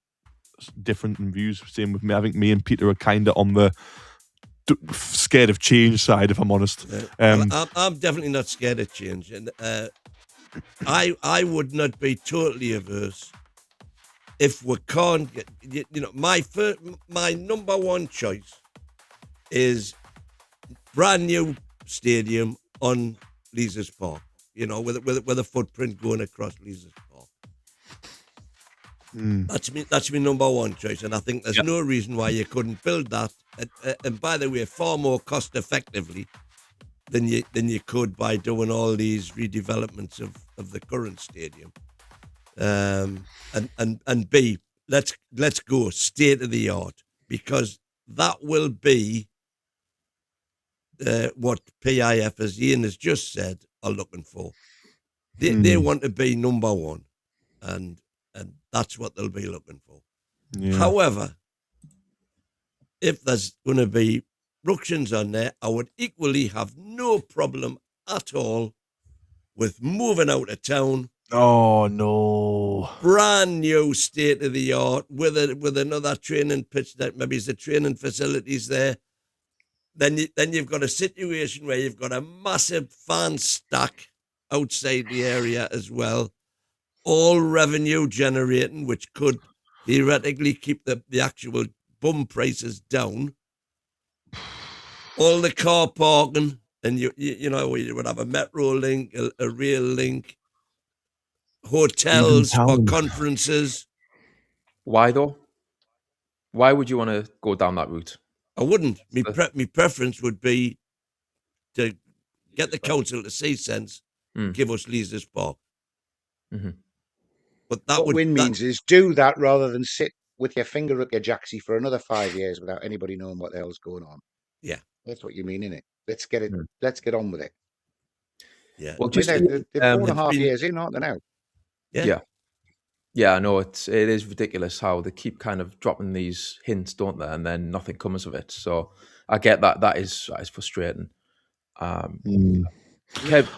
different views. Same with me. I think me and Peter are kind of on the scared of change side, if I'm honest. I'm definitely not scared of change. And I would not be totally averse if we can't get, my number one choice is brand new stadium on Leazes Park, with a footprint going across Leazes Park. That's my number one choice, and I think there's no reason why you couldn't build that. And by the way, far more cost effectively than you could by doing all these redevelopments of the current stadium. And B, let's go state of the art, because that will be what PIF, as Ian has just said, are looking for. They want to be number one, and that's what they'll be looking for. Yeah. However, if there's going to be ructions on there, I would equally have no problem at all with moving out of town. Oh no! Brand new, state of the art, with another training pitch that maybe is the training facilities there. Then you've got a situation where you've got a massive fan stack outside the area as well, all revenue generating, which could theoretically keep the actual bum prices down. All the car parking, and you would have a metro link, a rail link. Hotels for conferences. Why though? Why would you want to go down that route? I wouldn't. My preference would be to get the council to see sense, give us Leazes Park. Mm-hmm. But what Wyn means is do that rather than sit with your finger up your jacksie for another 5 years without anybody knowing what the hell's going on. Yeah, that's what you mean, innit? Let's get it. Let's get on with it. Yeah. Well, they're 4.5 years in, aren't they now? Yeah, I know it is ridiculous how they keep kind of dropping these hints, don't they? And then nothing comes of it. So I get that. That is frustrating. Me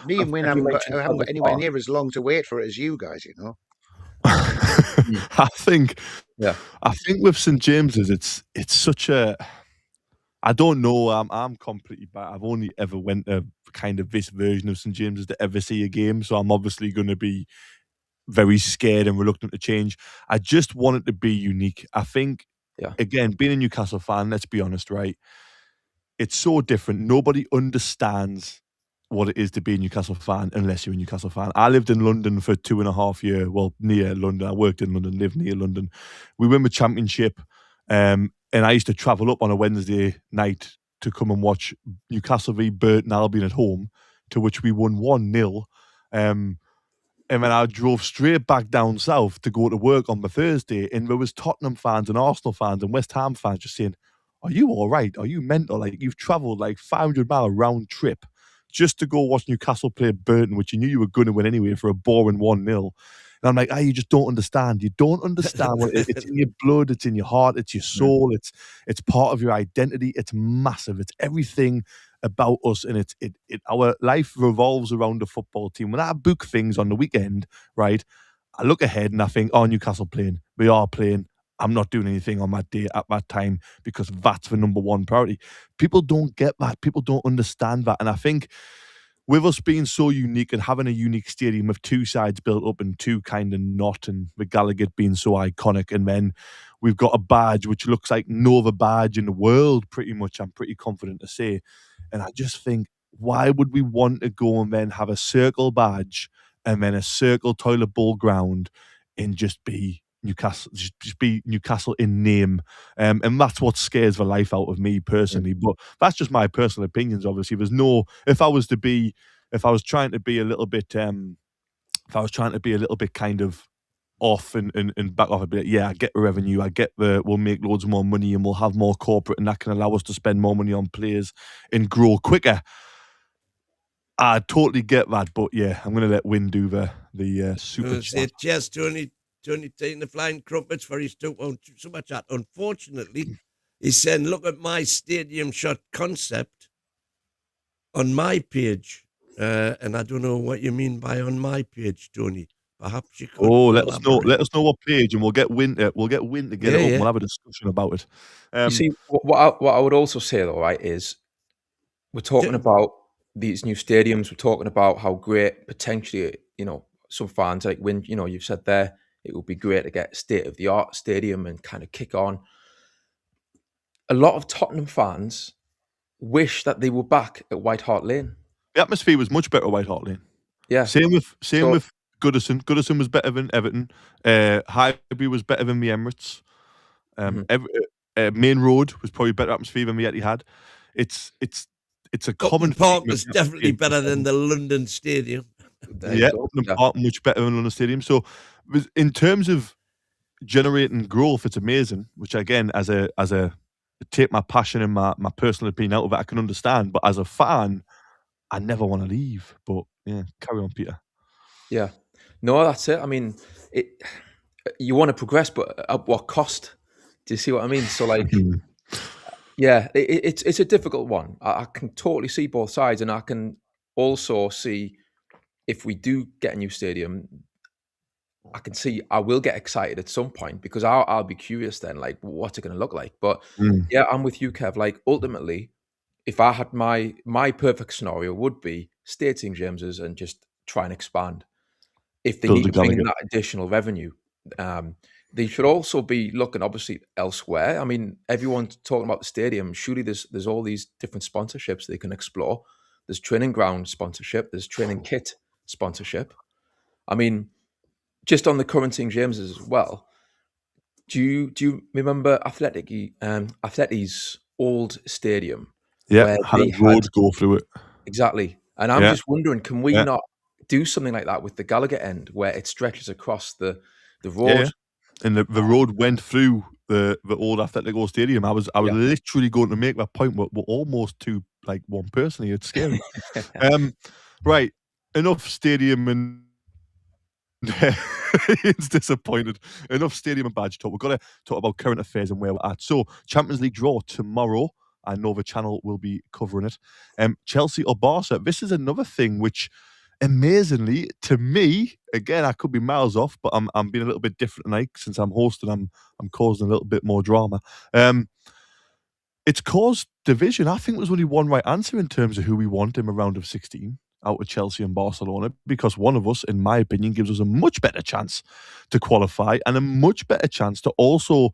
and Wyn haven't got anywhere near as long to wait for it as you guys, I think with St James's, it's such a. I don't know. I'm completely bad. I've only ever went to kind of this version of St James's to ever see a game, so I'm obviously going to be very scared and reluctant to change. I just want it to be unique. I think, again, being a Newcastle fan, let's be honest, right? It's so different. Nobody understands what it is to be a Newcastle fan unless you're a Newcastle fan. I lived in London for 2.5 years. Well, near London. I worked in London, lived near London. We won the championship, and I used to travel up on a Wednesday night to come and watch Newcastle v Burton Albion at home, to which we won 1-0. And then I drove straight back down south to go to work on the Thursday, and there was Tottenham fans and Arsenal fans and West Ham fans just saying, "Are you all right? Are you mental? Like, you've travelled like 500-mile round trip just to go watch Newcastle play Burton, which you knew you were going to win anyway, for a boring 1-0. And I'm like, you just don't understand. You don't understand what it's in your blood, it's in your heart, it's your soul, it's part of your identity. It's massive. It's everything about us, and our life revolves around the football team. When I book things on the weekend, right, I look ahead and I think, Newcastle playing. We are playing. I'm not doing anything on that day at that time because that's the number one priority. People don't get that. People don't understand that. And I think with us being so unique and having a unique stadium with two sides built up and two kind of not, and the Gallagher being so iconic, and then we've got a badge which looks like no other badge in the world, pretty much, I'm pretty confident to say. And I just think, why would we want to go and then have a circle badge and then a circle toilet bowl ground and just be Newcastle, just be Newcastle in name? And that's what scares the life out of me personally. But that's just my personal opinions, obviously. There's no, if I was trying to be a little bit, kind of off and back off a bit, yeah, I get the revenue, we'll make loads more money and we'll have more corporate and that can allow us to spend more money on players and grow quicker. I totally get that, but yeah, I'm going to let Win do the super chat. Cheers, Tony taking the flying crumpets for his super chat. Unfortunately, he's saying, look at my stadium shot concept on my page. And I don't know what you mean by on my page, Tony. Perhaps you could. Oh, let us know what page, and we'll get Win to get it up. And we'll have a discussion about it. You see, what I would also say though, right, is we're talking about these new stadiums. We're talking about how great potentially, some fans like Win. You've said there it would be great to get a state of the art stadium and kind of kick on. A lot of Tottenham fans wish that they were back at White Hart Lane. The atmosphere was much better at White Hart Lane. Yeah. Same with Goodison. Goodison was better than Everton. Highbury was better than the Emirates. Main Road was probably better atmosphere than the Etihad. It's a common. Park was definitely better than the London Stadium. Upton Park much better than London Stadium. So, in terms of generating growth, it's amazing. Which again, as a take my passion and my personal opinion out of it, I can understand. But as a fan, I never want to leave. But yeah, carry on, Peter. Yeah, no, that's it. I mean, you want to progress, but at what cost? Do you see what I mean? So, like, yeah, it's a difficult one. I can totally see both sides, and I can also see if we do get a new stadium, I will get excited at some point because I'll be curious then, like, what's it going to look like? But yeah, I'm with you, Kev. Like, ultimately, if I had my perfect scenario would be stay at St James's and just try and expand. If they need to bring in that additional revenue, they should also be looking obviously elsewhere. I mean, everyone's talking about the stadium. Surely there's all these different sponsorships they can explore. There's training ground sponsorship. There's training kit sponsorship. I mean, just on the current St James's as well. Do you remember Atleti's old stadium? Yeah, had a road go through it. Exactly. And I'm just wondering, can we not do something like that with the Gallagher end where it stretches across the road? Yeah. And the road went through the old Atletico Stadium. I was literally going to make that point, but we're almost to like one person here. It's scary. Right. Enough stadium and it's disappointed. Enough stadium and badge talk. We've got to talk about current affairs and where we're at. So, Champions League draw tomorrow. I know the channel will be covering it. Chelsea or Barca. This is another thing which, amazingly, to me, again, I could be miles off, but I'm being a little bit different tonight since I'm hosting. I'm causing a little bit more drama. It's caused division. I think there's only one right answer in terms of who we want in a round of 16 out of Chelsea and Barcelona, because one of us, in my opinion, gives us a much better chance to qualify and a much better chance to also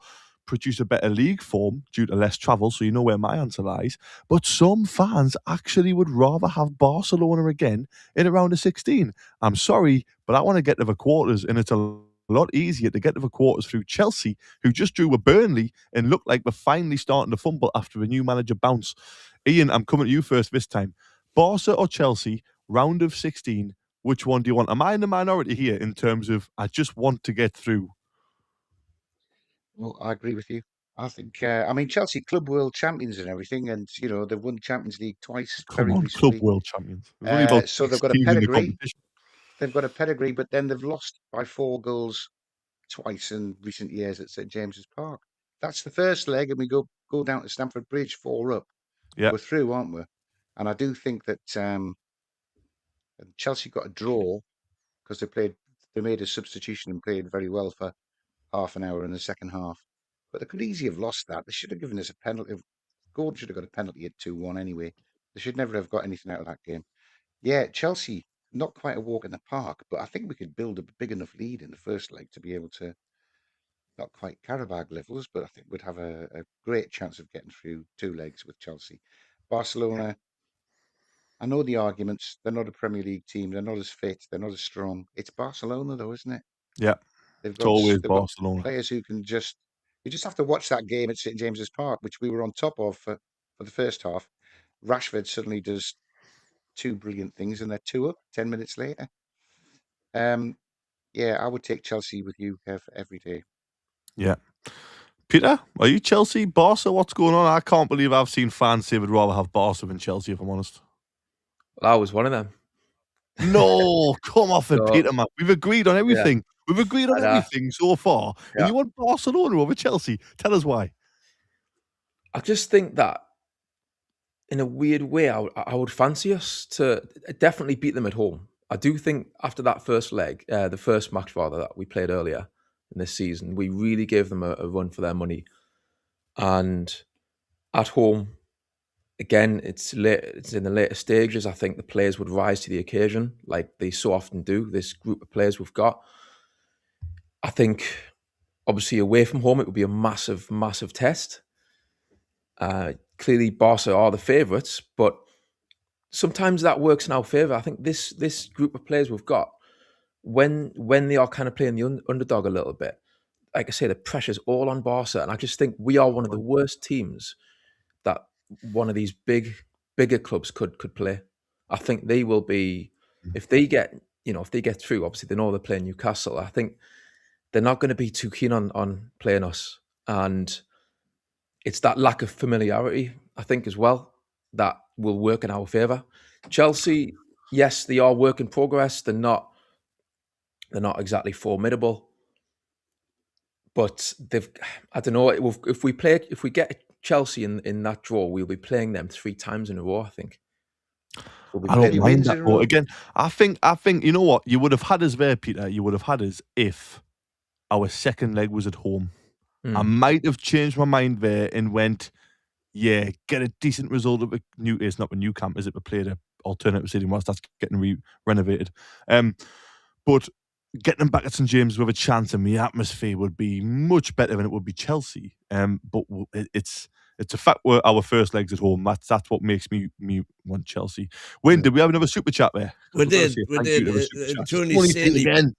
produce a better league form due to less travel, so you know where my answer lies. But some fans actually would rather have Barcelona again in a round of 16. I'm sorry, but I want to get to the quarters, and it's a lot easier to get to the quarters through Chelsea, who just drew with Burnley and look like we're finally starting to fumble after a new manager bounce. Ian, I'm coming to you first this time. Barca or Chelsea, round of 16, which one do you want? Am I in the minority here in terms of I just want to get through? Well, I agree with you. I think, Chelsea Club World Champions and everything, and, they've won Champions League twice very recently. Club World Champions. Only about so they've got a pedigree. They've got a pedigree, but then they've lost by 4 goals twice in recent years at St James's Park. That's the first leg, and we go down to Stamford Bridge, 4 up. Yeah. We're through, aren't we? And I do think that Chelsea got a draw because they made a substitution and played very well for half an hour in the second half. But they could easily have lost that. They should have given us a penalty. Gordon should have got a penalty at 2-1 anyway. They should never have got anything out of that game. Yeah, Chelsea, not quite a walk in the park, but I think we could build a big enough lead in the first leg to be able to, not quite Carabao levels, but I think we'd have a great chance of getting through 2 legs with Chelsea. Barcelona, I know the arguments. They're not a Premier League team. They're not as fit. They're not as strong. It's Barcelona, though, isn't it? Yeah, They've it's got always they've got Barcelona. players who can just. You just have to watch that game at St James's Park, which we were on top of for the first half. Rashford suddenly does 2 brilliant things, and they're 2 up 10 minutes later. Yeah, I would take Chelsea with you, Kev, every day. Yeah. Peter, are you Chelsea, Barca? What's going on? I can't believe I've seen fans say they'd rather have Barca than Chelsea, if I'm honest. Well, I was one of them. No, come off it, So, Peter, man. We've agreed on everything. We've agreed on I know. everything so far. And Yeah. you want Barcelona over Chelsea. Tell us why. I just think that in a weird way, I would fancy us to definitely beat them at home. I do think after that first leg, the first match rather that we played earlier in this season, we really gave them a run for their money. And at home, again, it's in the later stages. I think the players would rise to the occasion, like they so often do. This group of players we've got. I think, obviously, away from home, it would be a massive, massive test. Clearly, Barca are the favourites, but sometimes that works in our favour. I think this group of players we've got, when they are kind of playing the underdog a little bit, like I say, the pressure's all on Barca, and I just think we are one of the worst teams that one of these bigger clubs could play. I think they will be, if they get through. Obviously, they know they're playing Newcastle. I think they're not going to be too keen on playing us, and it's that lack of familiarity, I think, as well, that will work in our favour. Chelsea, yes, they are work in progress. They're not exactly formidable, but I don't know. If we get Chelsea in that draw, we'll be playing them 3 times in a row, I think. I don't mind that, but again, I think you know what? You would have had us there, Peter. You would have had us if our second leg was at home. I might have changed my mind there and went, yeah, get a decent result at it's not the new camp, is it? We played an alternative stadium whilst that's getting renovated. But getting them back at St James with a chance, and the atmosphere would be much better than it would be Chelsea. But it's a fact we're our first legs at home. That's what makes me want Chelsea. Wayne, did we have another super chat there? We did. Tony said again.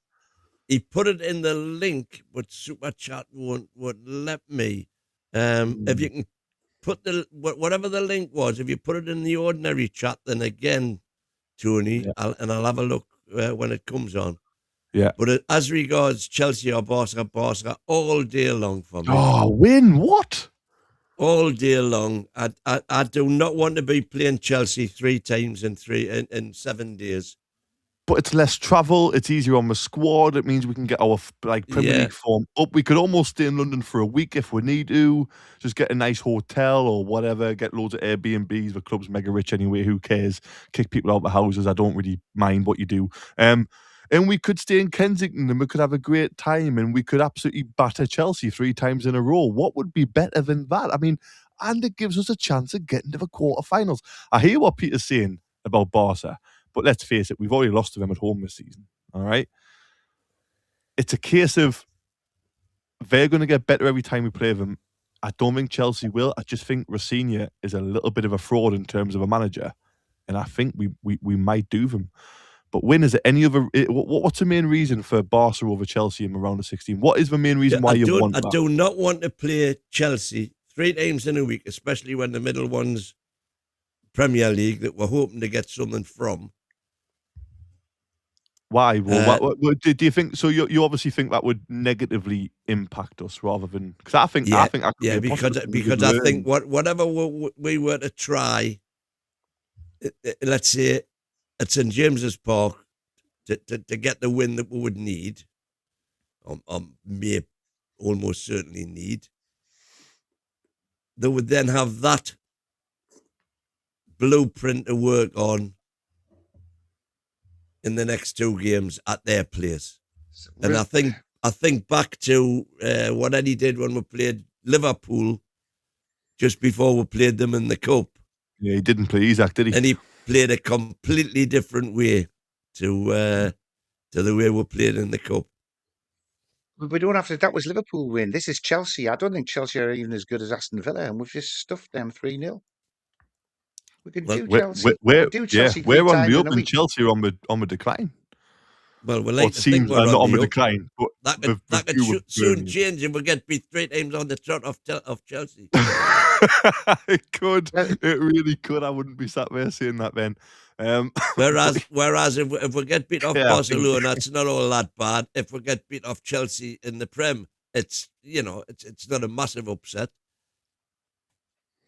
He put it in the link, but super chat won't let me. If you can put whatever the link was, if you put it in the ordinary chat, then again, Tony, I'll have a look when it comes on. Yeah. But as regards Chelsea or Barca all day long for me. Oh, win what? All day long. I do not want to be playing Chelsea 3 times in 7 days. But it's less travel. It's easier on the squad. It means we can get our Premier League form up. We could almost stay in London for a week if we need to. Just get a nice hotel or whatever. Get loads of Airbnbs. The club's mega rich anyway. Who cares? Kick people out of the houses. I don't really mind what you do. And we could stay in Kensington and we could have a great time and we could absolutely batter Chelsea 3 times in a row. What would be better than that? I mean, and it gives us a chance of getting to the quarterfinals. I hear what Peter's saying about Barca. But let's face it, we've already lost to them at home this season. All right? It's a case of they're going to get better every time we play them. I don't think Chelsea will. I just think Rafinha is a little bit of a fraud in terms of a manager. And I think we might do them. But Win, is there any other... What's the main reason for Barca over Chelsea in the round of 16? What is the main reason why you want that? I do not want to play Chelsea 3 times in a week, especially when the middle one's Premier League that we're hoping to get something from. Why? Well, do you think so? You obviously think that would negatively impact us rather than because I think because I think whatever we were to try, let's say at St James's Park to get the win that we would need, or may almost certainly need, they would then have that blueprint to work on in the next 2 games at their place. And I think back to what Eddie did when we played Liverpool just before we played them in the Cup. Yeah, he didn't play Isaac, did he? And he played a completely different way to the way we played in the Cup. But we don't have to. That was Liverpool win. This is Chelsea. I don't think Chelsea are even as good as Aston Villa, and we've just stuffed them 3-0. We could do Chelsea. We do Chelsea we're on times the in a up and week. Chelsea are on the decline. Well, we Or like it to think seems we're not on the the up. decline. But That could soon change if we get beat 3 times on the trot of Chelsea. It could. It really could. I wouldn't be sat there saying that, Ben. Whereas if we get beat off Barcelona, it's not all that bad. If we get beat off Chelsea in the Prem, it's not a massive upset.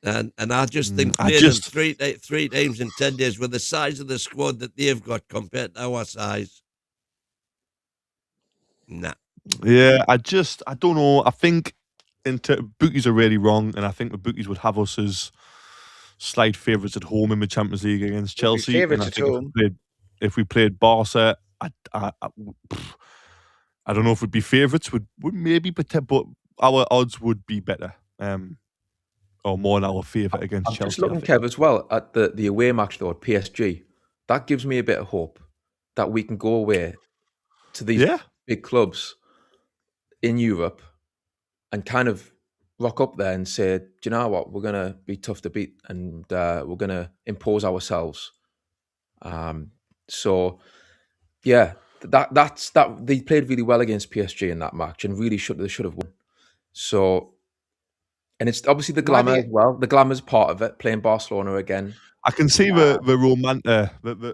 And I just think playing them three times in 10 days with the size of the squad that they've got compared to our size, nah. Yeah, I don't know. I think bookies are really wrong, and I think the bookies would have us as slight favourites at home in the Champions League against Chelsea. Favourites at home. If we played Barca, I don't know if we'd be favourites. Would maybe, but our odds would be better. Or more in our favour against Chelsea. Just looking, Kev, as well at the away match though at PSG. That gives me a bit of hope that we can go away to these big clubs in Europe and kind of rock up there and say, do you know what, we're going to be tough to beat and we're going to impose ourselves. So, yeah, that's they played really well against PSG in that match and really should have won. So, and it's obviously the glamour as well. The glamour's part of it, playing Barcelona again. I can see the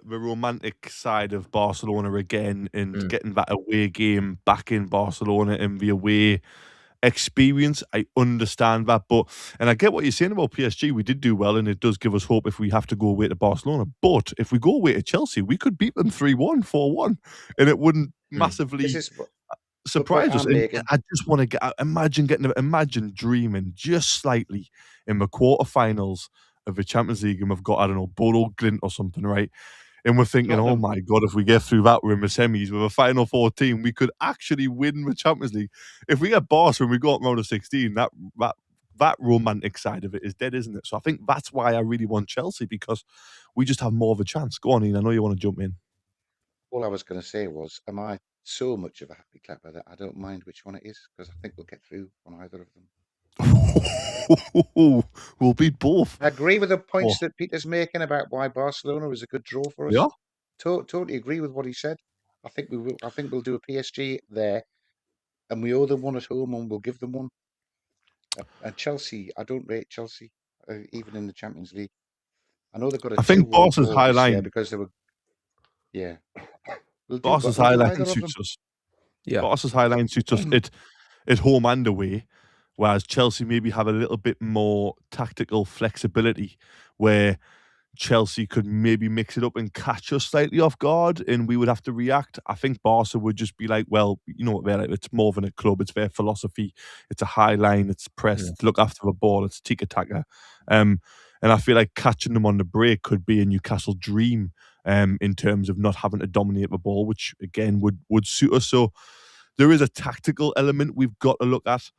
romantic side of Barcelona again and getting that away game back in Barcelona and the away experience. I understand that, and I get what you're saying about PSG. We did do well, and it does give us hope if we have to go away to Barcelona. But if we go away to Chelsea, we could beat them 3-1, 4-1, and it wouldn't massively surprise us. I just want to imagine dreaming just slightly in the quarterfinals of the Champions League, and we've got, I don't know, Bodo Glimt or something, right? And we're thinking, oh my God, if we get through that, we're in the semis with a final 14, we could actually win the Champions League. If we get Barca and we go up round of 16, that romantic side of it is dead, isn't it? So I think that's why I really want Chelsea, because we just have more of a chance. Go on, Ian, I know you want to jump in. All I was going to say was, am I so much of a happy clapper that I don't mind which one it is, because I think we'll get through on either of them. We'll beat both. I agree with the points that Peter's making about why Barcelona was a good draw for us. Yeah, totally agree with what he said. I think we'll do a PSG there, and we owe them one at home, and we'll give them one. And Chelsea, I don't rate Chelsea even in the Champions League. I know they've got. I think Barca's high line because they were. Yeah. Barca's high line suits us. Yeah, Barca's high line suits us. At home and away. Whereas Chelsea maybe have a little bit more tactical flexibility, where Chelsea could maybe mix it up and catch us slightly off guard, and we would have to react. I think Barca would just be like, well, you know what they're like. It's more than a club. It's their philosophy. It's a high line. It's press. It's look after the ball. It's tiki-taka. And I feel like catching them on the break could be a Newcastle dream in terms of not having to dominate the ball, which again would suit us. So there is a tactical element we've got to look at.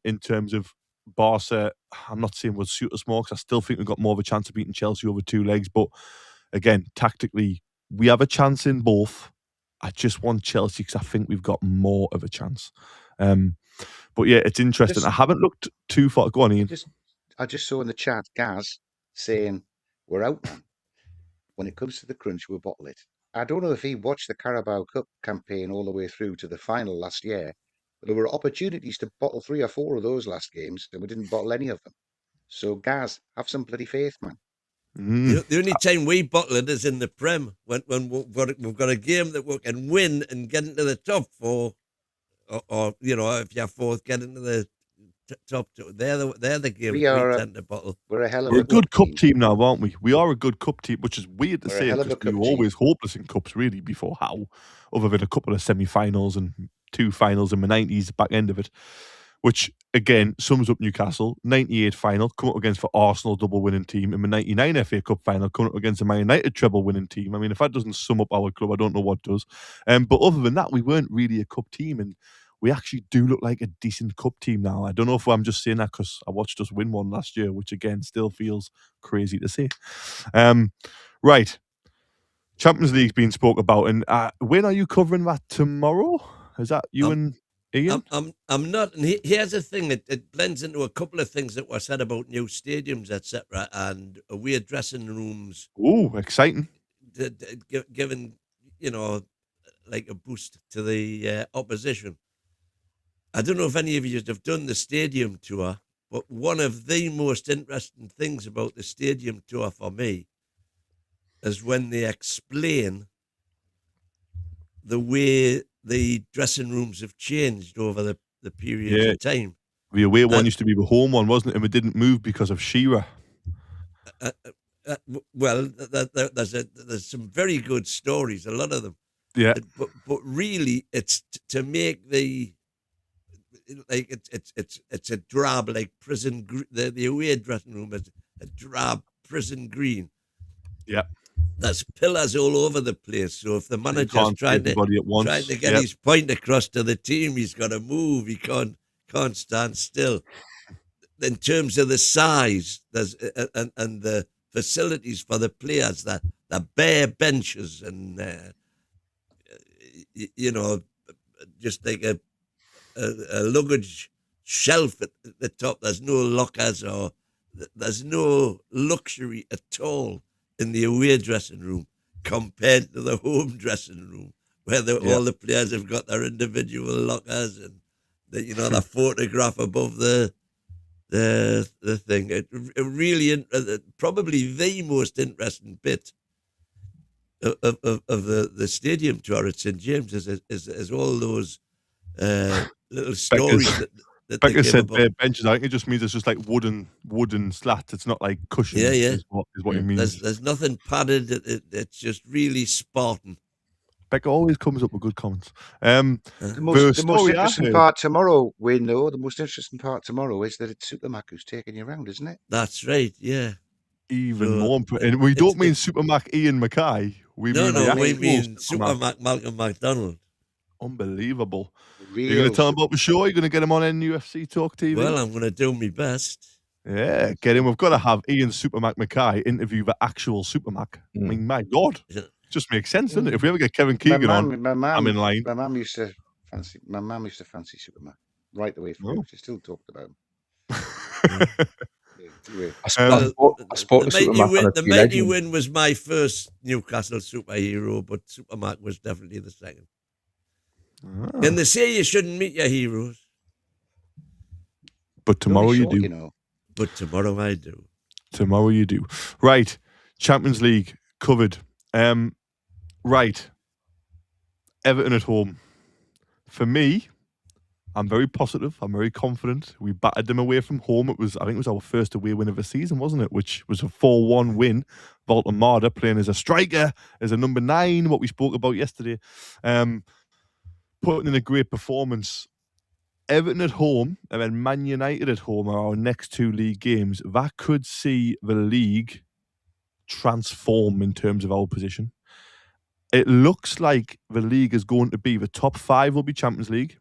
In terms of Barca, I'm not saying we'll suit us more, because I still think we've got more of a chance of beating Chelsea over 2 legs. But again, tactically, we have a chance in both. I just want Chelsea because I think we've got more of a chance. But yeah, it's interesting. I haven't looked too far. Go on, Ian. I just saw in the chat Gaz saying, we're out, man. When it comes to the crunch, we'll bottle it. I don't know if he watched the Carabao Cup campaign all the way through to the final last year. There were opportunities to bottle 3 or 4 of those last games, and we didn't bottle any of them. So, Gaz, have some bloody faith, man. The only time we bottle it is in the Prem, when we've got a game that we can win and get into the top 4, or if you're 4th, get into the top 2. They're the game we tend to bottle. We're a hell of a good cup team now, aren't we? We are a good cup team, which is weird to say, because we were always hopeless in cups, really, before Howe, other than a couple of semi-finals and 2 finals in the 90s, back end of it, which again sums up Newcastle. 98 final, come up against the Arsenal double winning team, in the 99 FA Cup final, coming up against the Man United treble winning team. I mean, if that doesn't sum up our club, I don't know what does. But other than that, we weren't really a cup team, and we actually do look like a decent cup team now. I don't know if I'm just saying that because I watched us win one last year, which again still feels crazy to say. Right. Champions League's been spoke about, and when are you covering that tomorrow? Is that you and Ian? I'm not. And here's the thing: it blends into a couple of things that were said about new stadiums, etc., and away dressing rooms. Oh, exciting! Given like a boost to the opposition. I don't know if any of you have done the stadium tour, but one of the most interesting things about the stadium tour for me is when they explain the way the dressing rooms have changed over the periods of time. The away one used to be the home one, wasn't it? And we didn't move because of Shearer. Well, there's some very good stories, a lot of them. Yeah. But really, it's to make the it's a drab like prison. The away dressing room is a drab prison green. Yeah. There's pillars all over the place. So if the manager's trying to get his point across to the team, he's got to move. He can't stand still. In terms of the size, there's and the facilities for the players, the bare benches and just like a luggage shelf at the top. There's no lockers or there's no luxury at all in the away dressing room compared to the home dressing room, where all the players have got their individual lockers and the photograph above the thing. It really probably the most interesting bit of the stadium tour at St James is all those little stories that Becca said bare benches. I think it just means it's just like wooden slats. It's not like cushions. Yeah. Is what it means. There's nothing padded. It's just really Spartan. Becca always comes up with good comments. The most interesting part tomorrow, Wayne, though, the most interesting part tomorrow is that it's Supermac who's taking you around, isn't it? That's right, yeah. Even more. And we don't mean Supermac Ian Mackay. We mean Supermac Malcolm McDonald. Unbelievable. You're going to tell him about the show? You're going to get him on NUFC Talk TV? Well, I'm going to do my best. Yeah, get him. We've got to have Ian Supermac Mackay interview the actual Supermac. I mean, my God. It just makes sense, doesn't it? If we ever get Kevin Keegan on, I'm in line. My mum used to fancy Supermac right away from him. She still talked about him. The Mighty Win was my first Newcastle superhero, but Supermac was definitely the second. And they say you shouldn't meet your heroes. But tomorrow you do. But tomorrow I do. Tomorrow you do. Right. Champions League covered. Right. Everton at home. For me, I'm very positive. I'm very confident. We battered them away from home. I think it was our first away win of the season, wasn't it? Which was a 4-1 win. Voltemada playing as a striker, as a number 9, what we spoke about yesterday. Putting in a great performance. Everton at home and then Man United at home are our next 2 league games. That could see the league transform in terms of our position. It looks like the league is going to be the top 5 will be Champions League,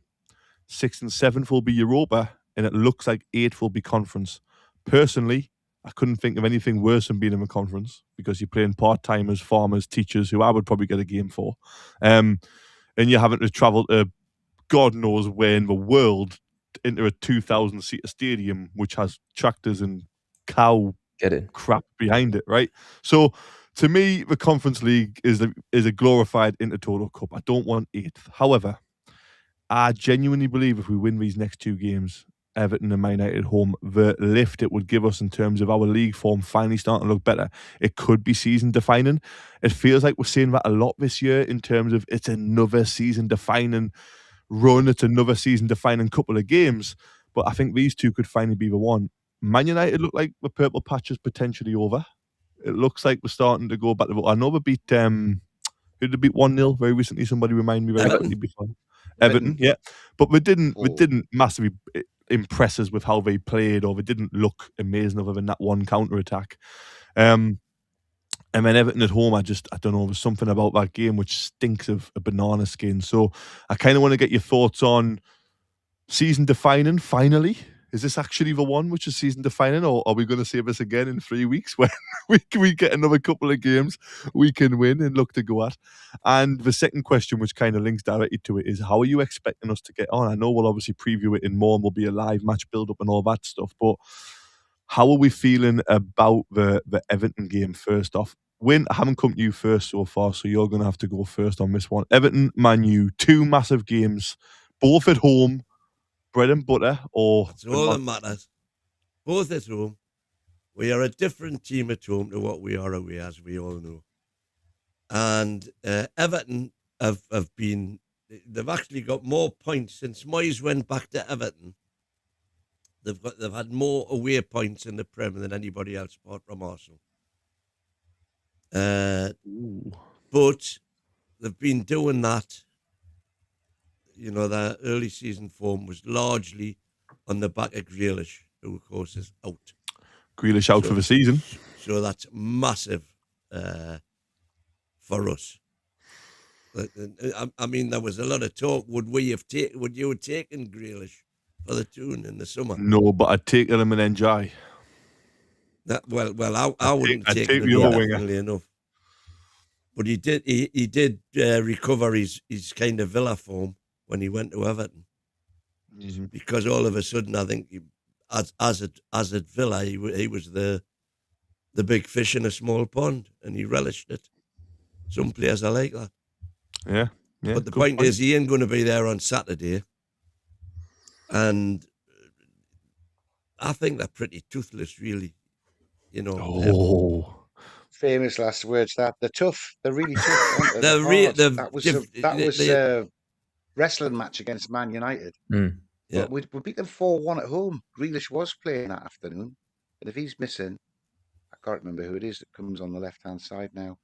6th and 7th will be Europa, and it looks like 8th will be Conference. Personally, I couldn't think of anything worse than being in the Conference because you're playing part-timers, farmers, teachers, who I would probably get a game for. And you're having to travel to God knows where in the world into a 2,000-seater stadium, which has tractors and cow crap behind it, right? So, to me, the Conference League is a glorified Intertoto Cup. I don't want 8th. However, I genuinely believe if we win these next 2 games, Everton and Man United at home, the lift it would give us in terms of our league form finally starting to look better, it could be season-defining. It feels like we're saying that a lot this year in terms of it's another season-defining run, it's another season-defining couple of games, but I think these 2 could finally be the one. Man United look like the purple patch is potentially over. It looks like we're starting to go back to... I know they beat... who did they beat 1-0 very recently? Somebody remind me very quickly before. Everton, yeah. But we didn't massively impress us with how they played, or they didn't look amazing other than that one counter-attack. And then Everton at home, I don't know, there's something about that game which stinks of a banana skin. So I kind of want to get your thoughts on season defining, finally. Is this actually the one which is season defining, or are we going to see this again in 3 weeks when we get another couple of games we can win and look to go at? And the second question, which kind of links directly to it, is how are you expecting us to get on? I know we'll obviously preview it in more and we'll be a live match build up and all that stuff, but how are we feeling about the Everton game first off? Win, I haven't come to you first so far, so you're going to have to go first on this one. Everton, Man U, 2 massive games, both at home. Bread and butter, or That's all that matters. Both at home. We are a different team at home to what we are away, as we all know. And Everton have been, they've actually got more points since Moyes went back to Everton. They've had more away points in the Premier than anybody else apart from Arsenal. But they've been doing that. You know, their early season form was largely on the back of Grealish, who, of course, is out. Grealish out for the season. So that's massive for us. I mean, there was a lot of talk. Would you have taken Grealish for the Toon in the summer? No, but I'd take him and enjoy. I wouldn't take him, definitely enough. But he did recover his kind of Villa form when he went to Everton, because all of a sudden, I think, as at Villa, he was the big fish in a small pond, and he relished it. Some players are like that. Yeah. But the point is, he ain't going to be there on Saturday, and I think they're pretty toothless, really. You know. Oh. Famous last words. They're tough. They're really tough. Aren't they? That was a wrestling match against Man United. Yeah. But we beat them 4-1 at home. Grealish was playing that afternoon, and if he's missing, I can't remember who it is that comes on the left-hand side now.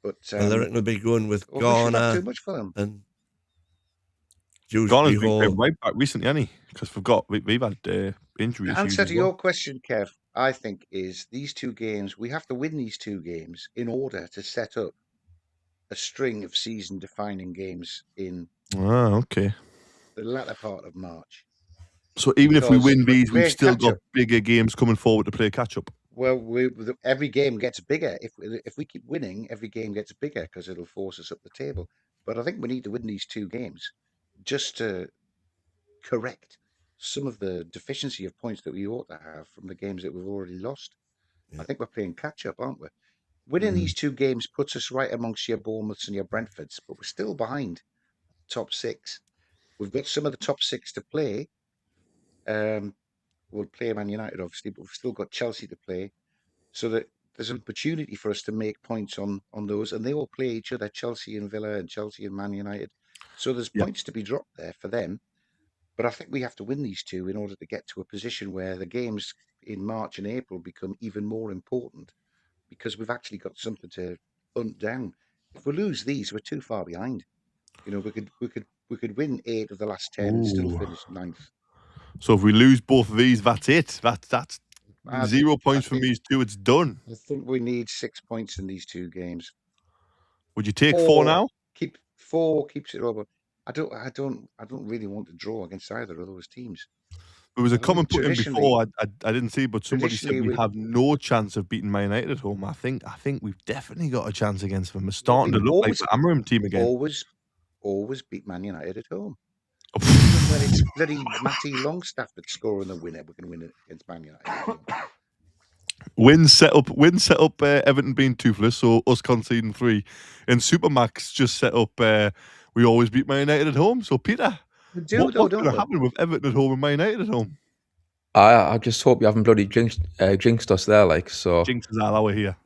But I reckon they'll be going with Garner. Too much for them. And Garner's been right back recently, hasn't he? Because we've had injuries. The answer to your question, Kev, I think, is these 2 games. We have to win these 2 games in order to set up a string of season-defining games in okay. the latter part of March. So even if we win these, we've still got bigger games coming forward to play catch-up. Well, every game gets bigger. If we keep winning, every game gets bigger because it'll force us up the table. But I think we need to win these 2 games just to correct some of the deficiency of points that we ought to have from the games that we've already lost. Yeah. I think we're playing catch-up, aren't we? Winning these 2 games puts us right amongst your Bournemouths and your Brentfords, but we're still behind top 6. We've got some of the top 6 to play. We'll play Man United, obviously, but we've still got Chelsea to play. So that there's an opportunity for us to make points on those, and they all play each other, Chelsea and Villa and Chelsea and Man United. So there's points to be dropped there for them. But I think we have to win these 2 in order to get to a position where the games in March and April become even more important, because we've actually got something to hunt down. If we lose these, we're too far behind. You know, we could win 8 of the last 10 and still finish 9th. So if we lose both of these, that's it. That's 0 points from these 2. It's done. I think we need 6 points in these 2 games. Would you take 4 now? Keep 4 keeps it over. I don't really want to draw against either of those teams. There was a comment put in before. I didn't see, but somebody said we have no chance of beating Man United at home. I think we've definitely got a chance against them. We're starting to look like the Amorim team again. Always beat Man United at home. When it's bloody Matty Longstaff that's scoring the winner, we can win it against Man United. Win set up Everton being toothless, so us conceding 3. And Supermax just set up we always beat Man United at home. So Peter, what's going to happen with Everton at home and Man United at home? I just hope you haven't bloody jinxed us there, like so. Jinx is our here.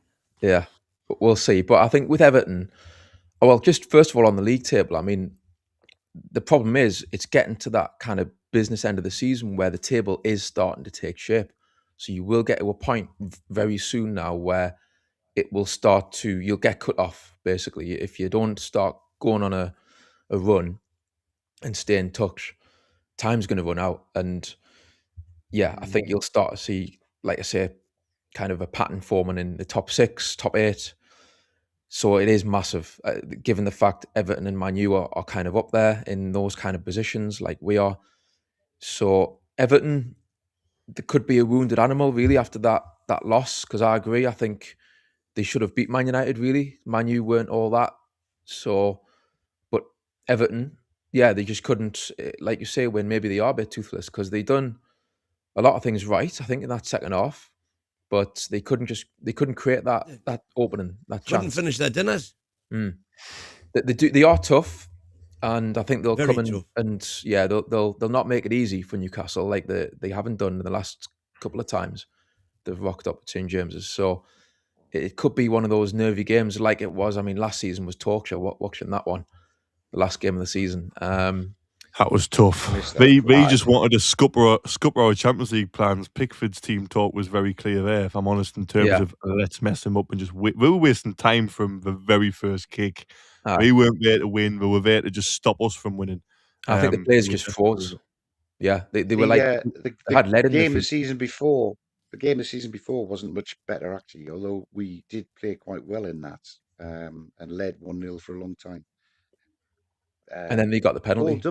Yeah, but we'll see. But I think with Everton, just first of all on the league table, I mean, the problem is it's getting to that kind of business end of the season where the table is starting to take shape. So you will get to a point very soon now where it will start to, you'll get cut off, basically. If you don't start going on a run and stay in touch, time's going to run out. And yeah, I think you'll start to see, like I say, kind of a pattern forming in the top 6, top 8. So it is massive, given the fact Everton and Man U are kind of up there in those kind of positions like we are. So Everton, there could be a wounded animal really after that loss, because I agree. I think they should have beat Man United really. Man U weren't all that. So, but Everton, yeah, they just couldn't, like you say, win. Maybe they are a bit toothless because they done a lot of things right, I think, in that second half, but they couldn't create that opening, that Couldn't chance. finish their dinners. They are tough, and I think they'll Very come in tough. and yeah, they'll not make it easy for Newcastle like they haven't done in the last couple of times they've rocked up at St James's. So it could be one of those nervy games like it was. I mean, last season was torture watching that one, the last game of the season. That was tough. They just wanted to scupper our Champions League plans. Pickford's team talk was very clear there, if I'm honest, in terms of let's mess them up and just we were wasting time from the very first kick. We weren't there to win. We were there to just stop us from winning. I think the players just froze. Yeah, they were like they had lead in the game the season before. The game the season before wasn't much better actually, although we did play quite well in that and led 1-0 for a long time. And then they got the penalty.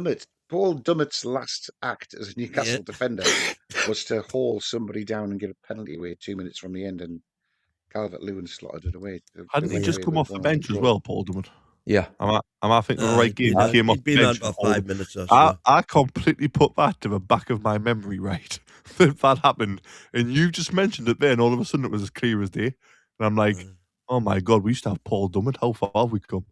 Paul Dummett's last act as a Newcastle defender was to haul somebody down and get a penalty away 2 minutes from the end, and Calvert-Lewin slotted it away. Hadn't he just come off the bench as well, Paul Dummett? Yeah. Am I thinking the right game? He came off the bench for 5 minutes or so. I completely put that to the back of my memory, right? that happened. And you just mentioned it there, and all of a sudden it was as clear as day. And I'm like, oh my God, we used to have Paul Dummett. How far have we come?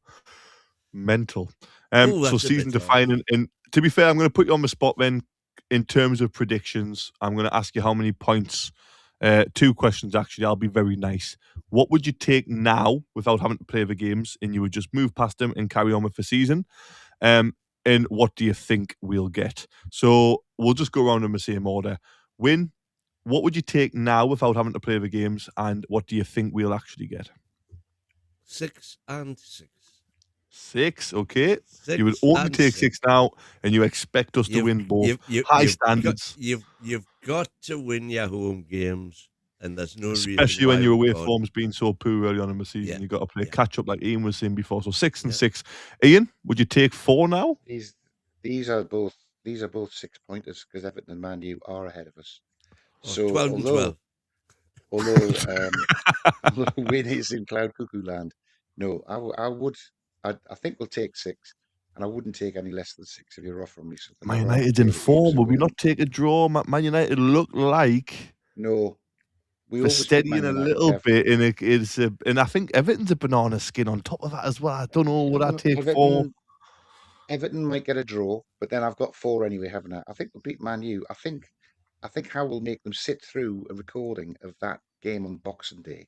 Mental. So season defining. And to be fair, I'm going to put you on the spot then in terms of predictions. I'm going to ask you how many points. 2 questions, actually. I'll be very nice. What would you take now without having to play the games, and you would just move past them and carry on with the season? And what do you think we'll get? So we'll just go around in the same order. Win, what would you take now without having to play the games, and what do you think we'll actually get? 6 and 6. 6, okay. 6 you would only take 6 now, and you expect us to win both. High standards. You've got to win your home games, and there's no reason. Especially when your away form's been so poor early on in the season. You've got to play catch up, like Ian was saying before. So 6 and 6. Ian, would you take 4 now? These are both 6-pointers because Everton and Man U are ahead of us. So 12 and 12. Although win is in cloud cuckoo land, no, I think we'll take 6, and I wouldn't take any less than 6 if you're offering me something. Man United in form. Would we not take a draw? Man United look like we're steadying a little bit, and and I think Everton's a banana skin on top of that as well. I don't know. Would I take 4? Everton might get a draw, but then I've got 4 anyway, haven't I? I think we'll beat Man U. I think how we'll make them sit through a recording of that game on Boxing Day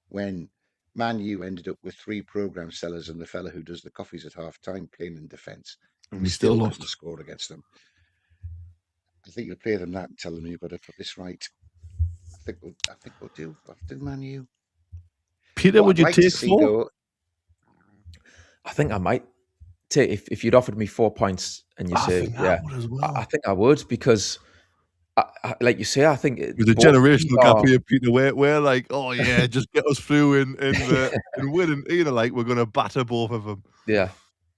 when Man U ended up with 3 programme sellers and the fella who does the coffees at half time playing in defence, and we still couldn't score against them. I think you'll play them that and tell them you've got to put this right. I think we'll do Man U. Peter, would you take 4? I think I might take if you'd offered me 4 points and you say I think I would, because I, like you say, I think there's a generational gap here, Peter. We're like, oh yeah, just get us through and win, and like we're gonna batter both of them. Yeah,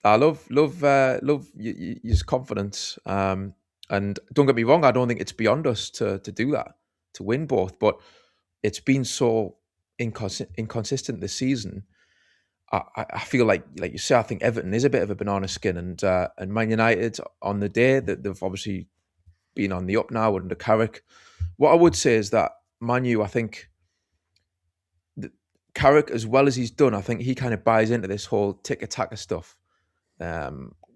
I love your confidence. And don't get me wrong, I don't think it's beyond us to do that, to win both. But it's been so inconsistent this season. I feel like you say, I think Everton is a bit of a banana skin, and Man United on the day that they've obviously been on the up now under Carrick. What I would say is that Man U, I think Carrick, as well as he's done, I think he kind of buys into this whole tick-a-tacker stuff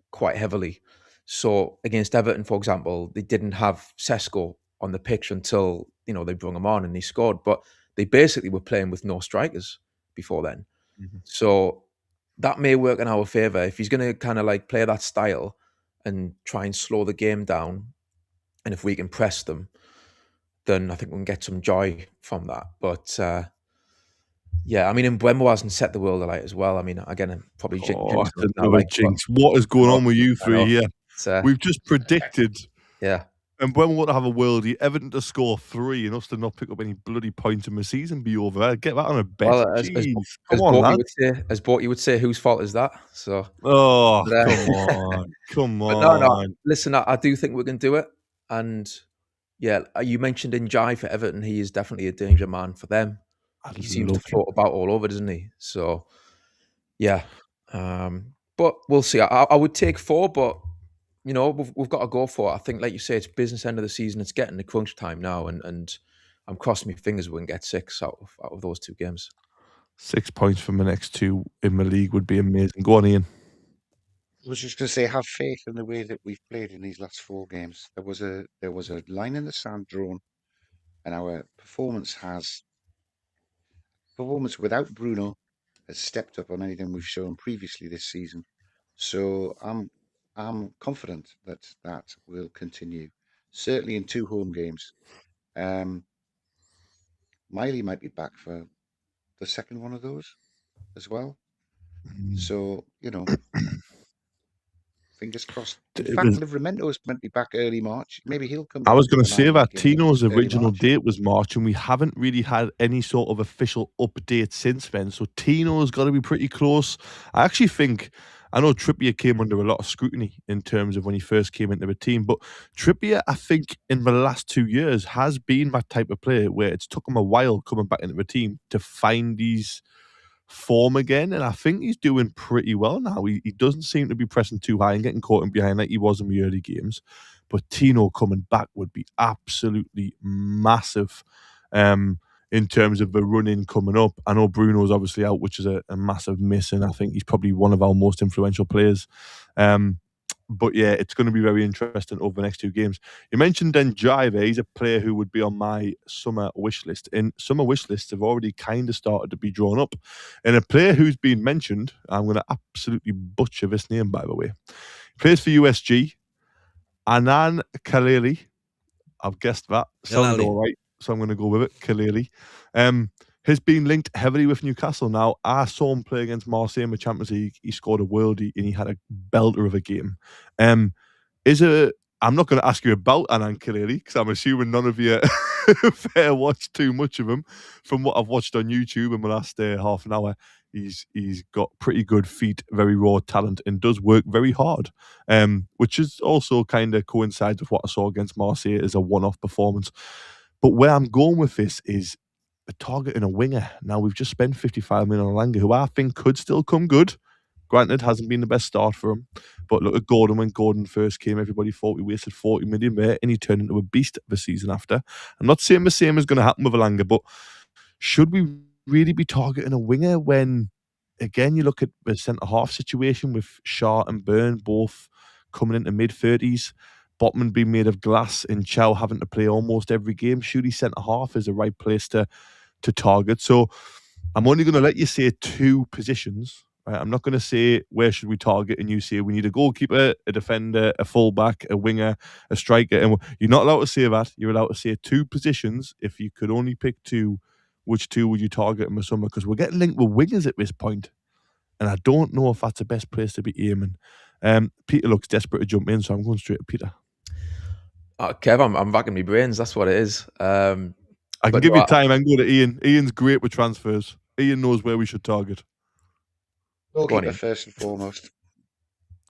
quite heavily. So against Everton, for example, they didn't have Sesko on the pitch until they brought him on and he scored. But they basically were playing with no strikers before then. Mm-hmm. So that may work in our favour if he's going to kind of like play that style and try and slow the game down. And if we can press them, then I think we can get some joy from that. But yeah, I mean, Mbeumo hasn't set the world alight as well. I mean, again, I'm probably jinx. What is going on with you three here? We've just predicted. Yeah. And when we want to have a worldie, Everton to score 3 and us to not pick up any bloody points in the season be over. Get that on a bet. Well, as Borky would say, whose fault is that? So. Oh, come on. No. Listen, I do think we can do it. And yeah, you mentioned Njai for Everton. He is definitely a danger man for them. He seems to float about all over, doesn't he? So yeah, but we'll see. I would take 4, but you know, we've got to go for it. I think, like you say, it's business end of the season. It's getting the crunch time now, and I'm crossing my fingers we can get 6 out of those 2 games. 6 points from the next 2 in the league would be amazing. Go on, Ian. I was just going to say, have faith in the way that we've played in these last 4 games. There was a line in the sand drawn, and our performance without Bruno has stepped up on anything we've shown previously this season. So I'm confident that will continue. Certainly in 2 home games. Miley might be back for the second one of those as well. So, you know, fingers crossed. In fact, Livramento is meant to be back early March. Maybe he'll come. I was going to say that in Tino's early original March. date was March, and we haven't really had any sort of official update since then. So Tino's got to be pretty close. I actually think, I know Trippier came under a lot of scrutiny in terms of when he first came into the team, but Trippier, I think, in the last 2 years has been that type of player where it's took him a while coming back into the team to find these form again, and I think he's doing pretty well now. He doesn't seem to be pressing too high and getting caught in behind like he was in the early games. But Tino coming back would be absolutely massive in terms of the run-in coming up. I know Bruno's obviously out, which is a massive miss, and I think he's probably one of our most influential players. But yeah, it's going to be very interesting over the next 2 games. You mentioned Njai there. He's a player who would be on my summer wish list. And summer wish lists have already kind of started to be drawn up. And a player who's been mentioned, I'm going to absolutely butcher this name, by the way. He plays for USG. Anan Kaleli. I've guessed that. Sounded all right, so I'm going to go with it. Kaleli. Has been linked heavily with Newcastle. Now, I saw him play against Marseille in the Champions League. He scored a worldie and he had a belter of a game. I'm not going to ask you about Anan Kaleli because I'm assuming none of you fair watch too much of him. From what I've watched on YouTube in the last half an hour, he's got pretty good feet, very raw talent, and does work very hard, which is also kind of coincides with what I saw against Marseille as a one-off performance. But where I'm going with this is a target and a winger. Now, we've just spent 55 million on Langer, who I think could still come good. Granted, hasn't been the best start for him. But look at Gordon. When Gordon first came, everybody thought we wasted 40 million there, and he turned into a beast the season after. I'm not saying the same is going to happen with Langer, but should we really be targeting a winger when, again, you look at the centre-half situation with Shaw and Byrne both coming into mid-30s, Botman being made of glass, and Chow having to play almost every game? Surely centre-half is the right place to target. So I'm only going to let you say 2 positions. Right? I'm not going to say where should we target and you say we need a goalkeeper, a defender, a fullback, a winger, a striker. And you're not allowed to say that. You're allowed to say 2 positions. If you could only pick 2, which 2 would you target in the summer? Because we're getting linked with wingers at this point, and I don't know if that's the best place to be aiming. Peter looks desperate to jump in, so I'm going straight to Peter. Kev, I'm racking my brains. That's what it is. I can give you time and go to Ian. Ian's great with transfers. Ian knows where we should target. Goalkeeper first and foremost.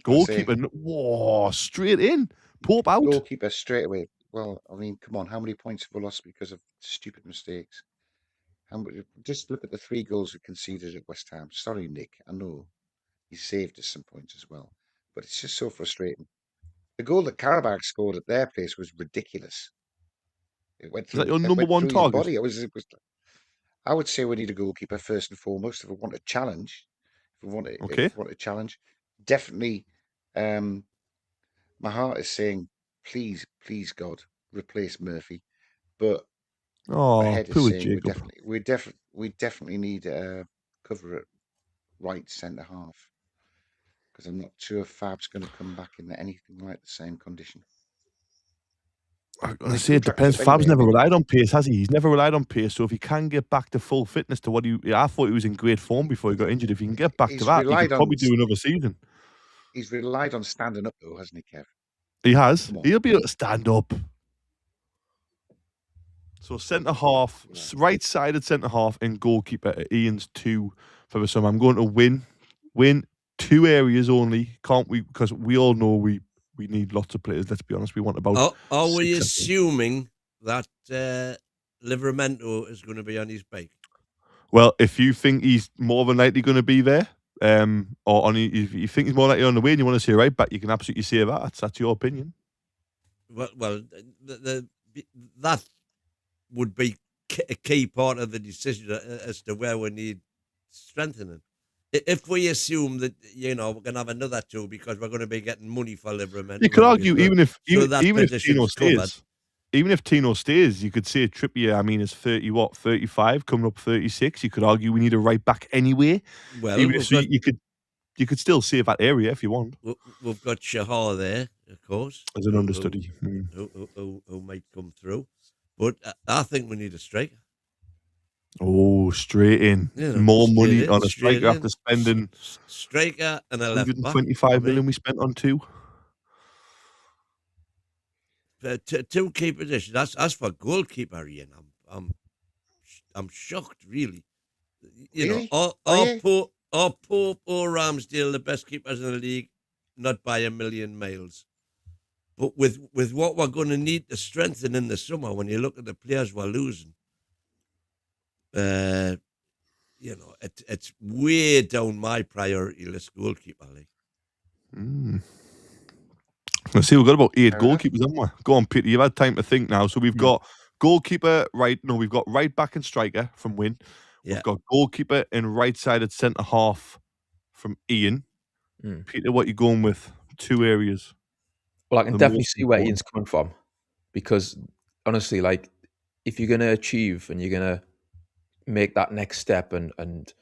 Goalkeeper? Whoa, straight in. Pope out. Goalkeeper straight away. Well, I mean, come on. How many points have we lost because of stupid mistakes? Just look at the 3 goals we conceded at West Ham. Sorry, Nick. I know he saved us some points as well. But it's just so frustrating. The goal that Karabakh scored at their place was ridiculous. It went through. Is that your number one target? Body. I would say we need a goalkeeper first and foremost if we want a challenge. If we want a challenge, definitely. My heart is saying, please, God, replace Murphy. But my head is saying we definitely need a cover at right centre half, because I'm not sure if Fab's going to come back in anything like the same condition. I say it depends. Fab's never relied on pace, has he? He's never relied on pace. So if he can get back to full fitness to what I thought he was in great form before he got injured. If he can get back to that, he could probably do another season. He's relied on standing up, though, hasn't he, Kev? He has. He'll be able to stand up. So centre half, right-sided centre half, and goalkeeper at Ian's 2 for the summer. I'm going to win 2 areas only, can't we? Because we all know we We need lots of players. Let's be honest. We want about. Are we 6 assuming that Livramento is going to be on his bike? Well, if you think he's more than likely going to be there, if you think he's more likely on the way and you want to see a right back, you can absolutely say that. That's your opinion. Well, that would be a key part of the decision as to where we need strengthening. If we assume that we're going to have another two because we're going to be getting money for Livramento, You could argue even if Tino position's covered. stays, even if Tino stays, you could say Trippier. I mean, is 35 coming up 36. You could argue we need a right back anyway. Well, you could still save that area if you want. We've got Shahar there, of course, As an understudy. who might come through, but I think we need a striker. Oh, straight in. More money on a striker after spending striker and a left back. 125 million we spent on two. Two key positions. As for goalkeeper, Ian, I'm shocked, really. Really? Are Pope or Ramsdale the best keepers in the league? Not by a million miles. But with what we're going to need to strengthen in the summer, when you look at the players we're losing, it's way down my priority list, goalkeeper league. Let's see, we've got about 8 goalkeepers, haven't we? Go on, Peter, you've had time to think now. So we've got goalkeeper, we've got right back and striker from Win. We've got goalkeeper and right-sided centre-half from Ian. Peter, what are you going with? 2 areas. Well, I can definitely see where Ian's coming from, because honestly, like, if you're going to achieve and you're going to make that next step and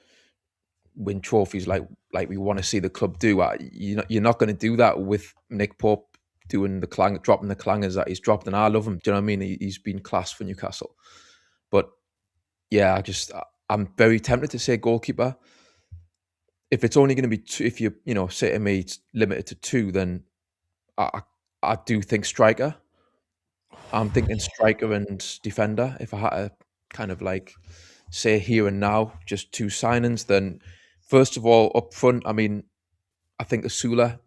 win trophies like we want to see the club do, you're not going to do that with Nick Pope doing dropping the clangers that he's dropped. And I love him. Do you know what I mean? He's been class for Newcastle. But yeah, I'm very tempted to say goalkeeper. If it's only going to be 2, if you say to me it's limited to 2, then I do think striker. I'm thinking striker and defender. If I had to kind of like say here and now, just 2 signings, then first of all, up front, I mean, I think Asula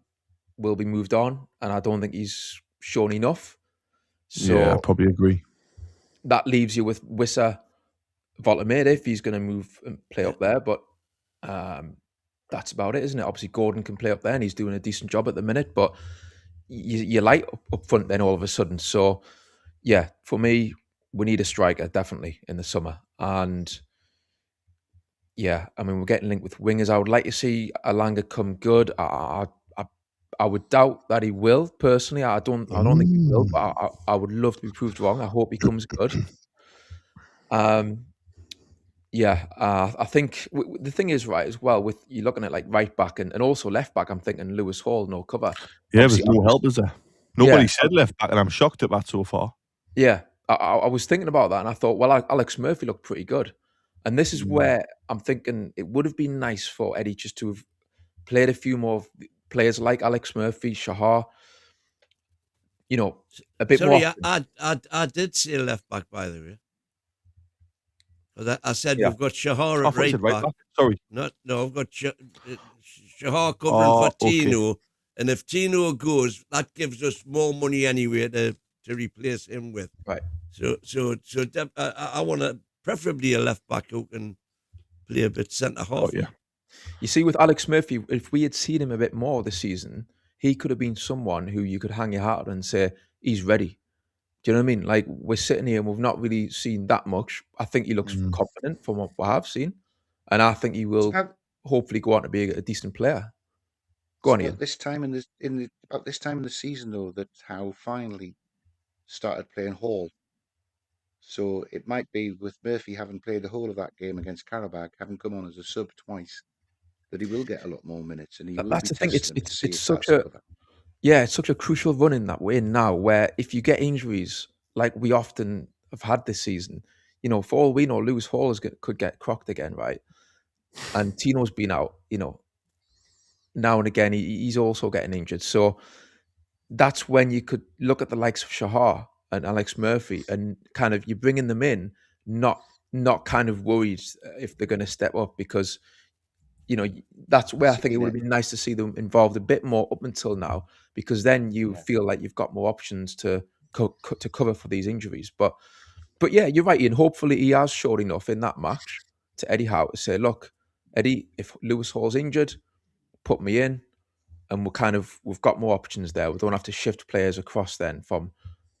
will be moved on, and I don't think he's shown enough. So yeah, I probably agree. That leaves you with Wissa, Voltamade if he's going to move and play up there, but that's about it, isn't it? Obviously, Gordon can play up there, and he's doing a decent job at the minute, but you're light up front then all of a sudden. So, yeah, for me, we need a striker, definitely, in the summer. And, yeah, I mean, we're getting linked with wingers. I would like to see Alanga come good. I would doubt that he will, personally. I don't think he will, but I would love to be proved wrong. I hope he comes good. I think the thing is, right, as well, with you looking at like right back and also left back, I'm thinking Lewis Hall, no cover. Yeah, there's no help, is there? Nobody said left back, and I'm shocked at that so far. Yeah, I was thinking about that, and I thought, well, Alex Murphy looked pretty good. And this is where I'm thinking it would have been nice for Eddie just to have played a few more players like Alex Murphy, Shahar, a bit more. Sorry, I did say left back, by the way. I said we've got Shahar at right back. Sorry. No, I've got Shahar covering for Tino. Okay. And if Tino goes, that gives us more money anyway to replace him with. Right. So I want preferably a left back who can play a bit centre half. Oh, yeah. You see, with Alex Murphy, if we had seen him a bit more this season, he could have been someone who you could hang your hat on and say, he's ready. Do you know what I mean? Like, we're sitting here and we've not really seen that much. I think he looks confident from what I have seen. And I think he will hopefully go on to be a decent player. Go on, Ian. About this time in the season, though, that Howe finally started playing Hall. So it might be with Murphy having played the whole of that game against Karabakh, having come on as a sub twice, that he will get a lot more minutes. And that's the thing. It's such a crucial run in that way now, where if you get injuries like we often have had this season, for all we know, Lewis Hall could get crocked again, right? And Tino's been out, now and again, he's also getting injured. So that's when you could look at the likes of Shahar and Alex Murphy and kind of, you're bringing them in, not kind of worried if they're going to step up, because that's where I think it Sticking would it. have been nice to see them involved a bit more up until now, because then you Yeah. feel like you've got more options to cover for these injuries. But yeah, you're right, Ian. Hopefully he has showed enough in that match to Eddie Howe to say, look, Eddie, if Lewis Hall's injured, put me in, and we've got more options there. We don't have to shift players across then from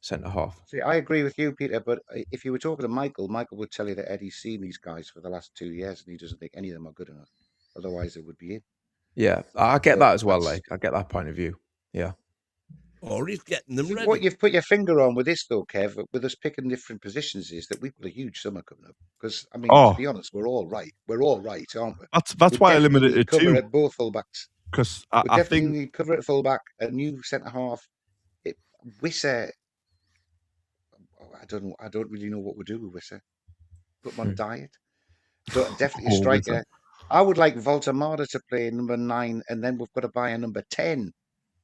centre half. See, I agree with you, Peter, but if you were talking to Michael would tell you that Eddie's seen these guys for the last 2 years and he doesn't think any of them are good enough. Otherwise, it would be in. Yeah, I get So that as well. that's Like, I get that point of view. Yeah. Or he's getting them see, ready. what you've put your finger on with this, though, Kev, with us picking different positions, is that we've got a huge summer coming up. Because, I mean, to Oh, be honest, we're all right. We're all right, aren't we? that's We why I definitely limited need it cover to at both fullbacks. because We I definitely think need cover at fullback, a new centre half. Wisser, I don't really know what we do with Wisser. Put him on diet. But definitely a oh, with striker. I would like Voltamada to play number 9, and then we've got to buy a number 10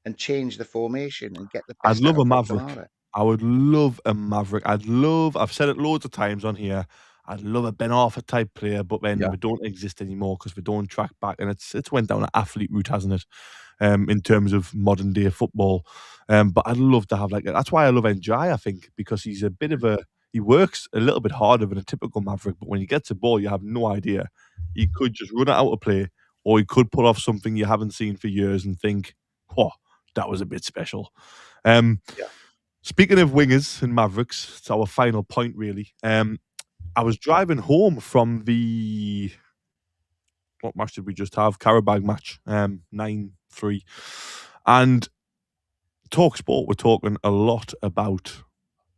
and change the formation and get the I'd best out love a of Maverick. Voltamada. I would love a Maverick. I've said it loads of times on here. I'd love a Ben Arthur type player, but then Yeah. they don't exist anymore because we don't track back, and it's went down an athlete route, hasn't it? In terms of modern day football. But I'd love to have that's why I love NJ, I think, because he's a bit of he works a little bit harder than a typical Maverick, but when he gets a ball, you have no idea. He could just run it out of play, or he could pull off something you haven't seen for years and think, oh, that was a bit special. Yeah. Speaking of wingers and Mavericks, it's our final point, really. I was driving home from what match did we just have? Carabao match, 9-3. And TalkSport were talking a lot about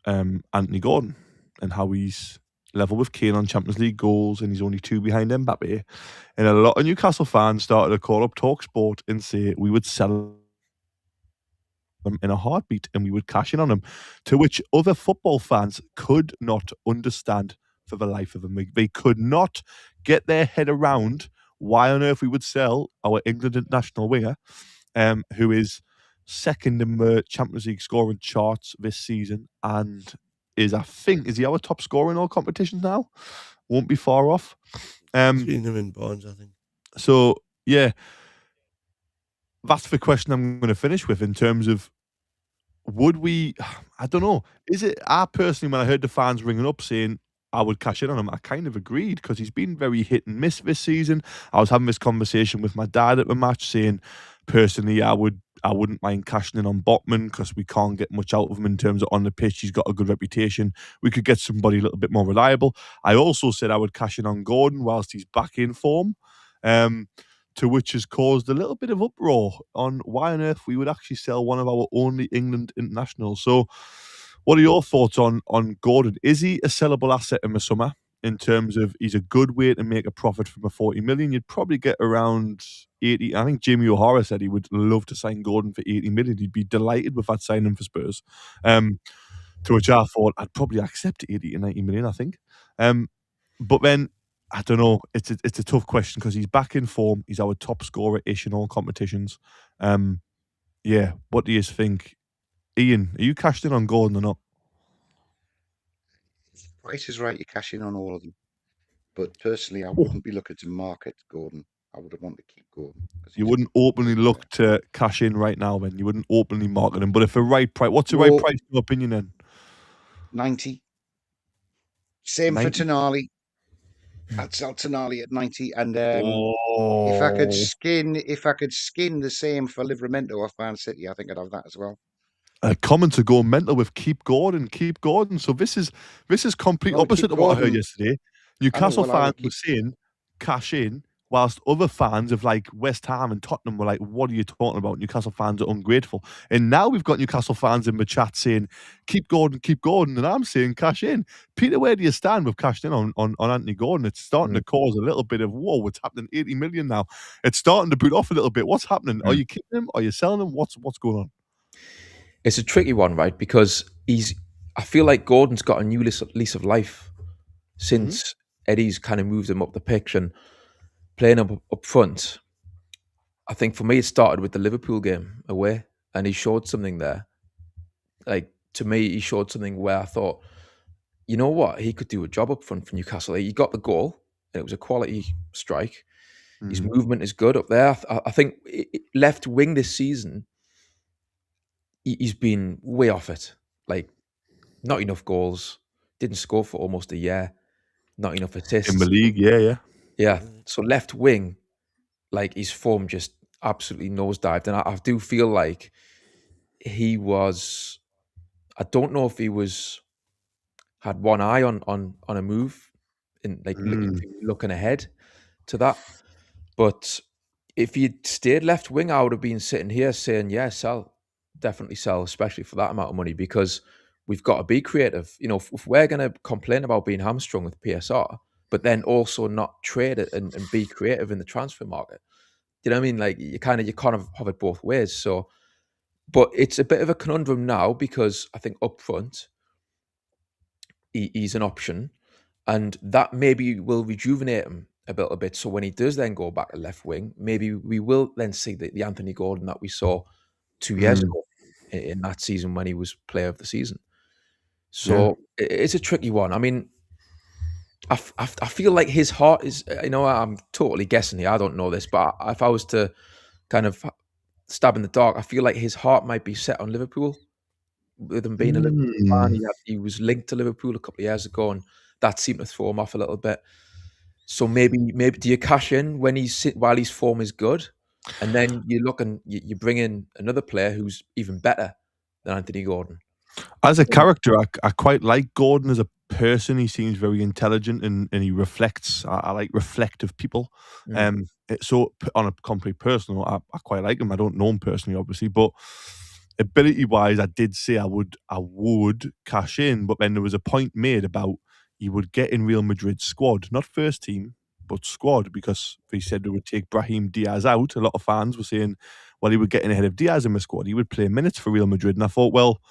Anthony Gordon and how he's level with Kane on Champions League goals and he's only 2 behind Mbappe. And a lot of Newcastle fans started to call up TalkSport and say we would sell them in a heartbeat and we would cash in on them, to which other football fans could not understand for the life of them. They could not get their head around why on earth we would sell our England international winger, who is second in the Champions League scoring charts this season and is he our top scorer in all competitions now? Won't be far off. Between him and Barnes, I think. So, yeah, that's the question I'm going to finish with in terms of would we, I don't know, I personally, when I heard the fans ringing up saying I would cash in on him, I kind of agreed because he's been very hit and miss this season. I was having this conversation with my dad at the match saying, personally, I wouldn't mind cashing in on Botman because we can't get much out of him in terms of on the pitch. He's got a good reputation. We could get somebody a little bit more reliable. I also said I would cash in on Gordon whilst he's back in form, to which has caused a little bit of uproar on why on earth we would actually sell one of our only England internationals. So what are your thoughts on Gordon? Is he a sellable asset in the summer in terms of he's a good way to make a profit from a 40 million? You'd probably get around 80. I think Jamie O'Hara said he would love to sign Gordon for 80 million. He'd be delighted with that signing for Spurs. To which I thought I'd probably accept 80 to 90 million, I think. But then, I don't know. It's a tough question because he's back in form. He's our top scorer-ish in all competitions. Yeah, what do you think? Ian, are you cashed in on Gordon or not? If the price is right, you cash in on all of them. But personally, I wouldn't be looking to market Gordon. I would want to keep Gordon. You wouldn't openly look to cash in right now, then? You wouldn't openly market him. But if the right price, what's the right price in your opinion then? 90. Same 90? for Tonali. I'd sell Tonali at 90. And if I could skin the same for Livramento off Man City, I think I'd have that as well. A comment to go mental with keep Gordon. So this is complete opposite of what I heard yesterday. Newcastle fans were saying cash in, whilst other fans of like West Ham and Tottenham were like, what are you talking about? Newcastle fans are ungrateful. And now we've got Newcastle fans in the chat saying, keep Gordon. And I'm saying cash in. Peter, where do you stand with cashing in on Anthony Gordon? It's starting to cause a little bit of, whoa, what's happening? 80 million now. It's starting to boot off a little bit. What's happening? Are you keeping him? Are you selling him? What's going on? It's a tricky one, right? Because I feel like Gordon's got a new lease of life since Eddie's kind of moved him up the pitch and playing up front. I think for me, it started with the Liverpool game away, and he showed something there. Like, to me, he showed something where I thought, you know what, he could do a job up front for Newcastle. He got the goal, and it was a quality strike. His movement is good up there. I think left wing this season, he's been way off it. Like, not enough goals. Didn't score for almost a year. Not enough assists. In the league, yeah. So left wing, like, his form just absolutely nosedived. And I do feel like he was, I don't know if he had one eye on a move in, like, looking ahead to that. But if he'd stayed left wing, I would have been sitting here saying, yeah, definitely sell, especially for that amount of money, because we've got to be creative. You know, if we're going to complain about being hamstrung with PSR, but then also not trade it and be creative in the transfer market, you know what I mean? Like, you kind of have it both ways. So, but it's a bit of a conundrum now, because I think up front, he's an option, and that maybe will rejuvenate him a little bit. So when he does then go back to left wing, maybe we will then see the Anthony Gordon that we saw 2 years ago in that season when he was player of the season. So it's a tricky one. I mean, I feel like his heart is, I'm totally guessing here. I don't know this, but if I was to kind of stab in the dark, I feel like his heart might be set on Liverpool. With him being a Liverpool fan, he was linked to Liverpool a couple of years ago, and that seemed to throw him off a little bit. So maybe do you cash in while his form is good, and then you look and you bring in another player who's even better than Anthony Gordon? As a character, I quite like Gordon as a person. He seems very intelligent and he reflects. I like reflective people. So on a complete personal, I quite like him. I don't know him personally, obviously, but ability-wise, I did say I would cash in. But then there was a point made about he would get in Real Madrid's squad, not first team, but squad, because they said they would take Brahim Diaz out. A lot of fans were saying, well, he would get in ahead of Diaz in the squad. He would play minutes for Real Madrid. And I thought, well,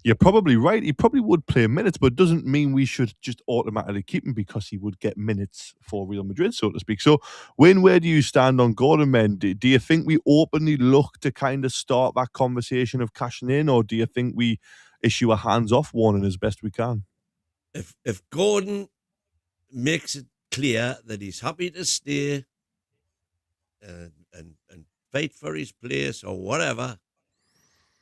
you're probably right. He probably would play minutes, but it doesn't mean we should just automatically keep him because he would get minutes for Real Madrid, so to speak. So, Wayne, where do you stand on Gordon, man? Do you think we openly look to kind of start that conversation of cashing in, or do you think we issue a hands-off warning as best we can? If Gordon makes it clear that he's happy to stay and fight for his place or whatever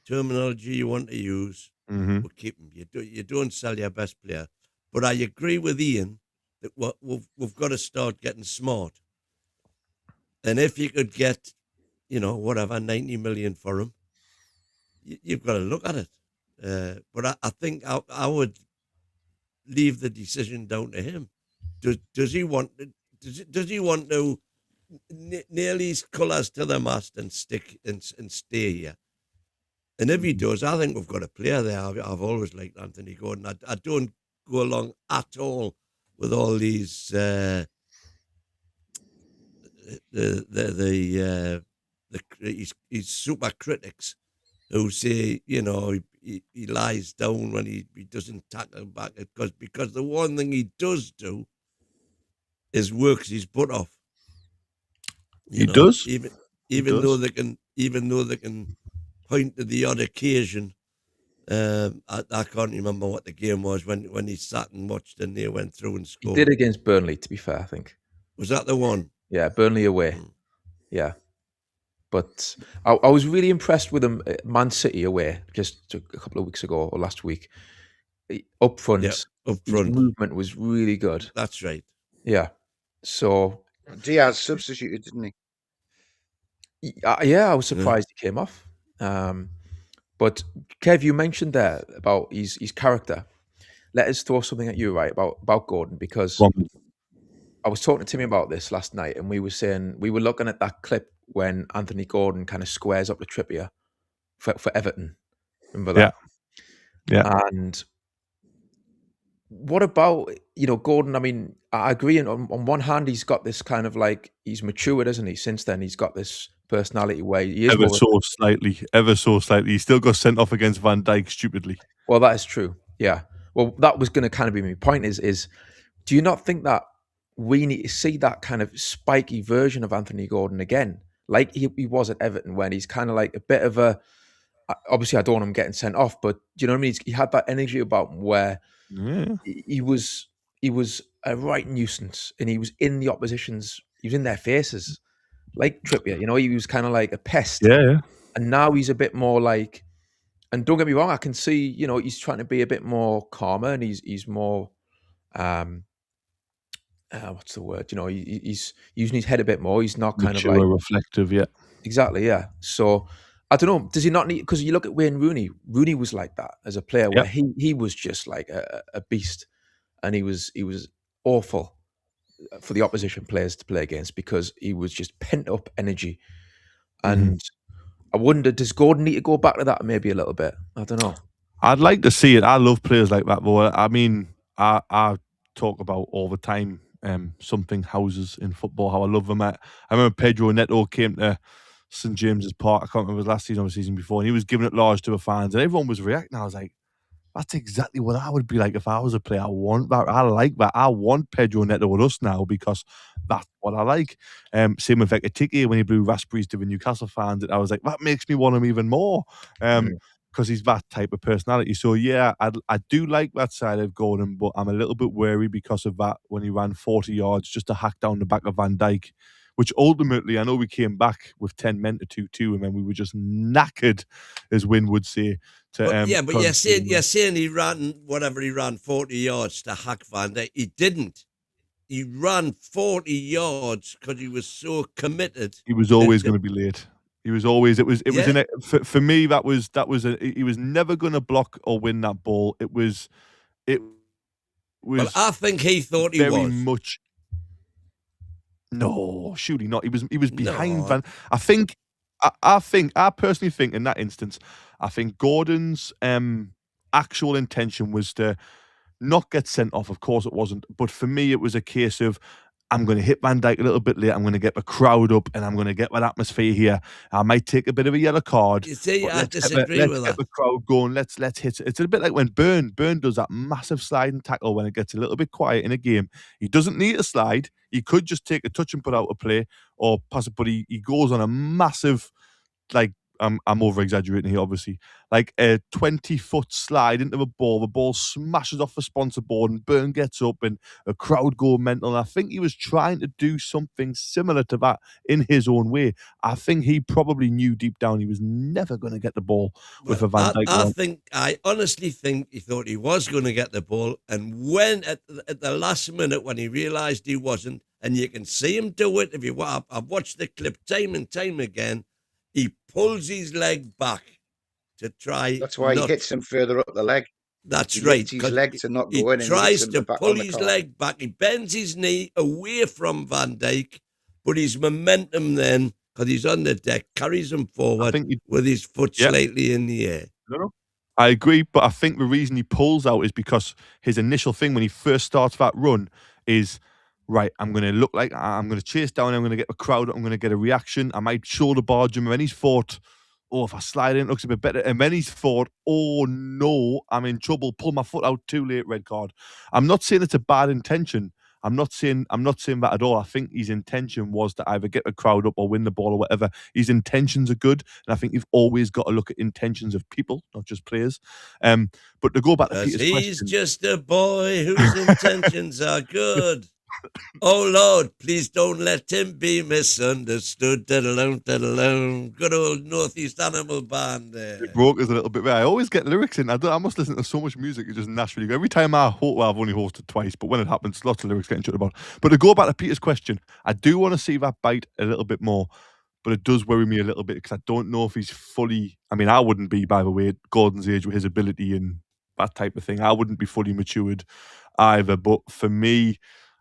terminology you want to use, we'll keep him. You don't sell your best player. But I agree with Ian that we've got to start getting smart. And if you could get, 90 million for him, you've got to look at it. But I think I would leave the decision down to him. Does he want to nail his colours to the mast and stick and stay here? And if he does, I think we've got a player there. I've always liked Anthony Gordon. I don't go along at all with all these his super critics who say, he lies down when he doesn't tackle back, because the one thing he does do is works his butt off. He does, even though they can point to the odd occasion. I can't remember what the game was when he sat and watched and they went through and scored. He did against Burnley, to be fair, I think. Was that the one? Yeah, Burnley away. Yeah. But I was really impressed with him at Man City away just a couple of weeks ago or last week. Up front, his movement was really good. That's right. Yeah. So Diaz substituted, didn't he? Yeah, I was surprised he came off. But Kev, you mentioned there about his character. Let us throw something at you, right, about Gordon, because I was talking to Timmy about this last night, and we were looking at that clip when Anthony Gordon kind of squares up to Trippier for Everton. Remember that? Yeah. And what about, Gordon? I mean, I agree. On one hand, he's got this kind of like, he's matured, isn't he? Since then, he's got this personality where he is ever so slightly. He still got sent off against Van Dijk stupidly. Well, that is true. Yeah. Well, that was going to kind of be my point. Is do you not think that we need to see that kind of spiky version of Anthony Gordon again, like he was at Everton, when he's kind of like a bit of a, obviously I don't want him getting sent off, but do you know what I mean? He had that energy about him where he was a right nuisance, and he was in the opposition's in their faces, like Trippier. You know, he was kind of like a pest. Yeah. And now he's a bit more like, and don't get me wrong, I can see, you know, he's trying to be a bit more calmer, and he's more, what's the word? You know, he's using his head a bit more. He's not kind Mature, of like, reflective, yeah. exactly, yeah. So I don't know. Does he not need? Because you look at Wayne Rooney. Rooney was like that as a player, where he was just like a beast, and he was awful for the opposition players to play against because he was just pent up energy. And I wonder, does Gordon need to go back to that maybe a little bit? I don't know. I'd like to see it. I love players like that, though. I mean, I talk about all the time something houses in football, how I love them. I remember Pedro Neto came to St James's Park. I can't remember, it was last season or the season before, and he was giving it large to the fans, and everyone was reacting. I was like, that's exactly what I would be like if I was a player. I want that. I like that. I want Pedro Neto with us now because that's what I like. Same with Ekitike when he blew raspberries to the Newcastle fans. I was like, that makes me want him even more because he's that type of personality. So yeah, I do like that side of Gordon, but I'm a little bit wary because of that when he ran 40 yards just to hack down the back of Van Dijk, which ultimately, I know we came back with 10 men to 2-2, and then we were just knackered, as Wynn would say. But you're saying he ran whatever he ran 40 yards to hack Van Dijk. He didn't. He ran 40 yards because he was so committed. He was always going to be late. He was always. It was in a, for me. That was he was never going to block or win that ball. It was. Well, I think he thought he very was much. No, surely not. He was behind No. Van. I personally think in that instance, I think Gordon's actual intention was to not get sent off. Of course it wasn't. But for me, it was a case of, I'm going to hit Van Dijk a little bit late. I'm going to get the crowd up, and I'm going to get that atmosphere here. I might take a bit of a yellow card. You see, I disagree with let's that. get the crowd going. Let's hit it. It's a bit like when Burn does that massive sliding tackle when it gets a little bit quiet in a game. He doesn't need to slide. He could just take a touch and put out a play or pass it, but he goes on a massive, like, I'm over exaggerating here, obviously, like a 20-foot slide into the ball smashes off the sponsor board, and Burn gets up and the crowd go mental. And I think he was trying to do something similar to that in his own way. I think he probably knew deep down he was never going to get the ball with a Van Dijk. I honestly think he thought he was going to get the ball, and when at the last minute when he realised he wasn't, and you can see him do it. I've watched the clip time and time again. He pulls his leg back to try. That's why he hits him further up the leg. That's he right. His leg to not go in. He and tries hits him to back pull on the his car. leg back. He bends his knee away from Van Dijk, but his momentum then, because he's on the deck, carries him forward with his foot slightly in the air. No. I agree, but I think the reason he pulls out is because his initial thing when he first starts that run is, right, I'm going to look like I'm going to chase down, I'm going to get the crowd, I'm going to get a reaction, I might shoulder barge him, and then he's thought, oh, if I slide in, it looks a bit better, and then he's thought, oh no, I'm in trouble, pull my foot out too late, red card. I'm not saying it's a bad intention. I'm not saying that at all. I think his intention was to either get the crowd up or win the ball or whatever. His intentions are good, and I think you've always got to look at intentions of people, not just players. But to go back to Peter's question, he's just a boy whose intentions are good. Oh Lord, please don't let him be misunderstood. Da-da-dum. Good old Northeast Animal Band there. It broke us a little bit there. I always get lyrics in. I must listen to so much music, it just naturally. Every time I've only hosted twice, but when it happens, lots of lyrics getting shut about. But to go back to Peter's question, I do want to see that bite a little bit more, but it does worry me a little bit because I don't know if he's fully. I mean, I wouldn't be, by the way, at Gordon's age with his ability and that type of thing. I wouldn't be fully matured either. But for me,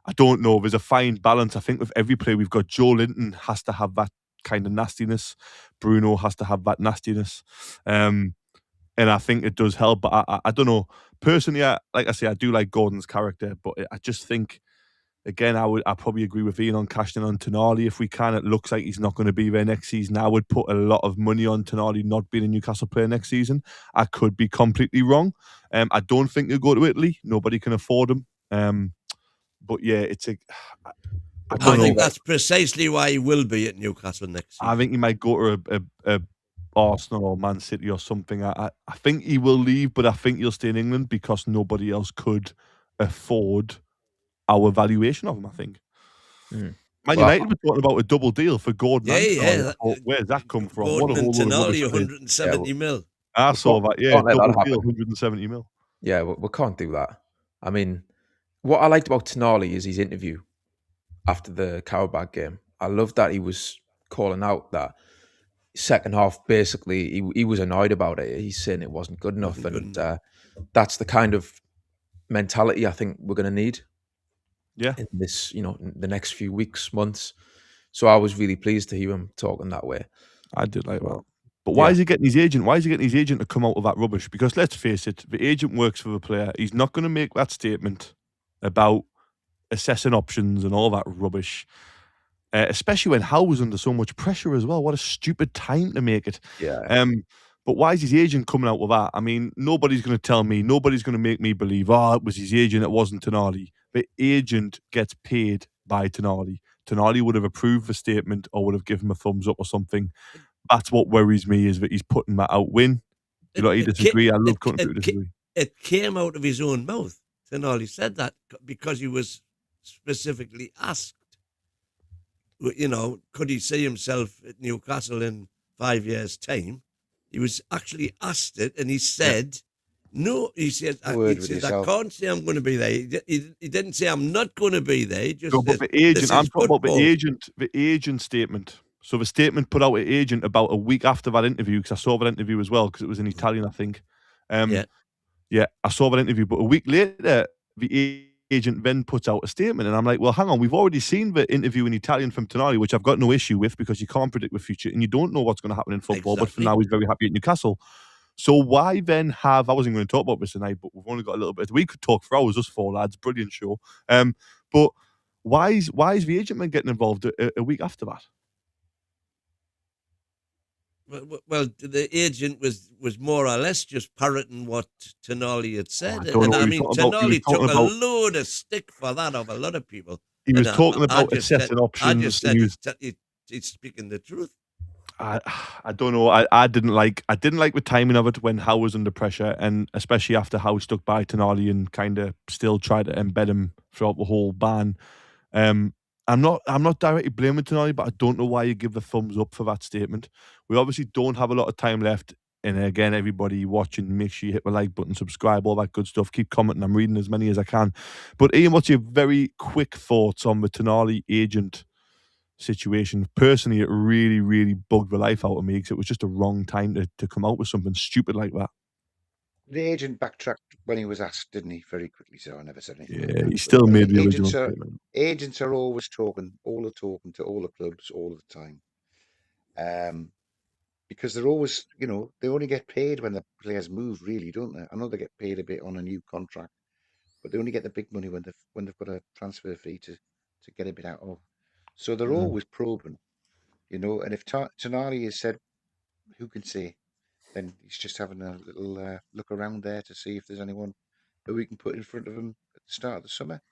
I don't know. There's a fine balance. I think with every player we've got, Joe Linton has to have that kind of nastiness. Bruno has to have that nastiness. And I think it does help. But I don't know. Personally, like I say, I do like Gordon's character. But I just think, again, I probably agree with Ian on cashing on Tonali. If we can, it looks like he's not going to be there next season. I would put a lot of money on Tonali not being a Newcastle player next season. I could be completely wrong. I don't think he'll go to Italy. Nobody can afford him. But yeah, I think that's precisely why he will be at Newcastle next season. I think he might go to a Arsenal or Man City or something. I think he will leave, but I think he'll stay in England because nobody else could afford our valuation of him, I think. Man Well, United were talking about a double deal for Gordon and Tonali. I thought, where's that come from? What a Gordon and whole load of Tonali, rubbish. 170 mil. I saw that, yeah, can't let that double happen. deal, 170 mil. Yeah, we can't do that. I mean, what I liked about Tonali is his interview after the Carabao game. I loved that he was calling out that second half, basically, he was annoyed about it. He's saying it wasn't good enough. Wasn't good And that's the kind of mentality I think we're going to need Yeah. in this, in the next few weeks, months. So I was really pleased to hear him talking that way. I did like that. But why is he getting his agent? Why is he getting his agent to come out with that rubbish? Because let's face it, the agent works for the player. He's not going to make that statement about assessing options and all that rubbish. Especially when Howe was under so much pressure as well. What a stupid time to make it. Yeah. But why is his agent coming out with that? I mean, nobody's going to tell me, nobody's going to make me believe, it was his agent, it wasn't Tonali. The agent gets paid by Tonali. Tonali would have approved the statement or would have given him a thumbs up or something. That's what worries me, is that he's putting that out. Win. You know, he disagree. I love cutting through to disagree. It came out of his own mouth. Tonali said that because he was specifically asked, could he see himself at Newcastle in 5 years' time? He was actually asked it, and he said, no, he said, I can't say I'm going to be there. He didn't say I'm not going to be there. He just but said, the agent, I'm talking about the agent statement. So the statement put out an agent about a week after that interview, because I saw that interview as well, because it was in Italian, I think. Yeah, I saw that interview, but a week later, the agent then puts out a statement, and I'm like, well, hang on, we've already seen the interview in Italian from Tonali, which I've got no issue with, because you can't predict the future, and you don't know what's going to happen in football, But for now, he's very happy at Newcastle. So why then have, I wasn't going to talk about this tonight, but we've only got a little bit, we could talk for hours, us four lads, brilliant show. But why is the agent man getting involved a week after that? Well, the agent was more or less just parroting what Tonali had said. Tonali took a load of stick for that of a lot of people. He was talking about assessing options. I just said he's speaking the truth. I don't know. I didn't like the timing of it when Howe was under pressure, and especially after Howe stuck by Tonali and kind of still tried to embed him throughout the whole ban. I'm not directly blaming Tonali, but I don't know why you give the thumbs up for that statement. We obviously don't have a lot of time left. And again, everybody watching, make sure you hit the like button, subscribe, all that good stuff. Keep commenting. I'm reading as many as I can. But Ian, what's your very quick thoughts on the Tonali agent situation? Personally, it really, really bugged the life out of me, because it was just a wrong time to come out with something stupid like that. The agent backtracked when he was asked, didn't he? Very quickly, so I never said anything. Yeah, he still made the original statement. Agents are always talking to all the clubs all the time. Because they're always, they only get paid when the players move, really, don't they? I know they get paid a bit on a new contract, but they only get the big money when they've got a transfer fee to get a bit out of. So they're always probing, and if Tonali has said, who can say? Then he's just having a little look around there to see if there's anyone who we can put in front of him at the start of the summer.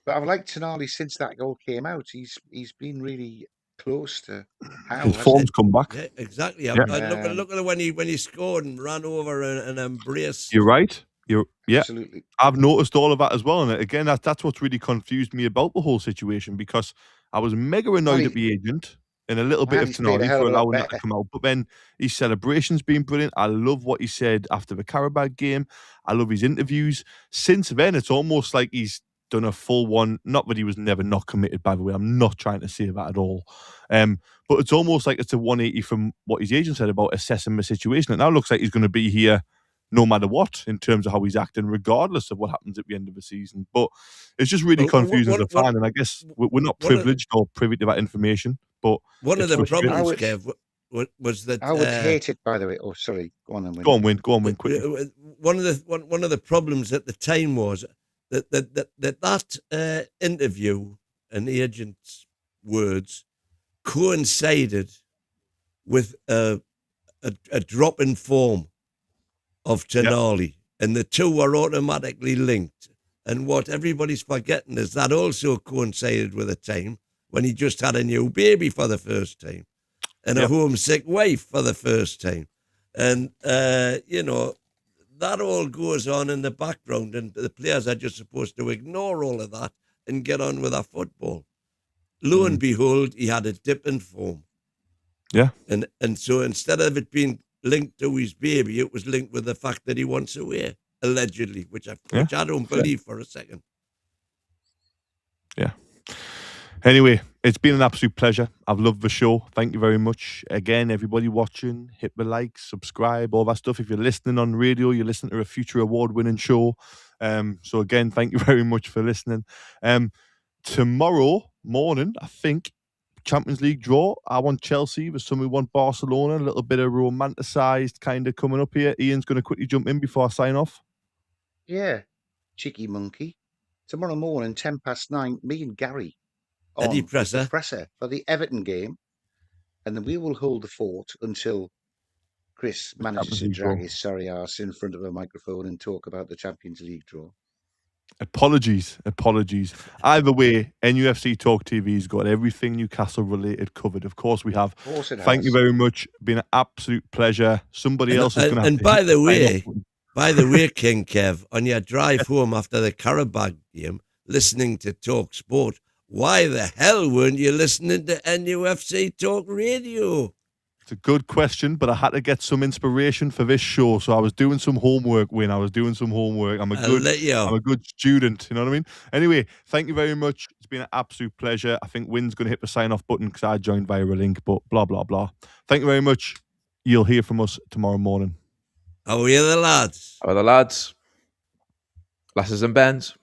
But I've liked Tonali since that goal came out. He's been really close to Howe. His form's come back. Yeah, exactly. Yeah. Look at when he scored and ran over and embraced. You're right. Absolutely. I've noticed all of that as well. And again, that's what's really confused me about the whole situation, because I was mega annoyed at the agent and a little bit of Tonali for allowing that to come out. But then his celebration's been brilliant. I love what he said after the Carabao game. I love his interviews. Since then, it's almost like he's done a full one. Not that he was never not committed, by the way. I'm not trying to say that at all. But it's almost like it's a 180 from what his agent said about assessing the situation. It now looks like he's going to be here no matter what, in terms of how he's acting, regardless of what happens at the end of the season. But it's just really confusing as a fan, and I guess we're not privileged or privy to that information. But one of the problems, Kev, was that I would hate it. By the way, oh sorry, go on and win. Go on, win quickly. One of the problems at the time was that interview and the agent's words coincided with a drop in form of Tonali, and the two were automatically linked. And what everybody's forgetting is that also coincided with a time when he just had a new baby for the first time and a homesick wife for the first time. And, that all goes on in the background, and the players are just supposed to ignore all of that and get on with their football. lo and behold, he had a dip in form. Yeah. And so instead of it being linked to his baby, it was linked with the fact that he wants away, allegedly, which I don't believe for a second. Yeah. Anyway, it's been an absolute pleasure. I've loved the show. Thank you very much. Again, everybody watching, hit the like, subscribe, all that stuff. If you're listening on radio, you're listening to a future award-winning show. So again, thank you very much for listening. Tomorrow morning, I think, Champions League draw. I want Chelsea. There's some who want Barcelona. A little bit of romanticised kind of coming up here. Ian's going to quickly jump in before I sign off. Yeah, cheeky monkey. Tomorrow morning, 9:10, me and Gary Eddie on Presser. the presser for the Everton game, and then we will hold the fort until Chris manages to drag his sorry ass in front of a microphone and talk about the Champions League draw. Apologies. Either way, NUFC Talk TV's got everything Newcastle related covered. Of course we have. Of course it has. Thank you very much. Been an absolute pleasure. Somebody else is going to have to by the way, King Kev, on your drive home after the Karabag game, listening to Talk Sport, why the hell weren't you listening to NUFC Talk Radio? It's a good question, but I had to get some inspiration for this show, so I was doing some homework. I'm a good student, you know what I mean? Anyway, thank you very much. It's been an absolute pleasure. I think Wynn's going to hit the sign-off button because I joined via a link, but blah, blah, blah. Thank you very much. You'll hear from us tomorrow morning. How are you, the lads? How are the lads? Lasses and Bens.